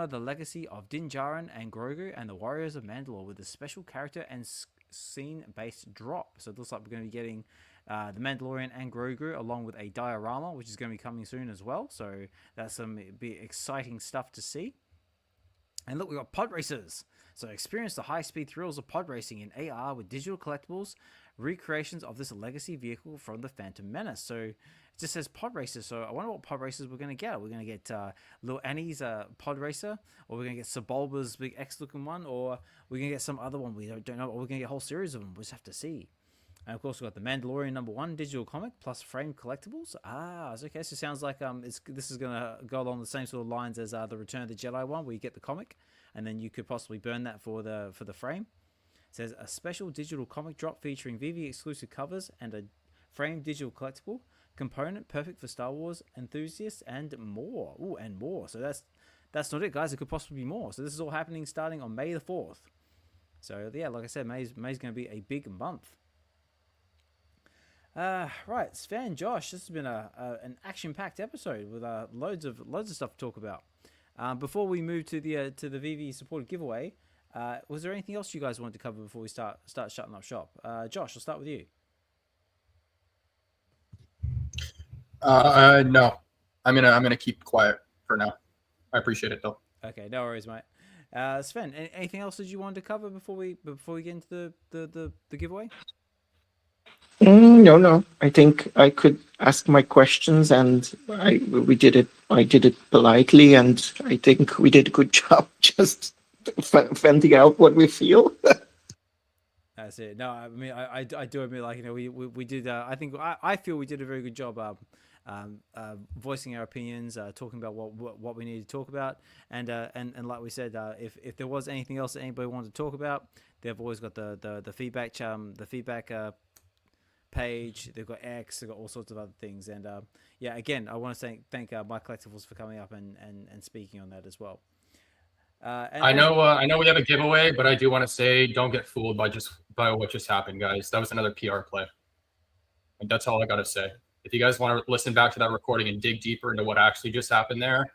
the legacy of Din Djarin and Grogu and the Warriors of Mandalore with a special character and scene-based drop. So it looks like we're going to be getting the Mandalorian and Grogu along with a diorama, which is going to be coming soon as well. So that's some exciting stuff to see. And look, we've got pod racers. So experience the high-speed thrills of pod racing in AR with digital collectibles, recreations of this legacy vehicle from the Phantom Menace. So it just says pod racers. So I wonder what pod racers we're going to get. We're going to get little Annie's pod racer, or we're going to get Sebulba's big X looking one, or we're going to get some other one we don't know, or we're going to get a whole series of them. We'll just have to see. And of course, we've got the Mandalorian #1 digital comic plus framed collectibles. It's okay. So it sounds like this is going to go along the same sort of lines as the Return of the Jedi one, where you get the comic, and then you could possibly burn that for the frame. It says a special digital comic drop featuring VeVe exclusive covers and a framed digital collectible component, perfect for Star Wars enthusiasts and more. Ooh, and more. So that's not it, guys. It could possibly be more. So this is all happening starting on May the 4th. So yeah, like I said, May's going to be a big month. Right, Sven, Josh, this has been an action-packed episode with loads of stuff to talk about. Before we move to the VeVe supported giveaway, was there anything else you guys wanted to cover before we start shutting up shop? Josh, I'll start with you. No, I'm gonna keep quiet for now. I appreciate it though. Okay, no worries, mate. Sven, anything else that you wanted to cover before we get into the giveaway? No. I think I could ask my questions, and we did it. I did it politely, and I think we did a good job just venting out what we feel. That's it. No, I mean, I do admit, like, you know, we did. I think I feel we did a very good job voicing our opinions, talking about what we need to talk about, and like we said, if there was anything else that anybody wanted to talk about, they've always got the feedback page. They've got X. They've got all sorts of other things, and yeah, again, I want to thank My Collectables for coming up and speaking on that as well. I know we have a giveaway, but I do want to say, don't get fooled by what just happened, guys. That was another PR play. And that's all I got to say. If you guys want to listen back to that recording and dig deeper into what actually just happened there,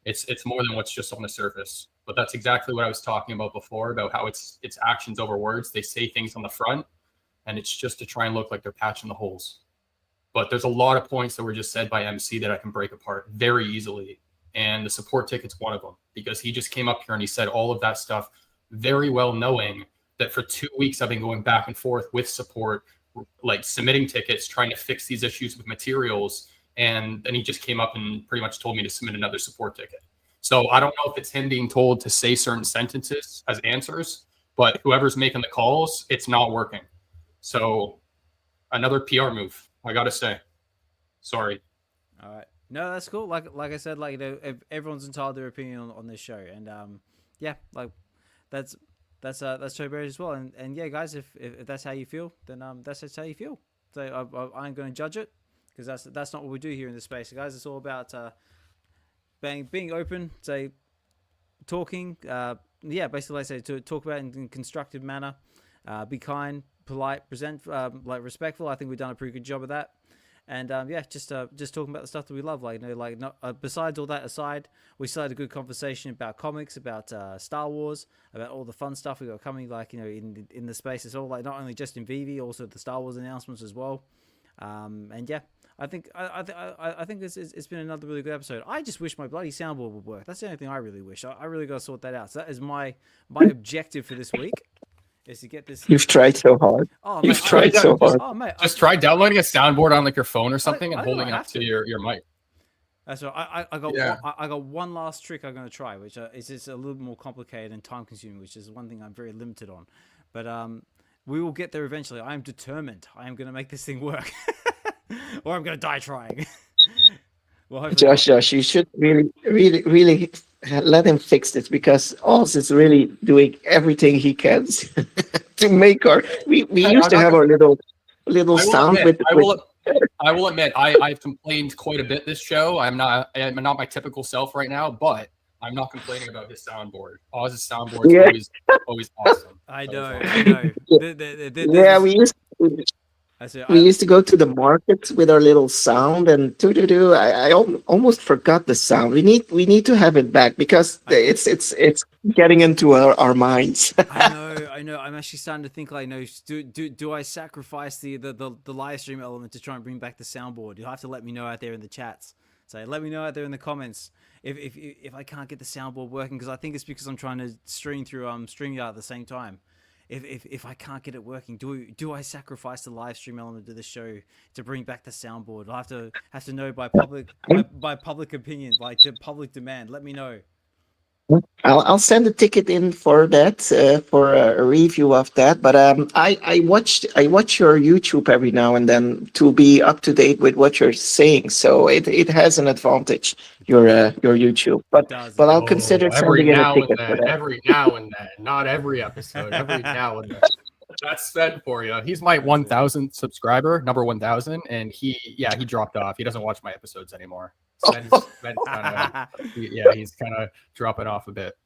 it's more than what's just on the surface. But that's exactly what I was talking about before, about how it's actions over words. They say things on the front, and it's just to try and look like they're patching the holes. But there's a lot of points that were just said by MC that I can break apart very easily. And the support ticket's one of them, because he just came up here and he said all of that stuff very well, knowing that for 2 weeks I've been going back and forth with support, like submitting tickets, trying to fix these issues with materials. And then he just came up and pretty much told me to submit another support ticket. So I don't know if it's him being told to say certain sentences as answers, but whoever's making the calls, it's not working. So another PR move, I got to say. Sorry. All right. No, that's cool. Like I said, like, you know, everyone's entitled to their opinion on this show, and yeah, like that's totally great as well. And yeah, guys, if that's how you feel, then that's just how you feel. So I ain't going to judge it, because that's not what we do here in this space, guys. It's all about being open, say, talking. Yeah, basically, like I say, to talk about it in a constructive manner, be kind, polite, present like respectful. I think we've done a pretty good job of that. And yeah, just talking about the stuff that we love, like, you know, like, not, besides all that aside, we still had a good conversation about comics, about Star Wars, about all the fun stuff we got coming, like, you know, in the space. It's all like not only just in VeVe, also the Star Wars announcements as well. And yeah, I think it's been another really good episode. I just wish my bloody soundboard would work. That's the only thing I really wish. I really got to sort that out. So that is my objective for this week. Is to get this. You've tried so hard. Oh, You've tried so hard. Oh, mate, Just try downloading a soundboard on like your phone or something and holding it up to your mic. That's right. I got Yeah. I got one last trick I'm going to try, which is just a little more complicated and time consuming, which is one thing I'm very limited on. But we will get there eventually. I am determined. I am going to make this thing work, or I'm going to die trying. Well, Josh, you should really let him fix this, because Oz is really doing everything he can to make our. We used to have our little sound with. I will admit, I've complained quite a bit this show. I'm not my typical self right now, but I'm not complaining about his soundboard. Oz's soundboard is always awesome. I know. Yeah, we used to go to the market with our little sound and I almost forgot the sound. We need to have it back, because it's getting into our minds. I know. I'm actually starting to think, like, do I sacrifice the live stream element to try and bring back the soundboard? You'll have to let me know out there in the chats. So let me know out there in the comments if I can't get the soundboard working, because I think it's because I'm trying to stream through StreamYard at the same time. if I can't get it working, do I sacrifice the live stream element of the show to bring back the soundboard? I have to know by public opinion, like the public demand. Let me know. I'll send a ticket in for that for a review of that. But I watch your YouTube every now and then to be up to date with what you're saying. So it has an advantage your YouTube. It does. But I'll Oh, consider every sending in a now and ticket for then, that. every now and then, not every episode, every now and then. That's Sven for you. He's my 1,000th subscriber, number 1,000, and he dropped off. He doesn't watch my episodes anymore. Sven's he's kind of dropping off a bit.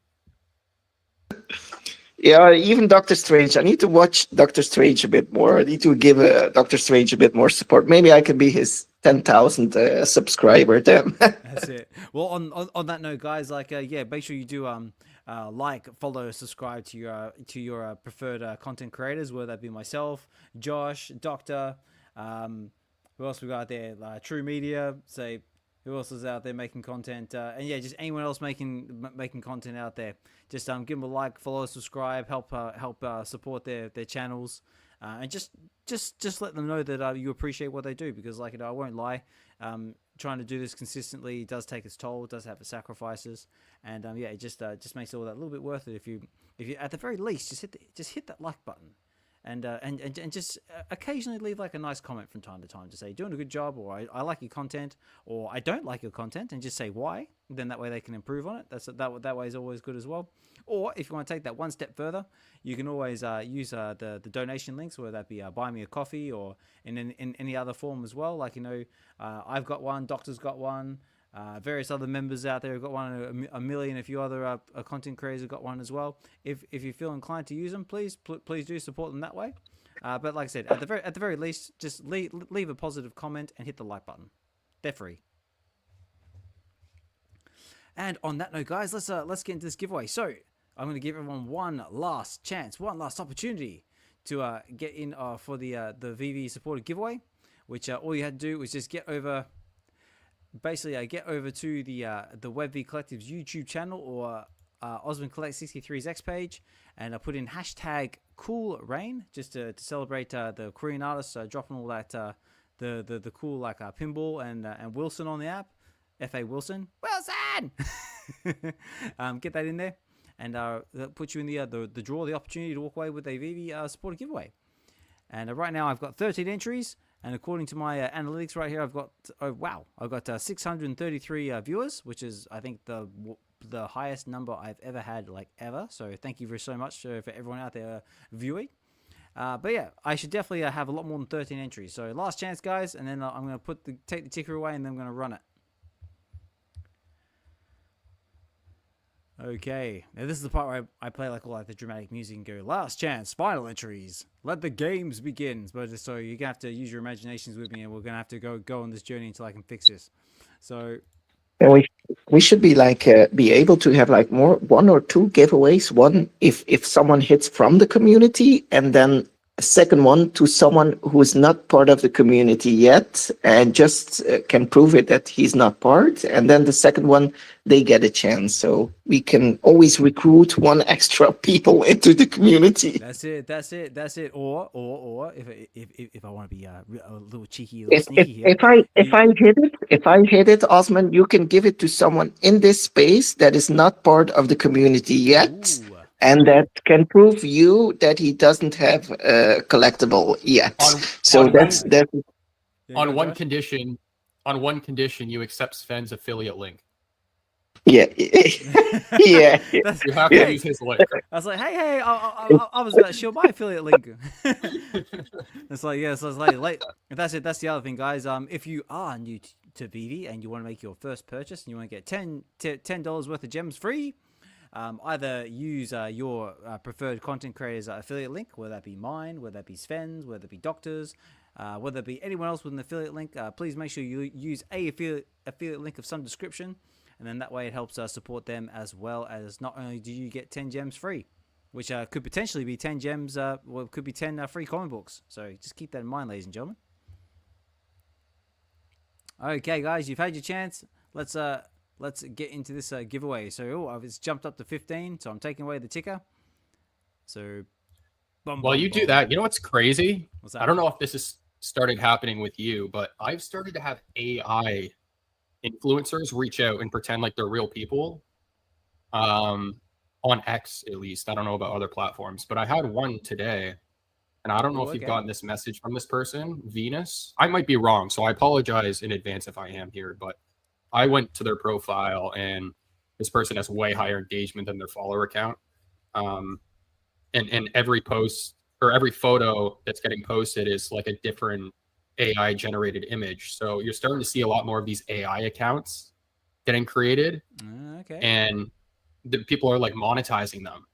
Yeah, even Doctor Strange. I need to watch Doctor Strange a bit more. I need to give Doctor Strange a bit more support. Maybe I can be his 10,000 subscriber then. That's it. Well, on that note, guys, like make sure you do like, follow, subscribe to your preferred content creators, whether that be myself, Josh, Doctor, who else we got there? True Media. Say, who else is out there making content? And yeah, just anyone else making content out there. Just give them a like, follow, subscribe, help support their channels, and just let them know that you appreciate what they do, because I won't lie, trying to do this consistently does take its toll. It does have its sacrifices, and it just makes all that a little bit worth it if you at the very least just hit that like button. And just occasionally leave like a nice comment from time to time to say you're doing a good job, or I like your content, or I don't like your content, and just say why. Then that way they can improve on it. That way is always good as well. Or if you want to take that one step further, you can always use the donation links, whether that be buy me a coffee or in any other form as well. I've got one, Doctor's got one. Various other members out there have got one, a million, a few other content creators have got one as well. If you feel inclined to use them, please do support them that way. But like I said, at the very least, just leave a positive comment and hit the like button. They're free. And on that note, guys, let's get into this giveaway. So I'm going to give everyone one last chance, one last opportunity to get in for the VeVe supported giveaway, which all you had to do was just get over. Basically, get over to the Web V Collective's YouTube channel or Osmond Collect 63's X page, and I put in hashtag Cool Rain just to celebrate the Korean artists dropping all that the cool Pinball and Wilson on the app. F.A. Wilson. Get that in there, and that puts you in the draw, the opportunity to walk away with a VeVe supported giveaway. And right now I've got 13 entries. And according to my analytics right here, I've got 633 viewers, which is, I think, the highest number I've ever had, ever. So thank you so much for everyone out there viewing. But yeah, I should definitely have a lot more than 13 entries. So last chance, guys, and then I'm going to take the ticker away, and then I'm going to run it. Okay, now this is the part where I play all the dramatic music and go, last chance, final entries, let the games begin. But so you're gonna have to use your imaginations with me, and we're gonna have to go on this journey until I can fix this. So And we should be be able to have one or two giveaways. One if someone hits from the community, and then a second one to someone who is not part of the community yet and just can prove it that he's not part. And then the second one, they get a chance. So we can always recruit one extra people into the community. That's it. Or if I want to be a little cheeky, a little sneaky here. If I hit it, Osman, you can give it to someone in this space that is not part of the community yet. Ooh. And that can prove you that he doesn't have a collectible yet. On one condition, you accept Sven's affiliate link. Yeah, yeah. You have to use his link. I was like, hey, I was about to show my affiliate link. It's like, yeah, so it's like that's it. That's the other thing, guys. If you are new to VeVe and you want to make your first purchase and you want to get $10 worth of gems free, either use your preferred content creator's affiliate link, whether that be mine, whether that be Sven's, whether it be Doctor's, whether it be anyone else with an affiliate link. Please make sure you use a affiliate link of some description, and then that way it helps support them, as well as not only do you get 10 gems free, which could potentially be 10 gems, well, it could be 10 free comic books. So just keep that in mind, ladies and gentlemen. Okay, guys, you've had your chance. Let's get into this giveaway. So it's jumped up to 15, so I'm taking away the ticker. So Bum, While bum, you do bum. that, you know what's crazy? What's that? I don't know if this has started happening with you, but I've started to have AI influencers reach out and pretend like they're real people. On X at least. I don't know about other platforms, but I had one today, and I don't know Ooh, if you've okay. gotten this message from this person, Venus. I might be wrong, so I apologize in advance if I am here, but I went to their profile, and this person has way higher engagement than their follower account. Um, and every post or every photo that's getting posted is like a different AI generated image. So you're starting to see a lot more of these AI accounts getting created, Okay. and the people are like monetizing them,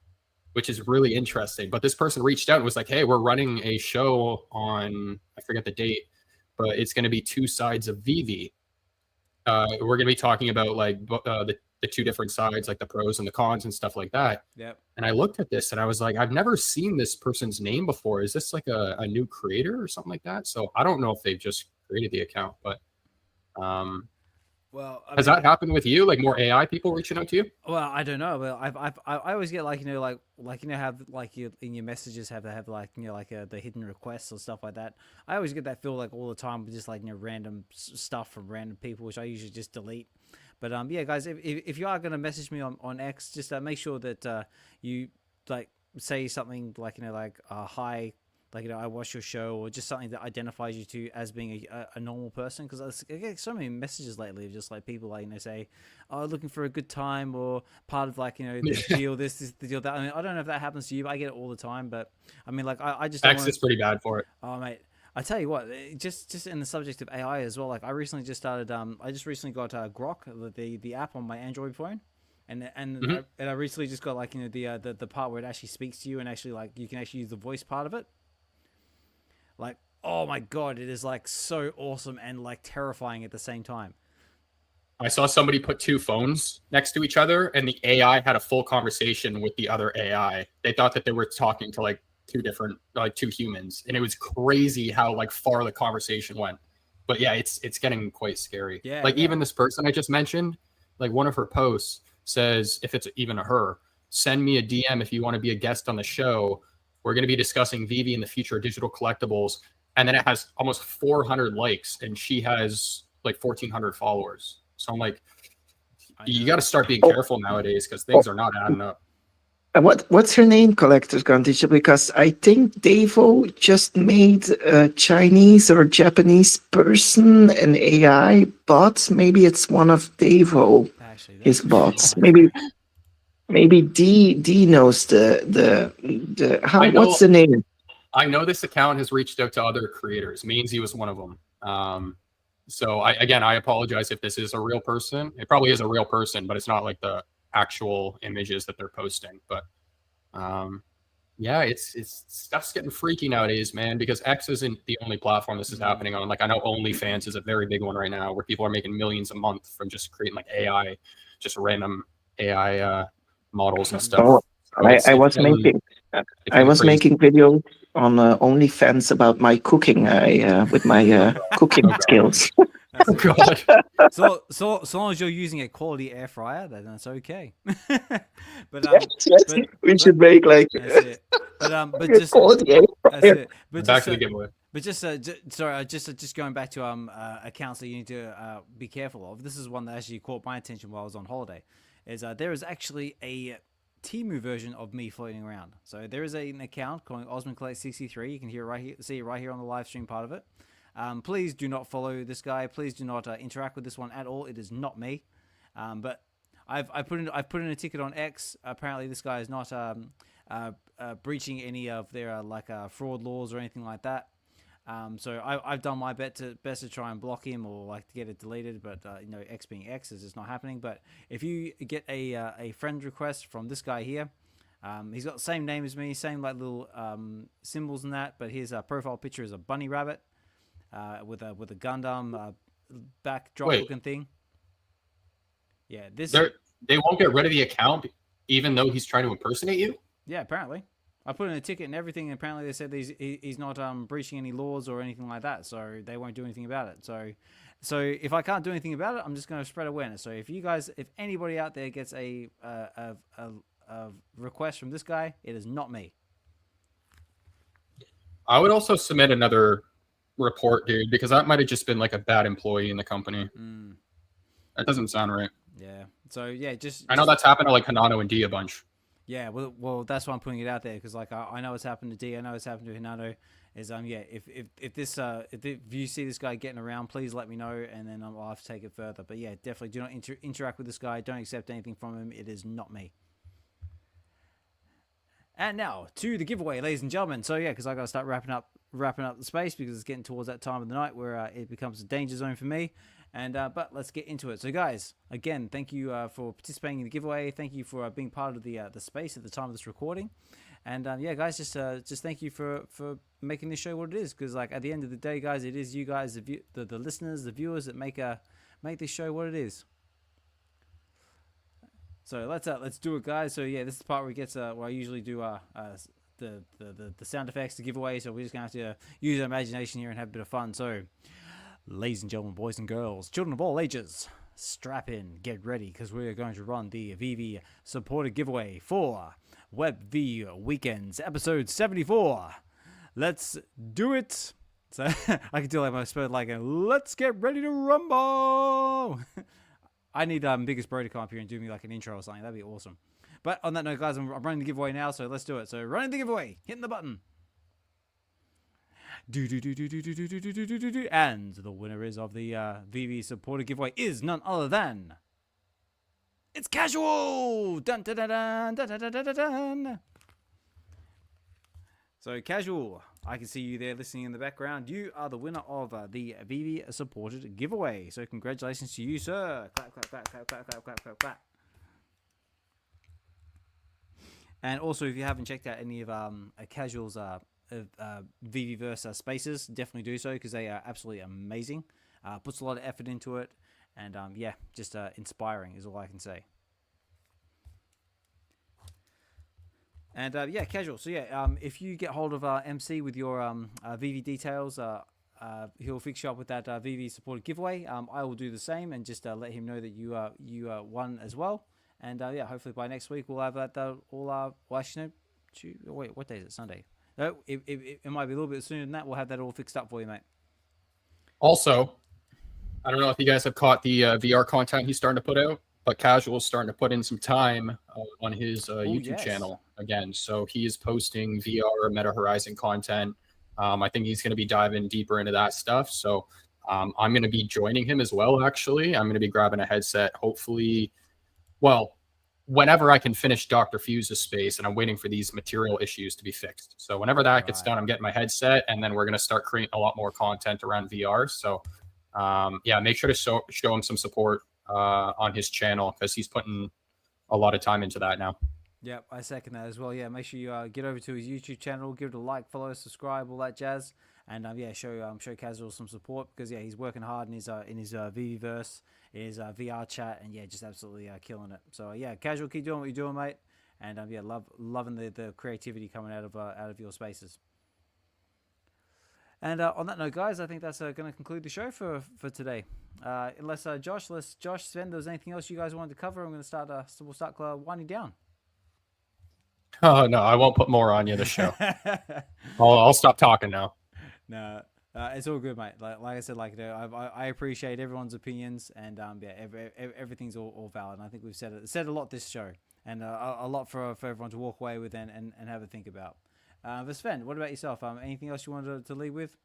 which is really interesting. But this person reached out and was like, "Hey, we're running a show on, I forget the date, but it's going to be two sides of VeVe. We're going to be talking about like the two different sides, like the pros and the cons and stuff like that." Yep. And I looked at this and I was like, I've never seen this person's name before. Is this like a new creator or something like that? So I don't know if they've just created the account, but Well, I has mean, that happened with you? Like more AI people reaching out to you? well, I don't know. Well, I always get like have like you in your messages have like like the hidden requests or stuff like that. I always get that feel like all the time with just like random stuff from random people, which I usually just delete. But yeah, guys, if you are gonna message me on X, just make sure that you like say something like like hi. Like I watch your show, or just something that identifies you to as being a normal person. Because I get so many messages lately of just like people like say, "Oh, looking for a good time," or part of like this deal, this the deal that. I mean, I don't know if that happens to you, but I get it all the time. But I mean, like I just don't X want is pretty bad for it. Oh, mate. I tell you what, just in the subject of AI as well. Like I recently just started. I just recently got Grok, the app on my Android phone. And I recently just got like the part where it actually speaks to you and actually like you can actually use the voice part of it. Like, oh my god, it is like so awesome and like terrifying at the same time. I saw somebody put two phones next to each other, and the AI had a full conversation with the other AI. They thought that they were talking to like two humans, and it was crazy how like far the conversation went. But yeah, it's getting quite scary. Yeah, Like yeah. even this person I just mentioned, like one of her posts says, if it's even a her, send me a DM if you want to be a guest on the show. We're going to be discussing VeVe and the future of digital collectibles. And then it has almost 400 likes, and she has like 1,400 followers. So I'm like, you got to start being careful nowadays because things are not adding up. What's her name, Collector's Gone Digital? Because I think Devo just made a Chinese or Japanese person an AI bot. Maybe it's one of Devo, Actually, his bots. Maybe D knows the how. What's the name? I know this account has reached out to other creators. Meansy was one of them. So I apologize if this is a real person. It probably is a real person, but it's not like the actual images that they're posting. But yeah, it's stuff's getting freaky nowadays, man, because X isn't the only platform this is happening on. Like I know OnlyFans is a very big one right now where people are making millions a month from just creating like AI, just random AI models and stuff. Oh, So I was making videos on OnlyFans about my cooking. With my cooking skills. Oh god. So long as you're using a quality air fryer, then that's okay. But we should make like that's it. But just quality air that's fryer. it. But Back just to the giveaway. but just going back to accounts that you need to be careful of. This is one that actually caught my attention while I was on holiday. Is there is actually a Temu version of me floating around. So there is an account called Osman Collect 63. You can see it right here on the live stream part of it. Please do not follow this guy. Please do not interact with this one at all. It is not me. But I've put in a ticket on X. Apparently this guy is not breaching any of their fraud laws or anything like that. So I've done my best to try and block him or like to get it deleted, but X being X is just not happening. But if you get a friend request from this guy here, he's got the same name as me, same like little symbols and that, but his profile picture is a bunny rabbit with a Gundam backdrop looking thing. Yeah, they won't get rid of the account even though he's trying to impersonate you. Yeah, apparently. I put in a ticket and everything, and apparently they said he's not breaching any laws or anything like that, so they won't do anything about it. So if I can't do anything about it, I'm just going to spread awareness. So if anybody out there gets a request from this guy, it is not me. I would also submit another report, dude, because that might have just been like a bad employee in the company. That doesn't sound right. Yeah. So yeah, I know that's happened to like Hanano and D a bunch. Yeah, well, that's why I'm putting it out there because like I know what's happened to D, I know what's happened to Hinano. Is yeah, if you see this guy getting around, please let me know, and then I'll have to take it further. But yeah, definitely do not interact with this guy. Don't accept anything from him. It is not me. And now to the giveaway, ladies and gentlemen. So yeah, because I got to start wrapping up the space because it's getting towards that time of the night where it becomes a danger zone for me. And but let's get into it. So guys, again, thank you for participating in the giveaway. Thank you for being part of the space at the time of this recording. And yeah, guys, just thank you for making this show what it is. Because like at the end of the day, guys, it is you guys, the listeners, the viewers that make this show what it is. So let's do it, guys. So yeah, this is the part where it gets where I usually do the sound effects to giveaway. So we're just gonna have to use our imagination here and have a bit of fun. So, ladies and gentlemen, boys and girls, children of all ages, strap in, get ready, because we are going to run the VeVe supported giveaway for Web V Weekends, episode 74. Let's do it. So I can do like my spurt like a let's get ready to rumble. I need Biggest Bro to come up here and do me like an intro or something. That'd be awesome. But on that note, guys, I'm running the giveaway now, so let's do it. So running the giveaway, hitting the button. And the winner is of the VeVe supported giveaway is none other than it's Casual. Dun, dun, dun, dun, dun, dun, dun, dun, dun. So Casual, I can see you there listening in the background. You are the winner of the VeVe supported giveaway. So congratulations to you, sir. Clap, clap, clap, clap, clap, clap, clap, clap, clap. And also, if you haven't checked out any of Casual's VeVeverse spaces, definitely do so because they are absolutely amazing. Puts a lot of effort into it, and yeah, just inspiring is all I can say. And yeah, Casual. So yeah, if you get hold of MC with your VeVe details, he'll fix you up with that VeVe supported giveaway. I will do the same and just let him know that you won as well. And yeah, hopefully by next week we'll have that all. Well, actually, no. Wait, what day is it? Sunday. No, it might be a little bit sooner than that. We'll have that all fixed up for you, mate. Also, I don't know if you guys have caught the VR content he's starting to put out, but Casual's starting to put in some time on his YouTube channel again. So he is posting VR Meta Horizon content. I think he's going to be diving deeper into that stuff. So I'm going to be joining him as well, actually. I'm going to be grabbing a headset, hopefully, well, whenever I can finish Dr. Fuse's space, and I'm waiting for these material issues to be fixed. So whenever that gets done, I'm getting my headset, and then we're going to start creating a lot more content around VR. So yeah, make sure to show him some support on his channel because he's putting a lot of time into that now. Yep, I second that as well. Yeah, make sure you get over to his YouTube channel, give it a like, follow, subscribe, all that jazz, and yeah, show Casual some support because yeah, he's working hard in his VeVeverse, his VR chat, and yeah, just absolutely killing it. So yeah, Casual, keep doing what you're doing, mate, and yeah, loving the creativity coming out of your spaces. And on that note, guys, I think that's going to conclude the show for today. Unless Josh, Sven, there's anything else you guys wanted to cover, I'm going to start. We'll start winding down. Oh no, I won't put more on you this show. I'll stop talking now. No, it's all good, mate. Like I said, I appreciate everyone's opinions, and yeah, everything's all valid. And I think we've said a lot this show, and a lot for everyone to walk away with and have a think about. But Sven, what about yourself? Anything else you wanted to leave with?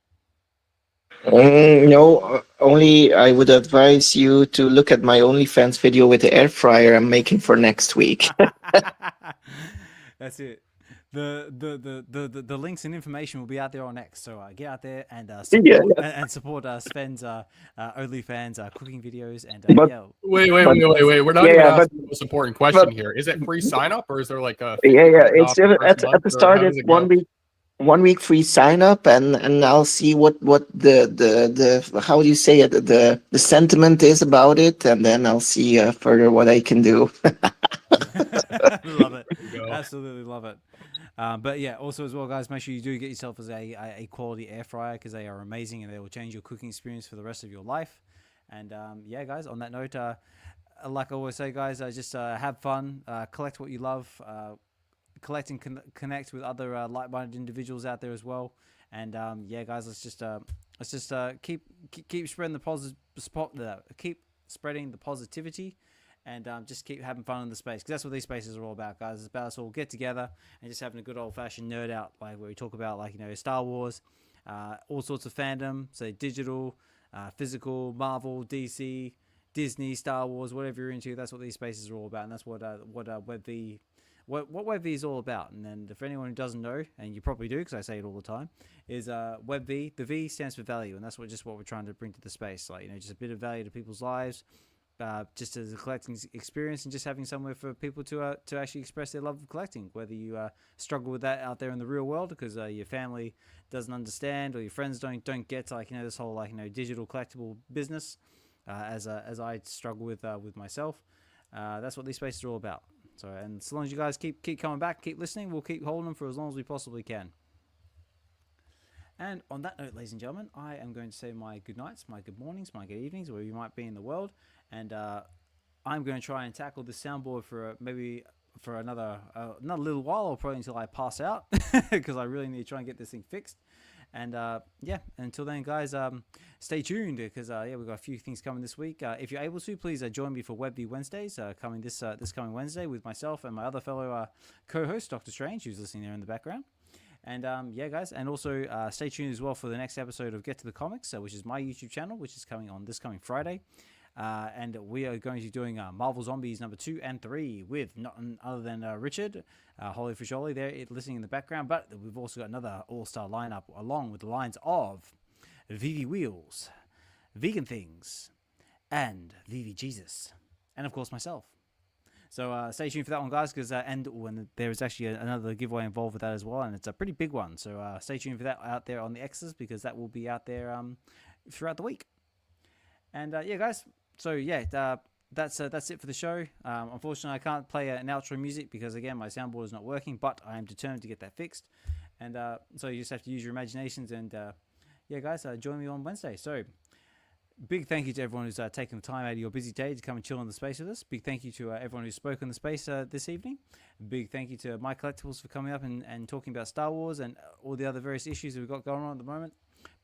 No, only I would advise you to look at my OnlyFans video with the air fryer I'm making for next week. That's it. The links and information will be out there on X. So get out there and support Sven's OnlyFans cooking videos and yeah. Wait. We're not even asking the most important question here. Is it free sign up or is there like a It's at the start. It's 1 week free sign up, and I'll see what the how do you say it, the sentiment is about it, and then I'll see further what I can do. Love it. Absolutely love it. But yeah, also as well, guys, make sure you do get yourself as a quality air fryer because they are amazing and they will change your cooking experience for the rest of your life. And yeah, guys, on that note, like I always say, guys, just have fun, collect what you love, collect and connect with other like-minded individuals out there as well. And yeah, guys, let's just keep spreading the keep spreading the positivity, and just keep having fun in the space, because that's what these spaces are all about, guys. It's about us all get together and just having a good old fashioned nerd out, like where we talk about, like, Star Wars, all sorts of fandom, say digital, physical, Marvel, DC, Disney, Star Wars, whatever you're into. That's what these spaces are all about, and that's what Web V. What Web V is all about. And then, for anyone who doesn't know, and you probably do because I say it all the time, is Web V. The V stands for value, and that's what we're trying to bring to the space. Like, just a bit of value to people's lives, just as a collecting experience, and just having somewhere for people to actually express their love of collecting. Whether you struggle with that out there in the real world because your family doesn't understand, or your friends don't get to, this whole digital collectible business, as I struggle with myself. That's what these spaces are all about. So, and as long as you guys keep coming back, keep listening, we'll keep holding them for as long as we possibly can. And on that note, ladies and gentlemen, I am going to say my good nights, my good mornings, my good evenings, wherever you might be in the world. And I'm going to try and tackle this soundboard for maybe for another little while, or probably until I pass out, because I really need to try and get this thing fixed. And yeah, until then, guys, stay tuned, because yeah, we've got a few things coming this week. If you're able to, please join me for Web V Wednesdays coming this coming Wednesday with myself and my other fellow co-host, Dokta Strange, who's listening there in the background. And yeah, guys, and also stay tuned as well for the next episode of Get to the Comics, which is my YouTube channel, which is coming on this coming Friday. And we are going to be doing Marvel Zombies number 2 and 3 with none other than Richard, Holy Fisholi there listening in the background. But we've also got another all-star lineup along with the lines of VeVe Wheels, Vegan Things, and VeVe Jesus, and of course myself. So stay tuned for that one, guys, because and when there is actually another giveaway involved with that as well, and it's a pretty big one. So stay tuned for that out there on the X's, because that will be out there throughout the week. And yeah, guys. So yeah, that's it for the show. Unfortunately, I can't play an outro music because, again, my soundboard is not working, but I am determined to get that fixed. And so you just have to use your imaginations. And yeah, guys, join me on Wednesday. So big thank you to everyone who's taken the time out of your busy day to come and chill in the space with us. Big thank you to everyone who spoke in the space this evening. Big thank you to My Collectables for coming up and talking about Star Wars and all the other various issues that we've got going on at the moment.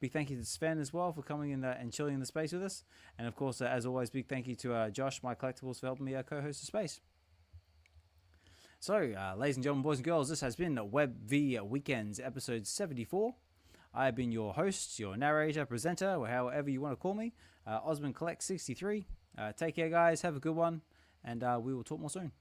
Big thank you to Sven as well for coming in and chilling in the space with us. And of course, as always, big thank you to Josh, My Collectables, for helping me co-host the space. So, ladies and gentlemen, boys and girls, this has been Web V Weekends, episode 74. I have been your host, your narrator, presenter, or however you want to call me, Osmond Collect 63. Take care, guys. Have a good one, and we will talk more soon.